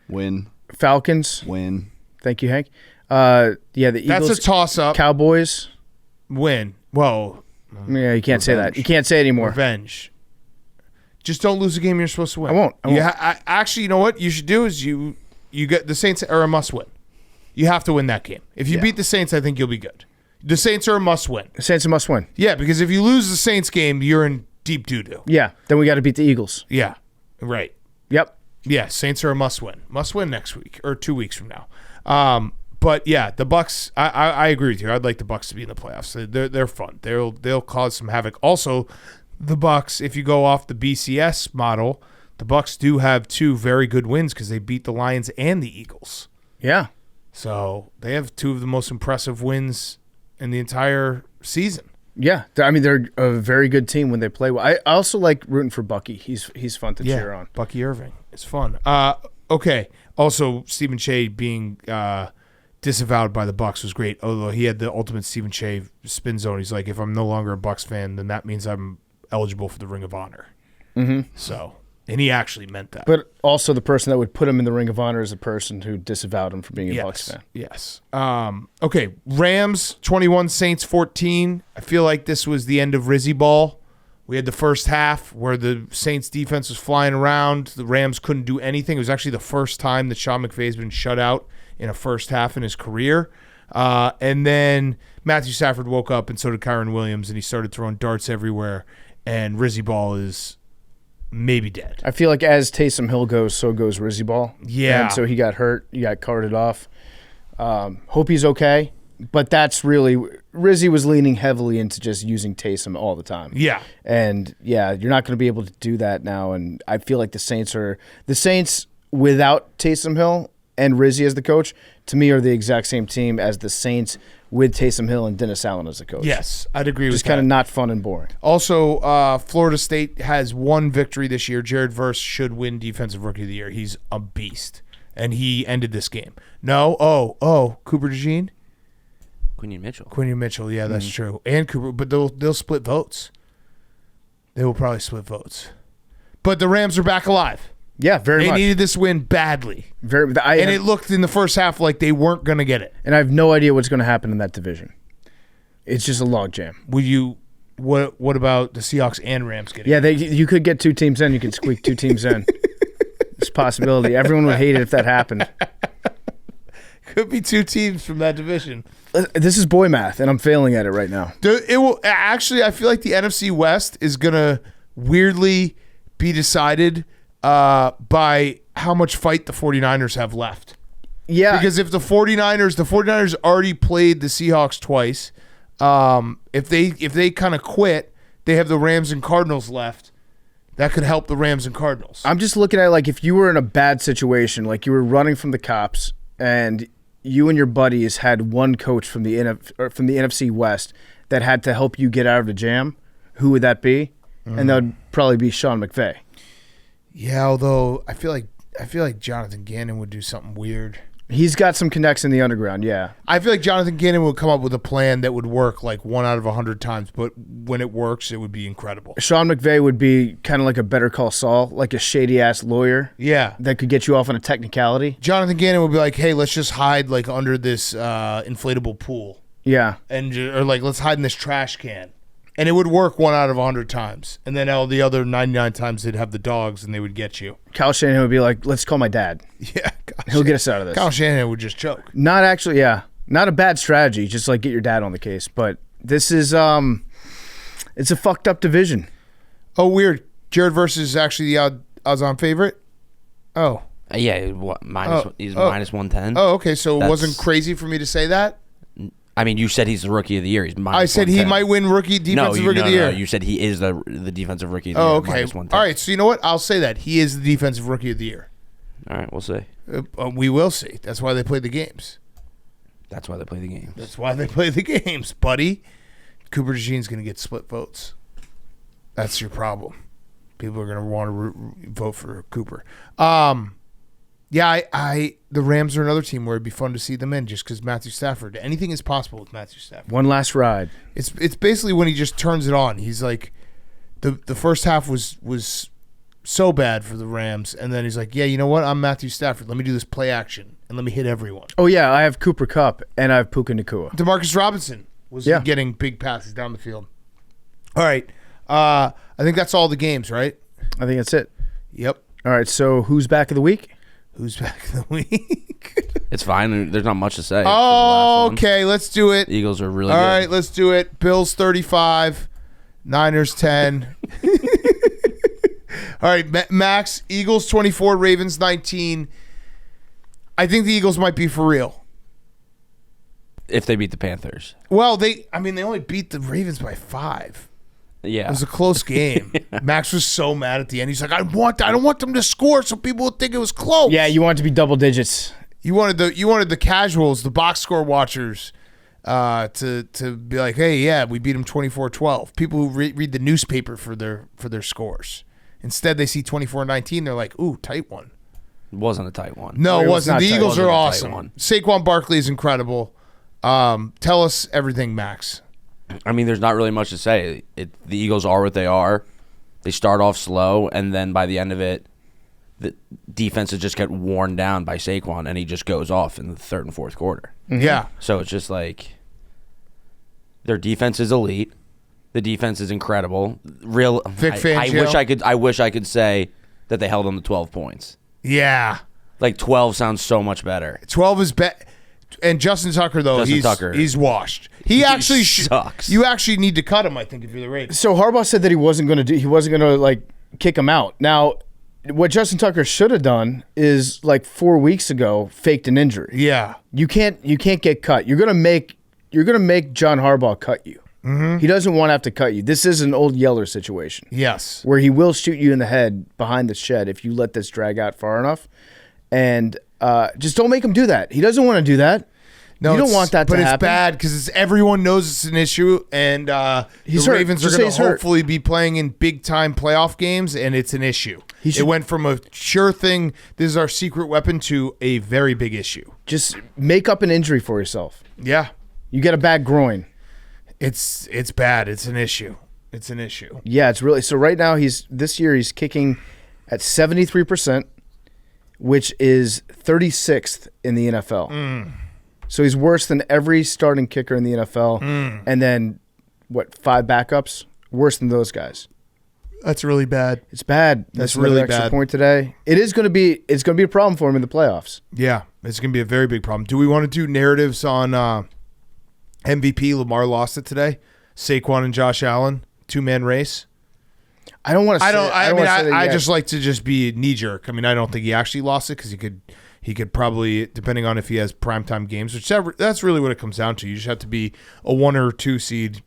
win. Falcons, win. Thank you, Hank. The Eagles. That's a toss-up. Cowboys, win. Well, yeah, you can't say that. You can't say it anymore. Revenge. Just don't lose a game you're supposed to win. I won't. Actually, you know what you should do is you get the Saints are a must-win. You have to win that game. If you beat the Saints, I think you'll be good. The Saints are a must-win. The Saints are a must-win. Yeah, because if you lose the Saints game, you're in deep doo-doo. Yeah, then we got to beat the Eagles. Yeah, right. Yep. Yeah, Saints are a must-win. Must-win next week or 2 weeks from now. But yeah, the Bucs. I agree with you. I'd like the Bucs to be in the playoffs. They're fun. They'll cause some havoc. Also, the Bucs. If you go off the BCS model, the Bucs do have 2 very good wins because they beat the Lions and the Eagles. Yeah. So they have 2 of the most impressive wins in the entire season. Yeah, I mean they're a very good team when they play well. I also like rooting for Bucky. He's fun to cheer on. Bucky Irving. It's fun. Okay. Also, Stephen Shea being disavowed by the Bucs was great. Although he had the ultimate Stephen Shea spin zone. He's like, if I'm no longer a Bucs fan, then that means I'm eligible for the Ring of Honor. Mm-hmm. So, and he actually meant that. But also the person that would put him in the Ring of Honor is the person who disavowed him for being a Bucs fan. Yes. Okay. Rams 21, Saints 14. I feel like this was the end of Rizzy Ball. We had the first half where the Saints defense was flying around. The Rams couldn't do anything. It was actually the first time that Sean McVay's been shut out in a first half in his career. And then Matthew Stafford woke up, and so did Kyron Williams, and he started throwing darts everywhere. And Rizzy Ball is maybe dead. I feel like as Taysom Hill goes, so goes Rizzy Ball. Yeah. And so he got hurt. He got carted off. Hope he's okay. But that's really Rizzy was leaning heavily into just using Taysom all the time. Yeah. And yeah, you're not going to be able to do that now. And I feel like the Saints without Taysom Hill and Rizzy as the coach, to me, are the exact same team as the Saints with Taysom Hill and Dennis Allen as the coach. Yes, I'd agree with that. Just kind of not fun and boring. Also, Florida State has one victory this year. Jared Verse should win Defensive Rookie of the Year. He's a beast. And he ended this game. No? Cooper DeJean? Quinion Mitchell, yeah, that's true. And Cooper, but they'll split votes. They will probably split votes. But the Rams are back alive. Yeah, very much. They needed this win badly. And it looked in the first half like they weren't going to get it. And I have no idea what's going to happen in that division. It's just a logjam. What about the Seahawks and Rams getting it? Yeah, you could get two teams in. You could squeak two teams in. It's a possibility. Everyone would hate it if that happened. Could be two teams from that division. This is boy math, and I'm failing at it right now. It will actually. I feel like the NFC West is gonna weirdly be decided by how much fight the 49ers have left. Yeah, because if the 49ers already played the Seahawks twice. If they kind of quit, they have the Rams and Cardinals left. That could help the Rams and Cardinals. I'm just looking at like if you were in a bad situation, like you were running from the cops, and you and your buddies had one coach from the NFC West that had to help you get out of the jam, who would that be? And that would probably be Sean McVay. Yeah, although I feel like Jonathan Gannon would do something weird. He's got some connects in the underground, yeah. I feel like Jonathan Gannon would come up with a plan that would work like 1 out of 100 times, but when it works, it would be incredible. Sean McVay would be kind of like a Better Call Saul, like a shady-ass lawyer. Yeah. That could get you off on a technicality. Jonathan Gannon would be like, hey, let's just hide like under this inflatable pool. Yeah. Or like, let's hide in this trash can. And it would work 1 out of 100 times. And then all the other 99 times they'd have the dogs and they would get you. Kyle Shanahan would be like, let's call my dad. Yeah. He'll get us out of this. Kyle Shanahan would just choke. Not actually, yeah. Not a bad strategy. Just like get your dad on the case. But this is, it's a fucked up division. Oh, weird. Jared versus actually the odds-on favorite? Oh. Yeah, he's minus 110. Oh, okay. So it wasn't crazy for me to say that? I mean, you said he's the rookie of the year. He's minus I said 110. he might win defensive rookie of the year. No, you said he is the defensive rookie of the year. Oh, okay. Minus 110. All right. So you know what? I'll say that. He is the defensive rookie of the year. All right, we'll see. We will see. That's why they play the games. That's why they play the games. That's why they play the games, buddy. Cooper DeJean's going to get split votes. That's your problem. People are going to want to vote for Cooper. Yeah, the Rams are another team where it'd be fun to see them in just because Matthew Stafford. Anything is possible with Matthew Stafford. One last ride. It's basically when he just turns it on. He's like, the first half was so bad for the Rams, and then he's like, yeah, you know what? I'm Matthew Stafford. Let me do this play action, and let me hit everyone. Oh, yeah, I have Cooper Kupp, and I have Puka Nacua. DeMarcus Robinson was getting big passes down the field. All right. I think that's all the games, right? I think that's it. Yep. All right, so who's back of the week? Who's back of the week? It's fine. There's not much to say. Oh, okay. Let's do it. Eagles are really all good. All right, let's do it. Bills 35, Niners 10. All right, Max, Eagles 24, Ravens 19. I think the Eagles might be for real. If they beat the Panthers. Well, they only beat the Ravens by 5. Yeah. It was a close game. Max was so mad at the end. He's like, I don't want them to score so people will think it was close. Yeah, you want it to be double digits. You wanted the casuals, the box score watchers, to be like, hey, yeah, we beat them 24-12. People who read the newspaper for their scores. Instead, they see 24-19. They're like, ooh, tight one. It wasn't a tight one. No, it wasn't. The Eagles are awesome. One. Saquon Barkley is incredible. Tell us everything, Max. I mean, there's not really much to say. The Eagles are what they are. They start off slow, and then by the end of it, the defenses just get worn down by Saquon, and he just goes off in the third and fourth quarter. Mm-hmm. Yeah. So it's just like their defense is elite. The defense is incredible. Vic Fangio. I wish I could say that they held them to 12 points. Yeah. Like 12 sounds so much better. 12 is better. And Justin Tucker, though, he's washed. He actually sucks. You actually need to cut him, I think, if you're the Ravens. So Harbaugh said that he wasn't going to kick him out. Now, what Justin Tucker should have done is like 4 weeks ago faked an injury. Yeah. You can't get cut. You're gonna make John Harbaugh cut you. He doesn't want to have to cut you. This is an old Yeller situation. Yes. Where he will shoot you in the head behind the shed if you let this drag out far enough. And just don't make him do that. He doesn't want to do that. No, you don't want that to happen. But it's bad because everyone knows it's an issue, and the Ravens are going to hopefully be playing in big-time playoff games, and it's an issue. It went from a sure thing, this is our secret weapon, to a very big issue. Just make up an injury for yourself. Yeah. You get a bad groin. It's bad. It's an issue. It's an issue. Yeah, it's really. So right now, this year he's kicking at 73%, which is 36th in the NFL. So he's worse than every starting kicker in the NFL. And then, 5 backups? Worse than those guys. That's really bad. It's bad. That's another really extra bad. point today. It's going to be a problem for him in the playoffs. Yeah, it's going to be a very big problem. Do we want to do narratives on MVP? Lamar lost it today. Saquon and Josh Allen, 2-man race. I don't want to. I just like to just be knee jerk. I mean, I don't think he actually lost it because he could probably, depending on if he has primetime games, that's really what it comes down to. You just have to be a 1 or 2 seed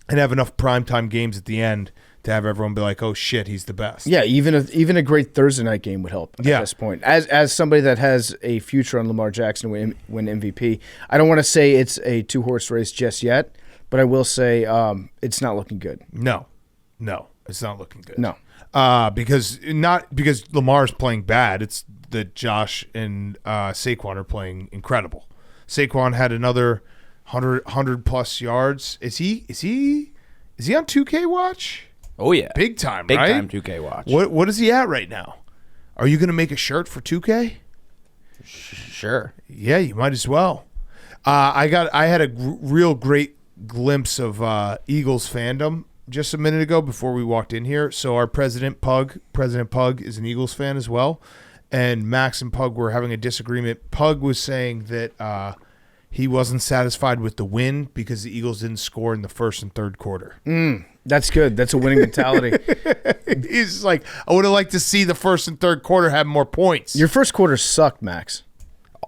and have enough primetime games at the end to have everyone be like, oh shit, he's the best. Yeah, even a great Thursday night game would help at this point. As somebody that has a future on Lamar Jackson to win MVP, I don't want to say it's a 2-horse race just yet, but I will say it's not looking good. No, it's not looking good. No. Because Lamar's playing bad. It's that Josh and Saquon are playing incredible. Saquon had another 100 plus yards. Is he on 2K watch? Oh yeah, big time, big right? time 2K watch. What is he at right now? Are you going to make a shirt for 2K? Sure. Yeah, you might as well. I had a real great glimpse of Eagles fandom just a minute ago before we walked in here. So our President Pug is an Eagles fan as well. And Max and Pug were having a disagreement. Pug was saying that he wasn't satisfied with the win because the Eagles didn't score in the first and third quarter. That's good. That's a winning mentality. He's like, I would have liked to see the first and third quarter have more points. Your first quarter sucked, Max.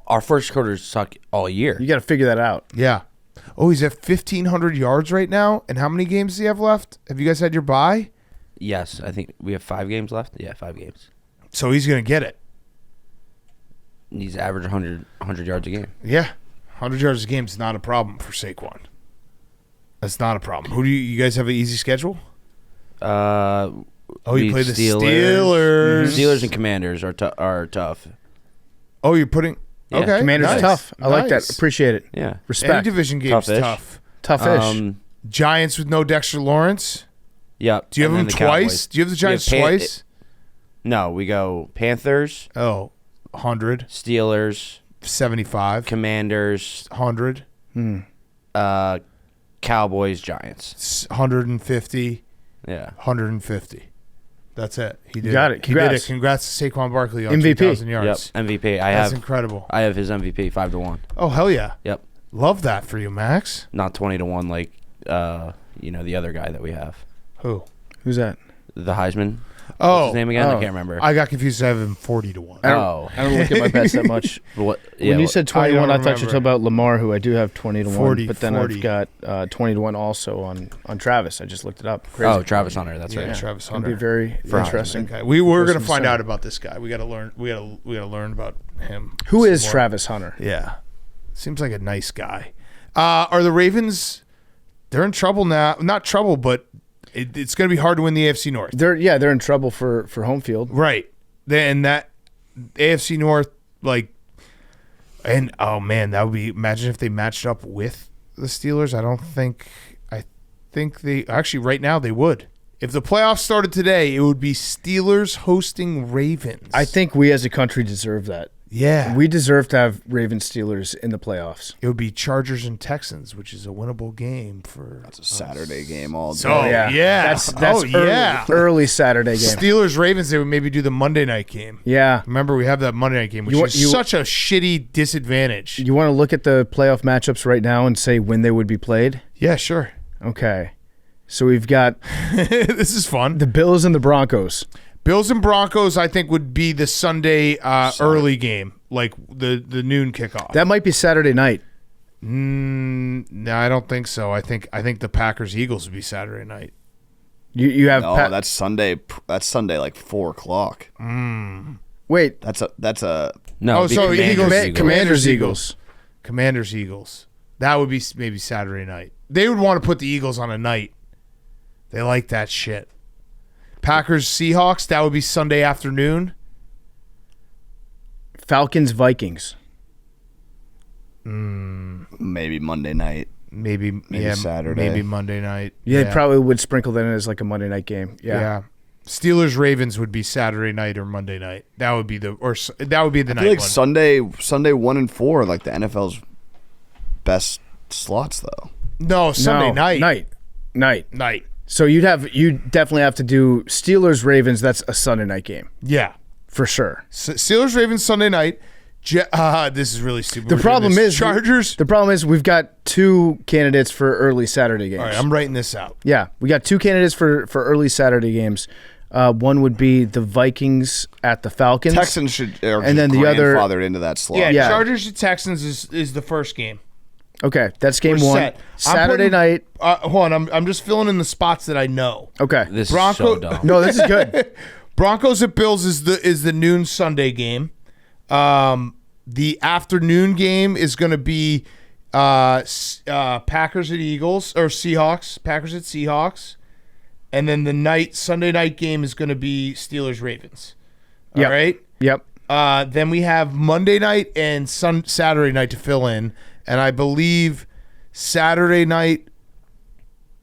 Our first quarters suck all year. You got to figure that out. Yeah. Oh, he's at 1,500 yards right now. And how many games does he have left? Have you guys had your bye? Yes, I think we have 5 games left. Yeah, 5 games. So he's going to get it. He's average 100 yards a game. Yeah. 100 yards a game is not a problem for Saquon. That's not a problem. Who do you guys have an easy schedule? You play the Steelers. Steelers and Commanders are tough. Oh, you're putting... Yeah. Okay. Commanders nice. Tough. I like that. Appreciate it. Yeah. Respect. Any division game is tough. Tough-ish. Giants with no Dexter Lawrence. Yep. Do you have them twice? Cowboys. Do you have the Giants twice? No, we go Panthers. 100. Steelers. 75. Commanders. 100. Cowboys, Giants. 150. Yeah. 150. That's it. He did. You got it. Congrats. He did it. Congrats to Saquon Barkley on MVP. 2,000 yards. Yep. MVP. That's incredible. I have his MVP 5-1. Oh, hell yeah. Yep. Love that for you, Max. Not 20-1 like the other guy that we have. Who? Who's that? The Heisman. Oh. What's his name again? I can't remember. I got confused. I have him 40-1. I don't look at my bets that much. What? When you said 21, I thought you were remember. talking about Lamar, who I do have 20-1. 40, but then 40. I've got 20-1 also on Travis. I just looked it up. Crazy. Oh, Travis Hunter. That's Yeah, right. Travis It's gonna Hunter. be very interesting. Okay. We're going to Person find to out say. about this guy. We got to learn. We got to learn about him. Who some is more. Travis Hunter? Yeah, seems like a nice guy. Are the Ravens? They're in trouble now. Not trouble, but it's going to be hard to win the AFC North. They're in trouble for home field. Right. And that AFC North, oh man, that would be. Imagine if they matched up with the Steelers. I think they actually right now they would. If the playoffs started today, it would be Steelers hosting Ravens. I think we as a country deserve that. Yeah. We deserve to have Ravens Steelers in the playoffs. It would be Chargers and Texans, which is a winnable game for. That's a Saturday game all day. So yeah. That's early Saturday game. Steelers Ravens. They would maybe do the Monday night game. Yeah. Remember, we have that Monday night game, which is such a shitty disadvantage. You want to look at the playoff matchups right now and say when they would be played? Yeah, sure. Okay. So we've got This is fun. the Bills and the Broncos. Bills and Broncos, I think, would be the Sunday early game, like the noon kickoff. That might be Saturday night. No, I don't think so. I think the Packers Eagles would be Saturday night. You have No, that's Sunday. That's Sunday, like 4:00. Wait. That's a No, Oh, it'd be so Commanders, Eagles. Eagles. Commanders Eagles. That would be maybe Saturday night. They would want to put the Eagles on a night. They like that shit. Packers Seahawks. That would be Sunday afternoon. Falcons Vikings. maybe Monday night. Maybe Saturday. Maybe Monday night. Yeah, they probably would sprinkle that in as like a Monday night game. Yeah. Steelers Ravens would be Saturday night or Monday night. That would be the I night feel like one. Sunday 1 and 4 are like the NFL's best slots though. No, Sunday night. Night. So you definitely have to do Steelers Ravens. That's a Sunday night game Yeah. for sure. Steelers Ravens Sunday night. This is really stupid. The We're doing problem this. is Chargers. The problem is we've got two candidates for early Saturday games. All right, I'm writing this out. Yeah, we got two candidates for early Saturday games. One would be the Vikings at the Falcons. Texans are And then the other- grandfathered into that slot. Yeah, Yeah. Chargers and Texans is the first game. Okay, that's game We're one. set. Saturday night. Hold on, I'm just filling in the spots that I know. Okay. This Bronco- is so dumb. No, this is good. Broncos at Bills is the noon Sunday game. The afternoon game is going to be Packers at Eagles or Seahawks. Packers at Seahawks, and then the Sunday night game is going to be Steelers Ravens. All Yep. right. Yep. Then we have Monday night and Saturday night to fill in, and I believe Saturday night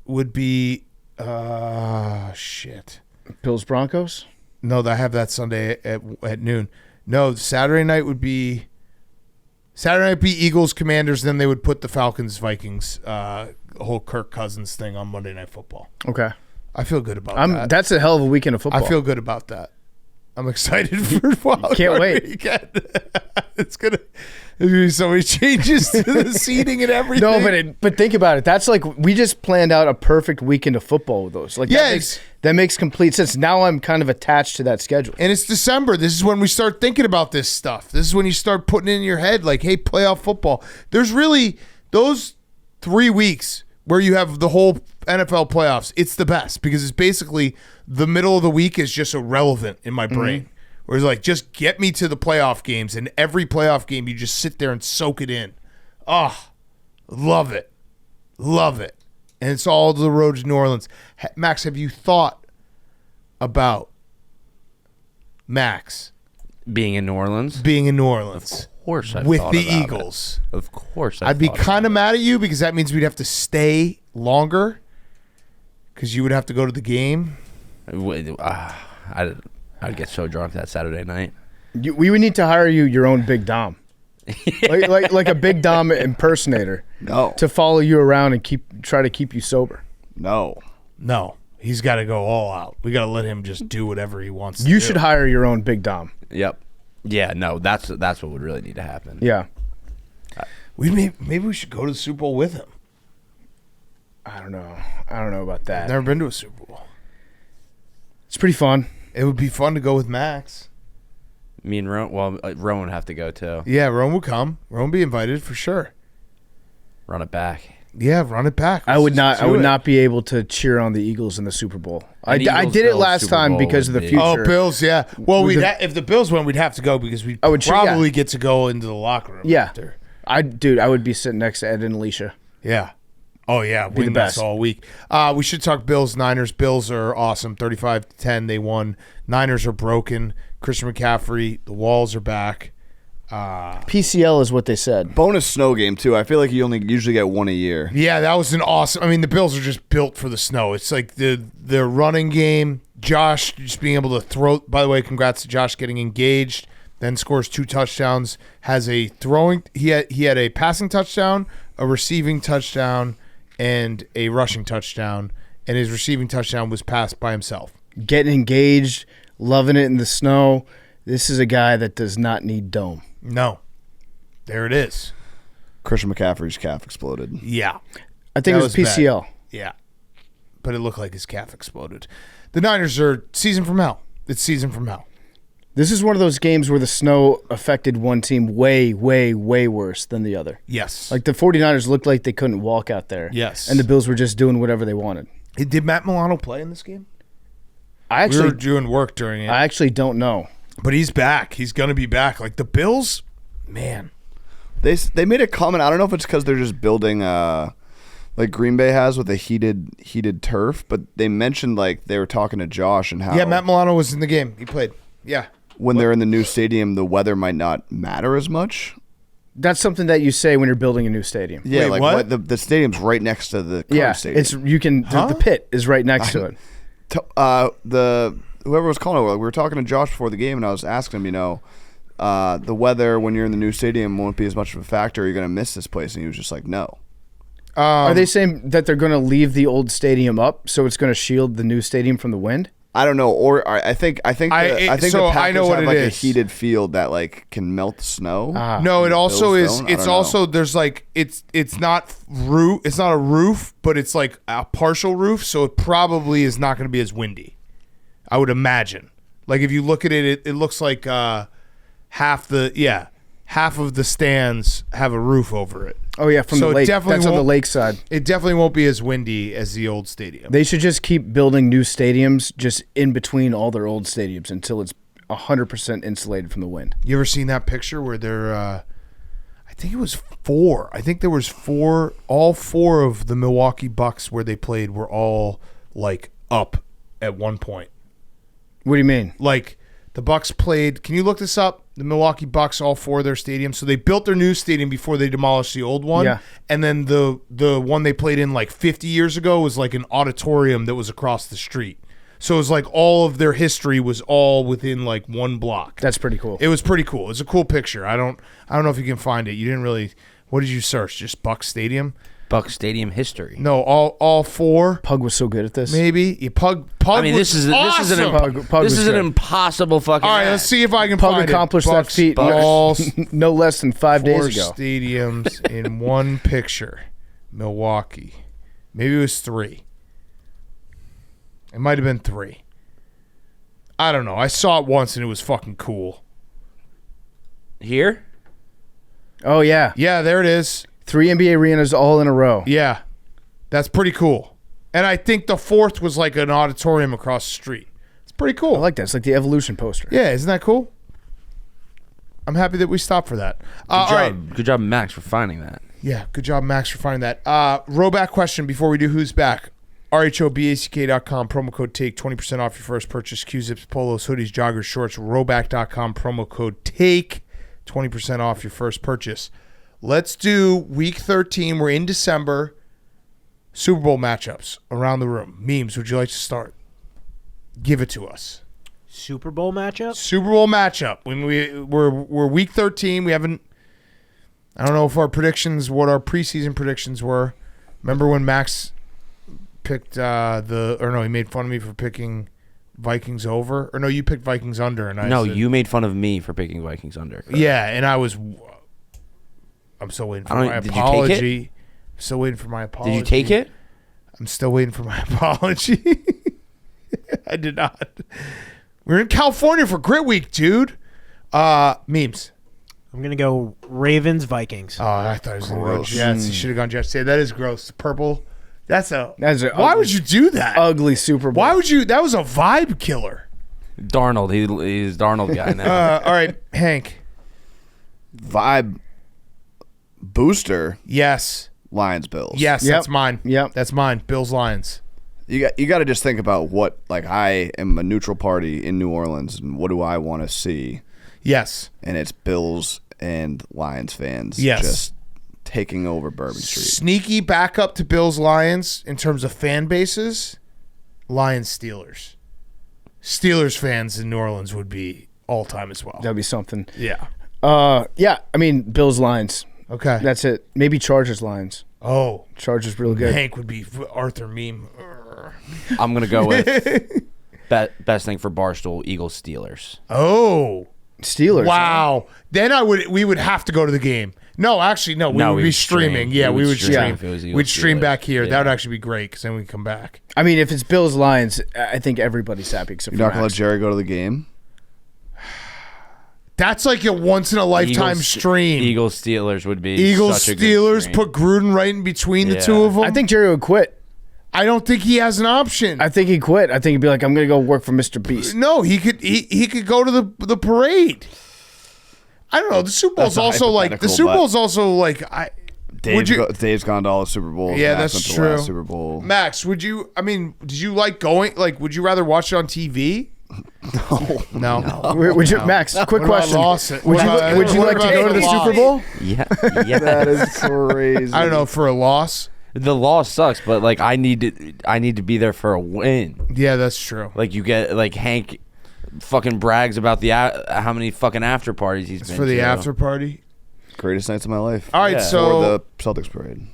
would be shit. Bills Broncos. No, I have that Sunday at noon. No, Saturday night would be Eagles Commanders. Then they would put the Falcons Vikings whole Kirk Cousins thing on Monday Night Football. Okay. I feel good about that. That's a hell of a weekend of football. I feel good about that. I'm excited for Wild Can't Card wait. Weekend. There's gonna be so many changes to the seating and everything. No, but think about it. That's like we just planned out a perfect weekend of football with those. Like that makes complete sense. Now I'm kind of attached to that schedule. And it's December. This is when we start thinking about this stuff. This is when you start putting it in your head, like, hey, playoff football. There's really those 3 weeks where you have the whole NFL playoffs. It's the best because it's basically the middle of the week is just irrelevant in my brain. Where it's like, just get me to the playoff games, and every playoff game you just sit there and soak it in. Oh, love it. Love it. And it's all the road to New Orleans. Max, have you thought about Max Being in New Orleans? being in New Orleans Of course I've with thought the about Eagles? it. Of course I'd be kind of mad at you because that means we'd have to stay longer because you would have to go to the game. I'd get so drunk that Saturday night. We would need to hire you your own Big Dom. like a Big Dom impersonator No. to follow you around and try to keep you sober. No. No, he's got to go all out. We got to let him just do whatever he wants to You do. should hire your own Big Dom. Yep. Yeah, no, that's what would really need to happen. Yeah. Maybe we should go to the Super Bowl with him. I don't know about that. Never been to a Super Bowl. It's pretty fun. It would be fun to go with Max. Me and Rowan would have to go too. Yeah, Rome would come. Rome would be invited for sure. Run it back. Yeah, run it back. I would Let's not. do it. not be able to cheer on the Eagles in the Super Bowl. I An did it Eagles-Bills last Super time Bowl because of the would be- future. Oh, Bills, yeah. Well, With if the Bills won, we'd have to go because we'd would cheer, yeah. probably get to go into the locker room Yeah. after. I would be sitting next to Ed and Alicia. Yeah. Oh, yeah. Be the Wing us best. all week. We should talk Bills, Niners. Bills are awesome. 35-10, they won. Niners are broken. Christian McCaffrey, the walls are back. PCL is what they said. Bonus snow game too. I feel like you only usually get one a year. Yeah, that was an awesome. I mean, the Bills are just built for the snow. It's like their running game. Josh just being able to throw. By the way, congrats to Josh getting engaged. Then scores 2 touchdowns. Has a throwing. He had a passing touchdown, a receiving touchdown, and a rushing touchdown. And his receiving touchdown was passed by himself. Getting engaged, loving it in the snow. This is a guy that does not need dome. No, there it is. Christian McCaffrey's calf exploded. Yeah, I think That it was was bad. PCL. yeah. but it looked like his calf exploded. The Niners are season from hell. It's season from hell. This is one of those games where the snow affected one team way, way, way worse than the other. Yes. Like the 49ers looked like they couldn't walk out there. Yes. And the Bills were just doing whatever they wanted. Did Matt Milano play in this game? I We were doing work during it. I actually don't know. But he's back. He's going to be back. Like the Bills, man. They made a comment. I don't know if it's because they're just building like Green Bay has with a heated turf, but they mentioned like they were talking to Josh and how Yeah, Matt Milano was in the game. He played. Yeah. when they're in the new stadium, the weather might not matter as much. That's something that you say when you're building a new stadium. Yeah, Wait, like what? the stadium's right next to the current stadium. it's you can the pit is right next to it. Whoever was calling it, we were talking to Josh before the game, and I was asking him, the weather when you're in the new stadium won't be as much of a factor. You're going to miss this place, and he was just like, no. Are they saying that they're going to leave the old stadium up so it's going to shield the new stadium from the wind? I don't know, or I think the Packers have like a heated field that like can melt the snow. No, it also Bills is. don't? I It's don't also know. there's like it's not roof. It's not a roof, but it's like a partial roof, so it probably is not going to be as windy. I would imagine. Like if you look at it, it looks like half of the stands have a roof over it. Oh yeah, from So the it lake. definitely That's on the won't- lake side. It definitely won't be as windy as the old stadium. They should just keep building new stadiums just in between all their old stadiums until it's 100% insulated from the wind. You ever seen that picture where they're? I think it was 4. I think there was 4. All 4 of the Milwaukee Bucks where they played were all like up at one point. What do you mean? Like the Bucks played. Can you look this up? The Milwaukee Bucks, all 4 of their stadiums. So they built their new stadium before they demolished the old one. Yeah. And then the one they played in like 50 years ago was like an auditorium that was across the street. So it was like all of their history was all within like one block. That's pretty cool. It was pretty cool. It was a cool picture. I don't know if you can find it. You didn't really. What did you search? Just Bucks Stadium? Bucs Stadium history. No, all 4. Pug was so good at this. Maybe you Pug. I mean, was this is awesome. Pug this was is an good. impossible fucking. All right, act. let's see if I can Pug find accomplished it. that Bucks, feat all no less than 5 4 days ago. stadiums in one picture. Milwaukee. Maybe it was 3. It might have been 3. I don't know. I saw it once and it was fucking cool. Here. Oh yeah, Yeah, there it is. 3 NBA arenas all in a row. Yeah, that's pretty cool. And I think the 4th was like an auditorium across the street. It's pretty cool. I like that. It's like the evolution poster. Yeah, isn't that cool? I'm happy that we stopped for that. All right. Good job, Max, for finding that. Yeah, good job, Max, for finding that. Roback question before we do Who's Back. RHOBACK.com, promo code TAKE, 20% off your first purchase. Q-Zips, polos, hoodies, joggers, shorts. Roback.com, promo code TAKE, 20% off your first purchase. Let's do Week 13. We're in December. Super Bowl matchups around the room. Memes, would you like to start? Give it to us. Super Bowl matchup? Super Bowl matchup. When we're Week 13. We haven't. I don't know if what our preseason predictions were. Remember when Max picked he made fun of me for picking Vikings over, or no, you picked Vikings under, and I said, You made fun of me for picking Vikings under. Correct? Yeah, and I'm still waiting for my Did you take apology. I'm still waiting for my apology. Did you take it? I'm still waiting for my apology. I did not. We're in California for Grit Week, dude. Memes. I'm going to go Ravens, Vikings. Oh, I thought he was going to go Jets. He should have gone Jets. Yeah, that is gross. Purple. Why would you do that? Ugly Super Bowl. Why would you? That was a vibe killer. Darnold. He's Darnold guy now. All right, Hank. Vibe booster. Yes. Lions Bills. Yes, Yep. that's mine. Yep. That's mine. Bills Lions. You got to just think about what, like, I am a neutral party in New Orleans, and what do I want to see? Yes. And it's Bills and Lions fans Yes. just taking over Bourbon Street. Sneaky backup to Bills Lions in terms of fan bases. Lions Steelers. Steelers fans in New Orleans would be all time as well. That'd be something. Yeah. Yeah. I mean, Bills Lions. Okay. That's it. Maybe Chargers Lions. Oh. Chargers real good. Hank would be Arthur meme. I'm gonna go with best thing for Barstool, Eagles Steelers. Oh. Steelers. Wow. Then we would have to go to the game. No, actually, no. We would be streaming. Yeah, we would stream. We'd stream back here. That would actually be great because then we'd come back. I mean, if it's Bills Lions, I think everybody's happy except for You're not going to let Max. Jerry go to the game? That's like a once in a lifetime stream. Eagles Steelers would be Eagles such a good Steelers. stream. Put Gruden right in between the two of them. I think Jerry would quit. I don't think he has an option. I think he'd quit. I think he'd be like, I'm going to go work for Mr. Beast. No, he could go to the parade. I don't know. The Super Bowl's also like Dave's gone to all the Super Bowls. Yeah, Max that's went to the last true. Super Bowl. Max, did you like going? Like, would you rather watch it on TV? No. Would you, Max, quick question. Would you like to go to the Super Bowl? Yeah. That is crazy. I don't know, for a loss. The loss sucks, but like I need to be there for a win. Yeah, that's true. Like you get like Hank fucking brags about the how many fucking after parties he's been for the to. after party. Greatest nights of my life. All right, Yeah. so Or the Celtics parade.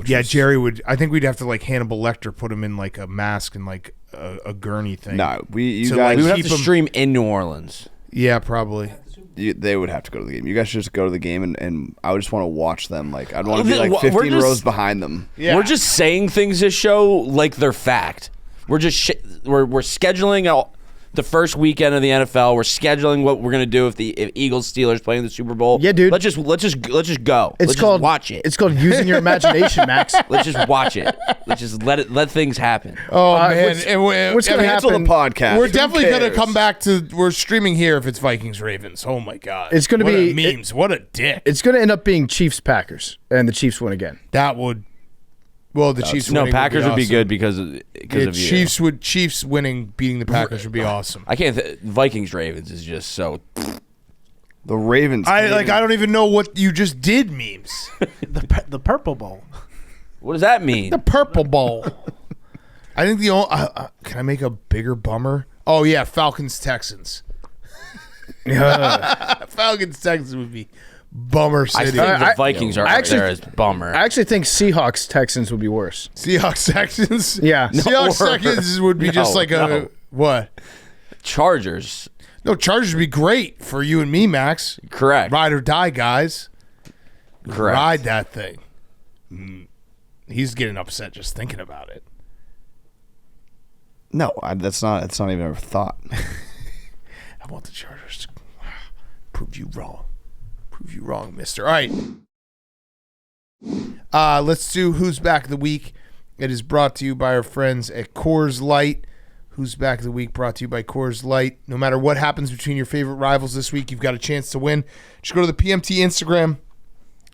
Yeah, Jerry would. I think we'd have to like Hannibal Lecter, put him in like a mask and like a gurney thing. No, you So, guys. We would have keep to him- stream in New Orleans. Yeah, probably. They would have to go to the game. You guys should just go to the game, and I would just want to watch them. Like I'd want to be We're like 15 just- rows behind them. Yeah. We're just saying things this show like they're fact. We're just we're scheduling out the first weekend of the NFL. We're scheduling what we're gonna do if Eagles Steelers play in the Super Bowl. Yeah, dude. Let's just go. It's Let's called just watch it. It's called using your imagination, Max. Let's just watch it. Let's just let things happen. Oh man, what's gonna Cancel happen? the podcast. We're Who definitely gonna cares? come back to. We're streaming here if it's Vikings Ravens. Oh my god, It's gonna What be- memes. What a dick. It's going to end up being Chiefs Packers, and the Chiefs win again. That would. Well, the Chiefs. No, winning Packers would be awesome. good because Yeah, of you. Chiefs winning, beating the Packers would be awesome. I can't. Vikings Ravens is just so. The Ravens. I don't even know what you just did. Memes. The Purple Bowl. What does that mean? The Purple Bowl. I think the only. Can I make a bigger bummer? Oh yeah, Falcons Texans. Falcons Texans would be bummer I city. think the Vikings are actually- there as bummer. I actually think Seahawks Texans would be worse. Seahawks Texans. Yeah. Seahawks Texans would be just like a what? Chargers, No, Chargers would be great for you and me, Max. correct. Ride or die, guys. Correct. Ride that thing. He's getting upset just thinking about it. No, that's not. It's not even a thought. I want the Chargers to prove you wrong. Prove you wrong, mister. All right. Let's do Who's Back of the Week. It is brought to you by our friends at Coors Light. Who's Back of the Week brought to you by Coors Light. No matter what happens between your favorite rivals this week, you've got a chance to win. Just go to the PMT Instagram.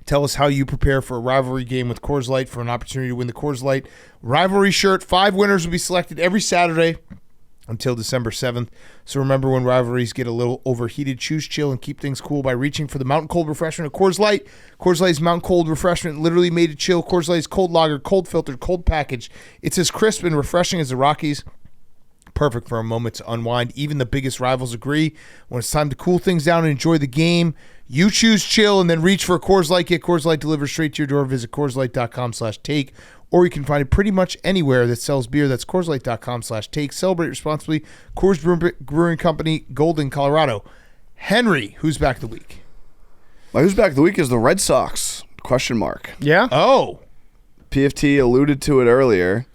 Tell us how you prepare for a rivalry game with Coors Light for an opportunity to win the Coors Light rivalry shirt. 5 winners will be selected every Saturday until December 7th. So remember, when rivalries get a little overheated, choose chill and keep things cool by reaching for the Mountain Cold Refreshment of Coors Light. Coors Light's Mountain Cold Refreshment literally made to chill. Coors Light's cold lager, cold filtered, cold package. It's as crisp and refreshing as the Rockies. Perfect for a moment to unwind. Even the biggest rivals agree. When it's time to cool things down and enjoy the game, you choose chill and then reach for a Coors Light. Get Coors Light delivered straight to your door. Visit CoorsLight.com/take, or you can find it pretty much anywhere that sells beer. That's CoorsLight.com/take. Celebrate responsibly. Coors Brewing Company, Golden, Colorado. Henry, who's back of the week? My Who's Back of the Week is the Red Sox? Question mark. Yeah? Oh, PFT alluded to it earlier,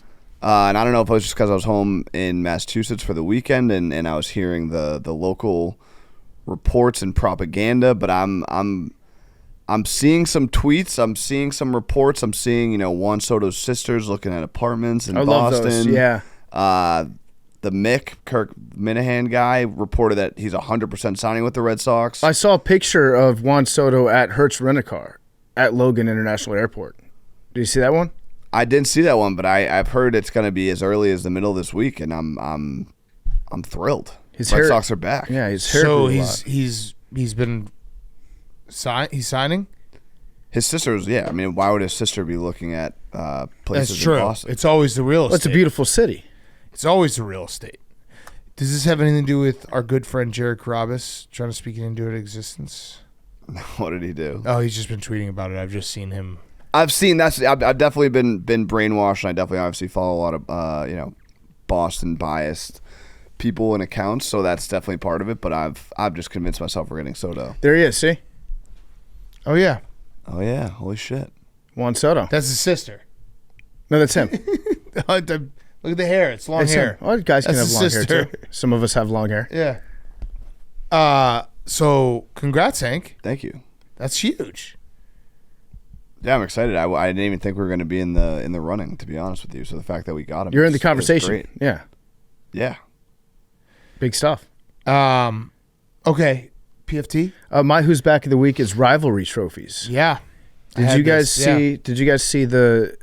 and I don't know if it was just because I was home in Massachusetts for the weekend and I was hearing the local reports and propaganda, but I'm seeing some tweets, I'm seeing some reports, I'm seeing Juan Soto's sisters looking at apartments in I love Boston. those. Yeah. The Kirk Minahan guy reported that he's 100% signing with the Red Sox. I saw a picture of Juan Soto at Hertz Rent-A-Car at Logan International Airport. Did you see that one? I didn't see that one, but I've heard it's going to be as early as the middle of this week, and I'm thrilled. His Red hair- Sox are back. Yeah, his hair so grew a lot. he's been he's signing. His sister's, yeah. I mean, why would his sister be looking at places That's true. in Boston? It's always the real estate. Well, it's a beautiful city. It's always the real estate. Does this have anything to do with our good friend Jared Carabas trying to speak it into existence? What did he do? Oh, he's just been tweeting about it. I've just seen him. I've seen that's. I've definitely been brainwashed, and I definitely obviously follow a lot of Boston biased people and accounts, so that's definitely part of it. But I've just convinced myself we're getting Soto. There he is. See, Oh yeah, Oh yeah, holy shit! Juan Soto. that's his sister. No, that's him. Look at the hair; it's long It's hair. him. Well, guys can That's have his long sister. hair too. Some of us have long hair. Yeah. So congrats, Hank. Thank you. That's huge. Yeah, I'm excited. I didn't even think we were going to be in the running, to be honest with you. So the fact that we got him, You're in the is conversation. great. Yeah, Yeah. big stuff. Okay. PFT. My who's back of the week is rivalry trophies. Yeah. I Did had you guys this, see? yeah. Did you guys see the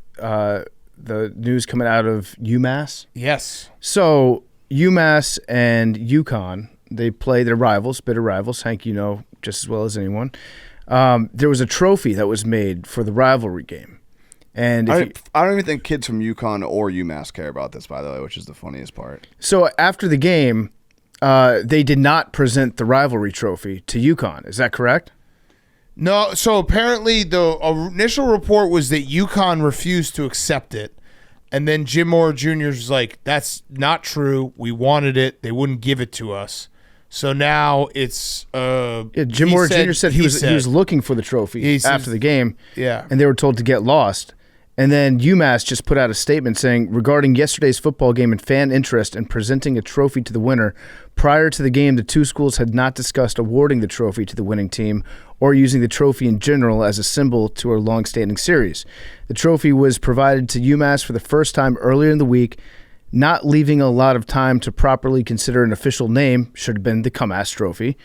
news coming out of UMass? Yes. So UMass and UConn, they play their rivals, bitter rivals. Hank, you know just as well as anyone. There was a trophy that was made for the rivalry game, and I don't even think kids from UConn or UMass care about this, by the way, which is the funniest part. so after the game, they did not present the rivalry trophy to UConn. Is that correct? No. So apparently the initial report was that UConn refused to accept it. And then Jim Moore Jr. was like, that's not true. We wanted it. They wouldn't give it to us. So now it's Jim Moore Jr. said he was looking for the trophy after the game. Yeah. And they were told to get lost. And then UMass just put out a statement saying, regarding yesterday's football game and fan interest in presenting a trophy to the winner, prior to the game, the two schools had not discussed awarding the trophy to the winning team or using the trophy in general as a symbol to our long-standing series. The trophy was provided to UMass for the first time earlier in the week, not leaving a lot of time to properly consider an official name, should have been the Come-Ass Trophy,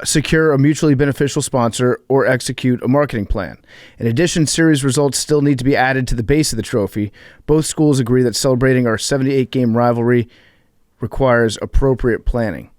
secure a mutually beneficial sponsor, or execute a marketing plan. In addition, series results still need to be added to the base of the trophy. Both schools agree that celebrating our 78-game rivalry requires appropriate planning.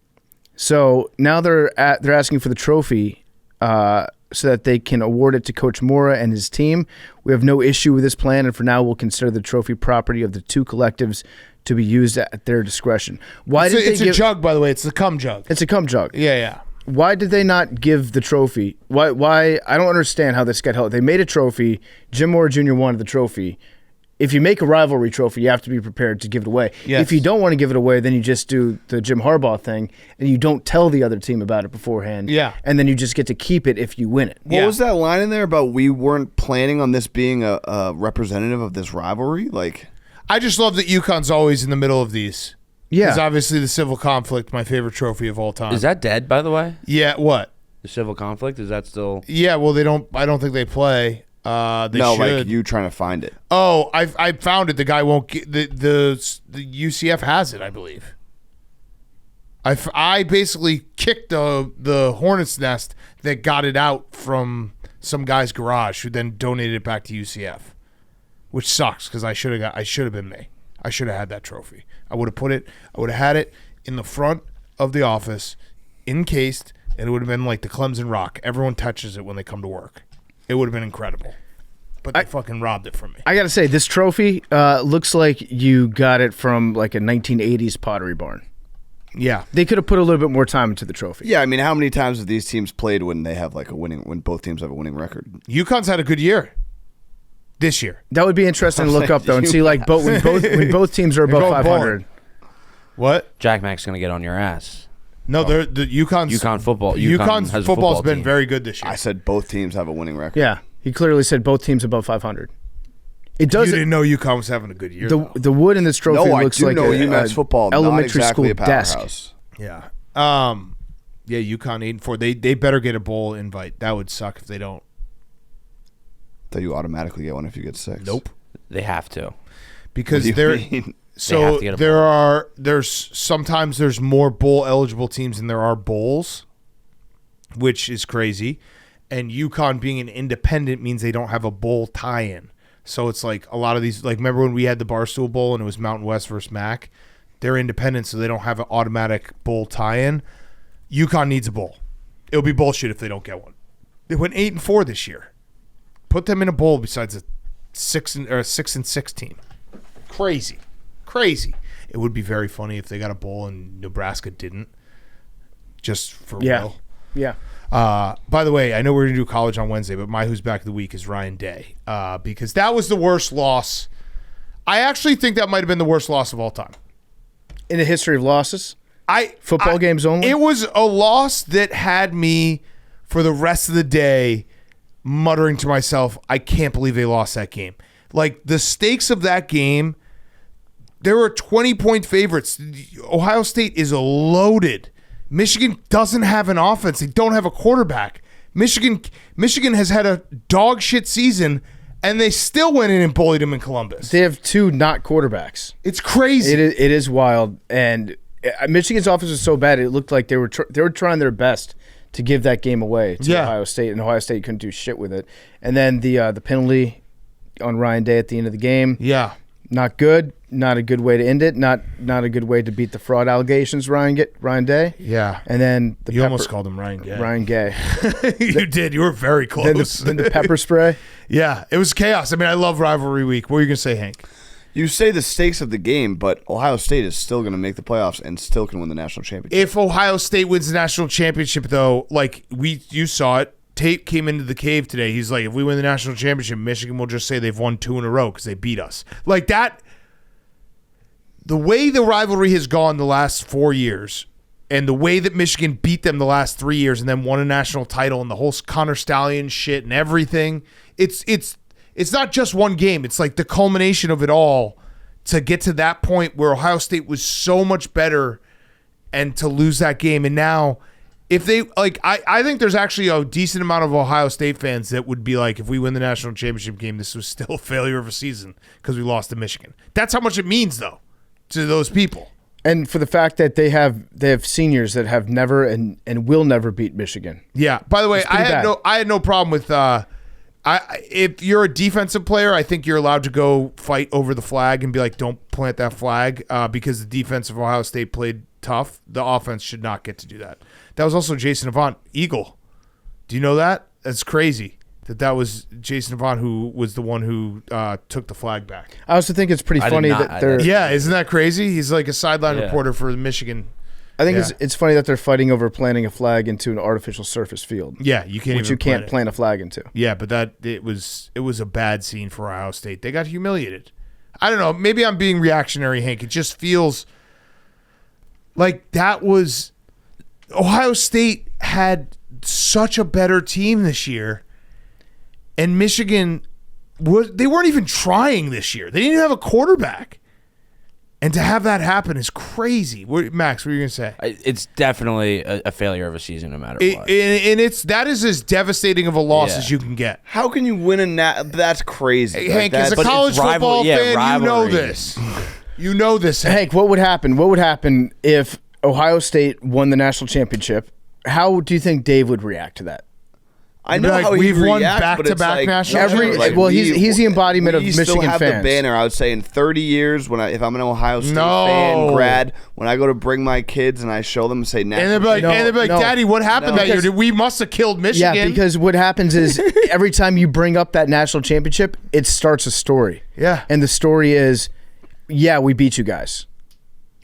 So now they're asking for the trophy so that they can award it to Coach Mora and his team. We have no issue with this plan, and for now we'll consider the trophy property of the two collectives to be used at their discretion. It's a jug, by the way. It's the cum jug. It's a cum jug. Yeah. Why did they not give the trophy? Why? I don't understand how this got held. They made a trophy. Jim Moore Jr. wanted the trophy. If you make a rivalry trophy, you have to be prepared to give it away. Yes. If you don't want to give it away, then you just do the Jim Harbaugh thing, and you don't tell the other team about it beforehand. Yeah. And then you just get to keep it if you win it. What was that line in there about we weren't planning on this being a representative of this rivalry? Like, I just love that UConn's always in the middle of these. Yeah. Because obviously the civil conflict, my favorite trophy of all time. Is that dead, by the way? Yeah, what? The civil conflict, is that still? Yeah, well, I don't think they play. They no, should. like you trying to find it. Oh, I found it. The guy won't get the UCF has it, I believe. I basically kicked the hornet's nest that got it out from some guy's garage, who then donated it back to UCF, which sucks because I should have been me. I should have had that trophy. I would have had it in the front of the office, encased, and it would have been like the Clemson Rock. Everyone touches it when they come to work. It would have been incredible. But they fucking robbed it from me. I got to say, this trophy looks like you got it from like a 1980s Pottery Barn. Yeah. They could have put a little bit more time into the trophy. Yeah, I mean, how many times have these teams played when they have like when both teams have a winning record? UConn's had a good year this year. That would be interesting to look up, though, and see like when both teams are above 500. What? Jack Mac's going to get on your ass. No, the UConn's UConn football. UConn's has a football's football been team. very good this year. I said both teams have a winning record. Yeah, he clearly said both teams above 500. It You doesn't. didn't know UConn was having a good year. The wood in this trophy No, I looks do like know a UMass football, not elementary exactly school a desk. powerhouse. Yeah. Yeah, UConn 8-4. They better get a bowl invite. That would suck if they don't. That you automatically get one if you get 6. Nope. They have to. Because What do you they're mean? so They have to get a there's sometimes there's more bowl eligible teams than there are bowls, which is crazy. And UConn being an independent means they don't have a bowl tie-in. So it's like a lot of these, like remember when we had the Barstool Bowl and it was Mountain West versus MAC? They're independent, so they don't have an automatic bowl tie-in. UConn needs a bowl. It'll be bullshit if they don't get one. They went 8-4 this year. Put them in a bowl besides a 6-6 team. Crazy. It would be very funny if they got a bowl and Nebraska didn't. Just for real. Yeah. By the way, I know we're going to do college on Wednesday, but my who's back of the week is Ryan Day. Because that was the worst loss. I actually think that might have been the worst loss of all time. In the history of losses? Football games only? It was a loss that had me for the rest of the day muttering to myself, I can't believe they lost that game. Like, the stakes of that game, there were 20-point favorites. Ohio State is loaded. Michigan doesn't have an offense. They don't have a quarterback. Michigan has had a dog shit season, and they still went in and bullied them in Columbus. They have 2 not quarterbacks. It's crazy. It is wild. And Michigan's offense was so bad, it looked like they were trying their best to give that game away to Ohio State, and Ohio State couldn't do shit with it. And then the penalty on Ryan Day at the end of the game. Yeah. Not good. Not a good way to end it. Not a good way to beat the fraud allegations, Ryan Day. Yeah. And then you almost called him Ryan Gay. Ryan Gay. You did. You were very close. Then the pepper spray. Yeah. It was chaos. I mean, I love rivalry week. What were you going to say, Hank? You say the stakes of the game, but Ohio State is still going to make the playoffs and still can win the national championship. If Ohio State wins the national championship, though, like you saw it, Tate came into the cave today. He's like, if we win the national championship, Michigan will just say they've won 2 in a row because they beat us. Like that, the way the rivalry has gone the last 4 years and the way that Michigan beat them the last 3 years and then won a national title and the whole Connor Stallion shit and everything, it's not just one game. It's like the culmination of it all to get to that point where Ohio State was so much better and to lose that game. And now if they like, I think there's actually a decent amount of Ohio State fans that would be like, if we win the national championship game, this was still a failure of a season because we lost to Michigan. That's how much it means though to those people. And for the fact that they have seniors that have never and will never beat Michigan. Yeah. By the way, I had no problem with if you're a defensive player, I think you're allowed to go fight over the flag and be like, don't plant that flag because the defense of Ohio State played tough. The offense should not get to do that. That was also Jason Avant, Eagle. Do you know that? That's crazy that was Jason Avant who was the one who took the flag back. I also think it's pretty funny that they're... Yeah, isn't that crazy? He's like a sideline reporter for Michigan. I think it's funny that they're fighting over planting a flag into an artificial surface field. Yeah, you can't. Which you can't plant a flag into. Yeah, but it was a bad scene for Ohio State. They got humiliated. I don't know. Maybe I'm being reactionary, Hank. It just feels like that was Ohio State had such a better team this year, and Michigan they weren't even trying this year. They didn't even have a quarterback. And to have that happen is crazy. Max, what are you going to say? It's definitely a failure of a season no matter what. And that is as devastating of a loss as you can get. How can you win that's crazy. Hey, Hank, as a college football fan, rivalry. You know this. You know this, Hank, what would happen? What would happen if Ohio State won the national championship? How do you think Dave would react to that? I know how we've won reacts, back-to-back national championships. He's the embodiment of Michigan fans. We still have the banner. I would say in 30 years, if I'm an Ohio State fan, grad, when I go to bring my kids and I show them and say, and they'll be like, Daddy, what happened that year? We must have killed Michigan. Yeah, because what happens is every time you bring up that national championship, it starts a story. Yeah, and the story is, we beat you guys.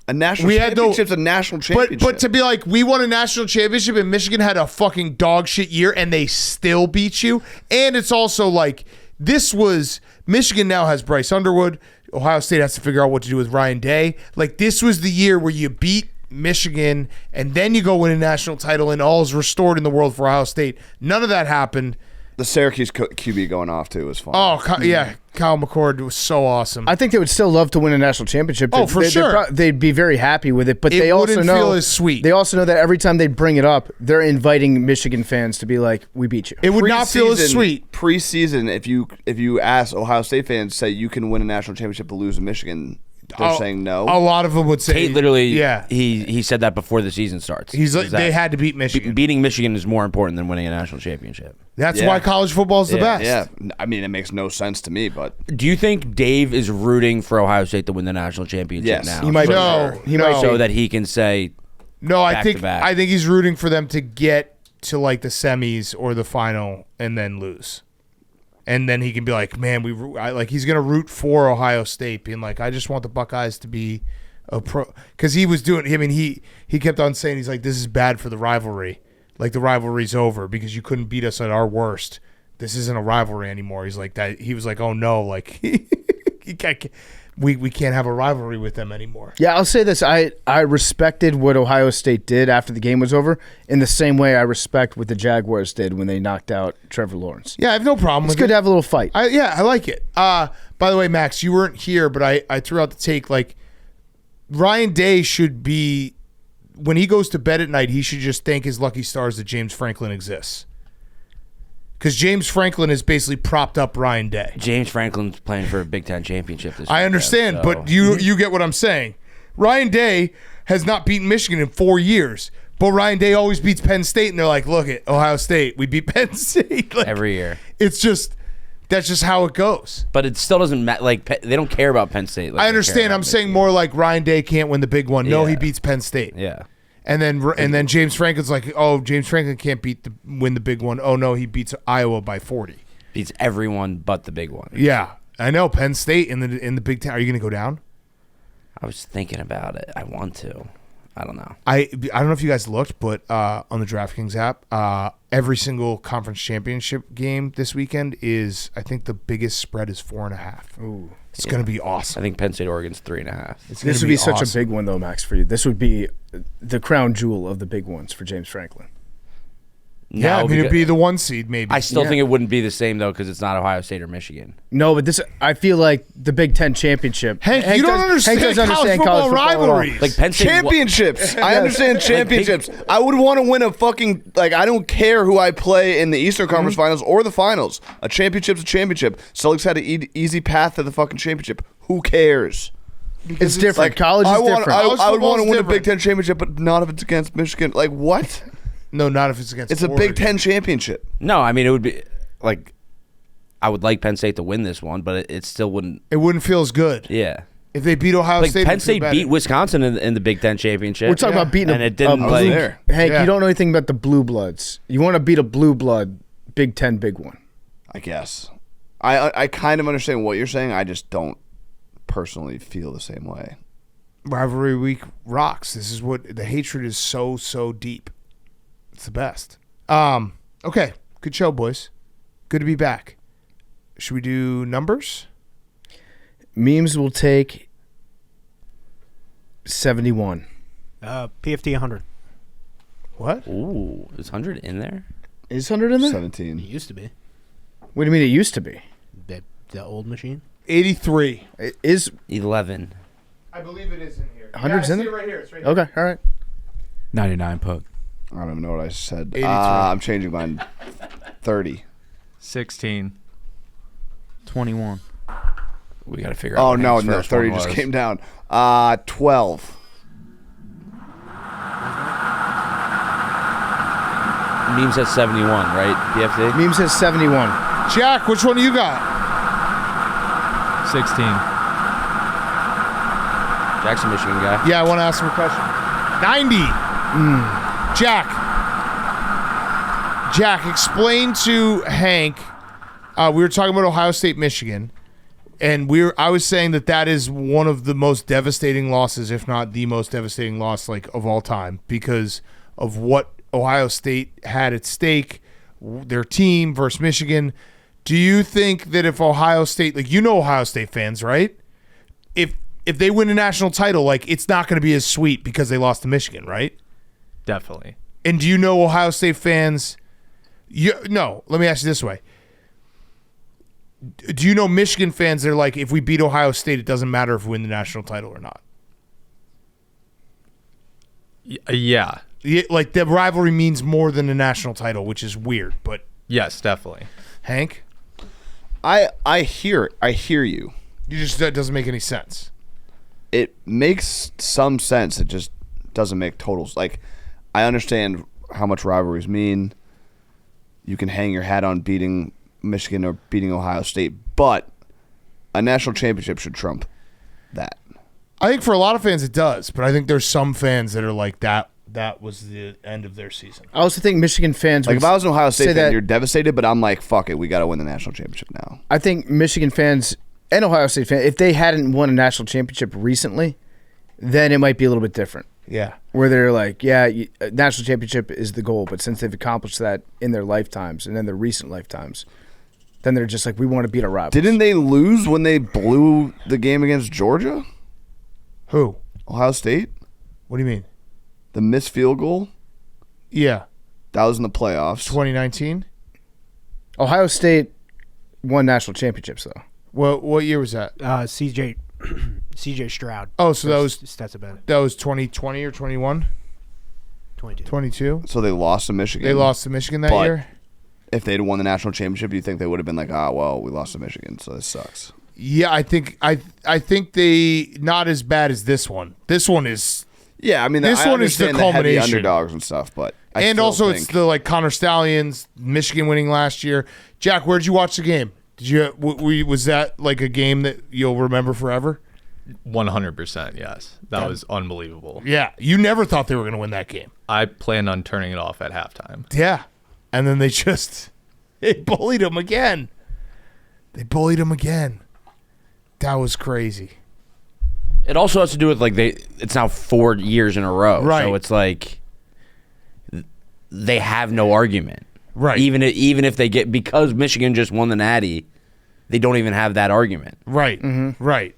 A national championship's a national championship. But to be like, we won a national championship and Michigan had a fucking dog shit year and they still beat you. And it's also like, Michigan now has Bryce Underwood. Ohio State has to figure out what to do with Ryan Day. Like, this was the year where you beat Michigan and then you go win a national title and all is restored in the world for Ohio State. None of that happened. The Syracuse QB going off, too, was fun. Oh, yeah. Kyle McCord was so awesome. I think they would still love to win a national championship. Oh, for sure. They'd be very happy with it, but they also wouldn't feel as sweet. They also know that every time they bring it up, they're inviting Michigan fans to be like, we beat you. It would not feel as sweet. Preseason, if you ask Ohio State fans, say you can win a national championship to lose to Michigan, they're saying no. A lot of them would say. Tate literally, he said that before the season starts. He's like, they had to beat Michigan. Beating Michigan is more important than winning a national championship. That's why college football is the best. Yeah, I mean, it makes no sense to me, but... Do you think Dave is rooting for Ohio State to win the national championship now? He might so that he can say I think he's rooting for them to get to like the semis or the final and then lose. And then he can be like, man, he's going to root for Ohio State, being like, I just want the Buckeyes to be a pro. Because he was doing, he kept on saying, he's like, this is bad for the rivalry. Like, the rivalry's over because you couldn't beat us at our worst. This isn't a rivalry anymore. He's like that. He was like, oh no, like, we can't have a rivalry with them anymore. Yeah, I'll say this. I respected what Ohio State did after the game was over in the same way I respect what the Jaguars did when they knocked out Trevor Lawrence. Yeah, I have no problem with it. It's good to have a little fight. I like it. By the way, Max, you weren't here, but I threw out the take, like, Ryan Day should be, when he goes to bed at night, he should just thank his lucky stars that James Franklin exists. Because James Franklin has basically propped up Ryan Day. James Franklin's playing for a Big Ten championship this year. I understand, but you get what I'm saying. Ryan Day has not beaten Michigan in 4 years, but Ryan Day always beats Penn State, and they're like, look at Ohio State, we beat Penn State. Like, every year. It's just, that's just how it goes. But it still doesn't matter. Like, they don't care about Penn State. Like I understand. I'm saying more like Ryan Day can't win the big one. No, he beats Penn State. Yeah. And then James Franklin's like, oh, James Franklin can't win the big one. Oh no, he beats Iowa by 40. Beats everyone but the big one. Yeah, I know. Penn State in the Big Ten. Are you going to go down? I was thinking about it. I want to. I don't know. I don't know if you guys looked, but on the DraftKings app, every single conference championship game this weekend is, I think the biggest spread is 4.5. Ooh. It's going to be awesome. I think Penn State, Oregon's 3.5. This would be such a big one, though, Max, for you. This would be the crown jewel of the big ones for James Franklin. Yeah, I mean, it'd be the 1 seed, maybe. I still think it wouldn't be the same, though, because it's not Ohio State or Michigan. No, but I feel like the Big Ten championship. Hank you don't understand college football rivalries. Like Penn State championships. I understand championships. I would want to win a fucking, like, I don't care who I play in the Eastern Conference Finals or the Finals. A championship's a championship. Celtics had an easy path to the fucking championship. Who cares? It's different. Like, College is different. I would want to win a Big Ten championship, but not if it's against Michigan. Like, what? No, not if it's against It's Oregon. a Big Ten championship. No, I mean, it would be, like, I would like Penn State to win this one, but it still wouldn't. It wouldn't feel as good. Yeah. If they beat Ohio State. Penn State beat Wisconsin in the Big Ten championship. We're talking about beating and it didn't play. Hank, you don't know anything about the blue bloods. You want to beat a blue blood Big Ten big one. I guess. I kind of understand what you're saying. I just don't personally feel the same way. Rivalry week rocks. This is what the hatred is so deep. It's the best. Okay, good show, boys. Good to be back. Should we do numbers? Memes will take 71. PFT 100. What? Ooh, is 100 in there? Is 100 in there? 17. It used to be. What do you mean it used to be? The old machine? 83. It is 11. I believe it is in here. 100's in it there? right here. It's right here. Okay, all right. 99 puck. I don't even know what I said. 83. I'm changing mine. 30. 16. 21. We got to figure out. Oh, what no, Hank's no. first 30 one just was. came down. 12. Memes at 71, right? PFT? Memes has 71. Jack, which one do you got? 16. Jackson, Michigan guy. Yeah, I want to ask him a question. 90. Jack, explain to Hank. We were talking about Ohio State, Michigan, and I was saying that is one of the most devastating losses, if not the most devastating loss, like, of all time, because of what Ohio State had at stake, their team versus Michigan. Do you think that if Ohio State, like, you know Ohio State fans, right? If they win a national title, like, it's not going to be as sweet because they lost to Michigan, right? Definitely. And do you know Ohio State fans? No, let me ask you this way. Do you know Michigan fans that are like, if we beat Ohio State, it doesn't matter if we win the national title or not? Yeah. Like, the rivalry means more than the national title, which is weird, but Yes, definitely. Hank? I hear you. That doesn't make any sense. It makes some sense. It just doesn't make totals. Like, I understand how much rivalries mean. You can hang your hat on beating Michigan or beating Ohio State, but a national championship should trump that. I think for a lot of fans it does, but I think there's some fans that are like, that was the end of their season. I also think Michigan fans Like, would if I was an Ohio State say fan, that- you're devastated, but I'm like, fuck it, we got to win the national championship now. I think Michigan fans and Ohio State fans, if they hadn't won a national championship recently, then it might be a little bit different. Yeah. Where they're like, national championship is the goal, but since they've accomplished that in their lifetimes and in their recent lifetimes, then they're just like, we want to beat our rivals. Didn't they lose when they blew the game against Georgia? Who? Ohio State? What do you mean? The missed field goal? Yeah. That was in the playoffs. 2019? Ohio State won national championships, though. What year was that? CJ Stroud. Oh, so That's about it. that was 2020 or 21? 22. 22? So they lost to Michigan. They lost to Michigan that But year? if they'd won the national championship, do you think they would have been like, well, we lost to Michigan, so this sucks? Yeah, I think they not as bad as this one. This one is Yeah, I mean, This I one is the understand the heavy culmination. underdogs and stuff, but I and still also think, it's the like Connor Stallions, Michigan winning last year. Jack, where'd you watch the game? Did you was that like a game that you'll remember forever? 100%, yes. That was unbelievable. Yeah, you never thought they were going to win that game. I planned on turning it off at halftime. Yeah, and then they bullied them again. That was crazy. It also has to do with like it's now 4 years in a row. Right. So it's like they have no argument. Right. Even if they get, because Michigan just won the Natty, they don't even have that argument. Right. Mm-hmm. Right.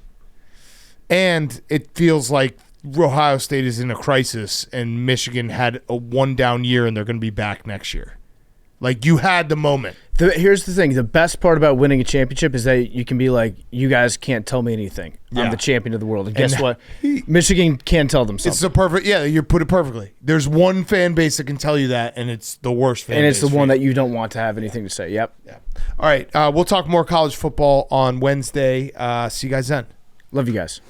And it feels like Ohio State is in a crisis and Michigan had a one down year and they're going to be back next year. Like, you had the moment. Here's the thing. The best part about winning a championship is that you can be like, you guys can't tell me anything. Yeah. I'm the champion of the world. And guess what? Michigan can tell them something. It's the perfect, yeah, you put it perfectly. There's one fan base that can tell you that, and it's the worst fan base. And it's the for one you. that you don't want to have anything to say. Yep. Yeah. All right. We'll talk more college football on Wednesday. See you guys then. Love you guys.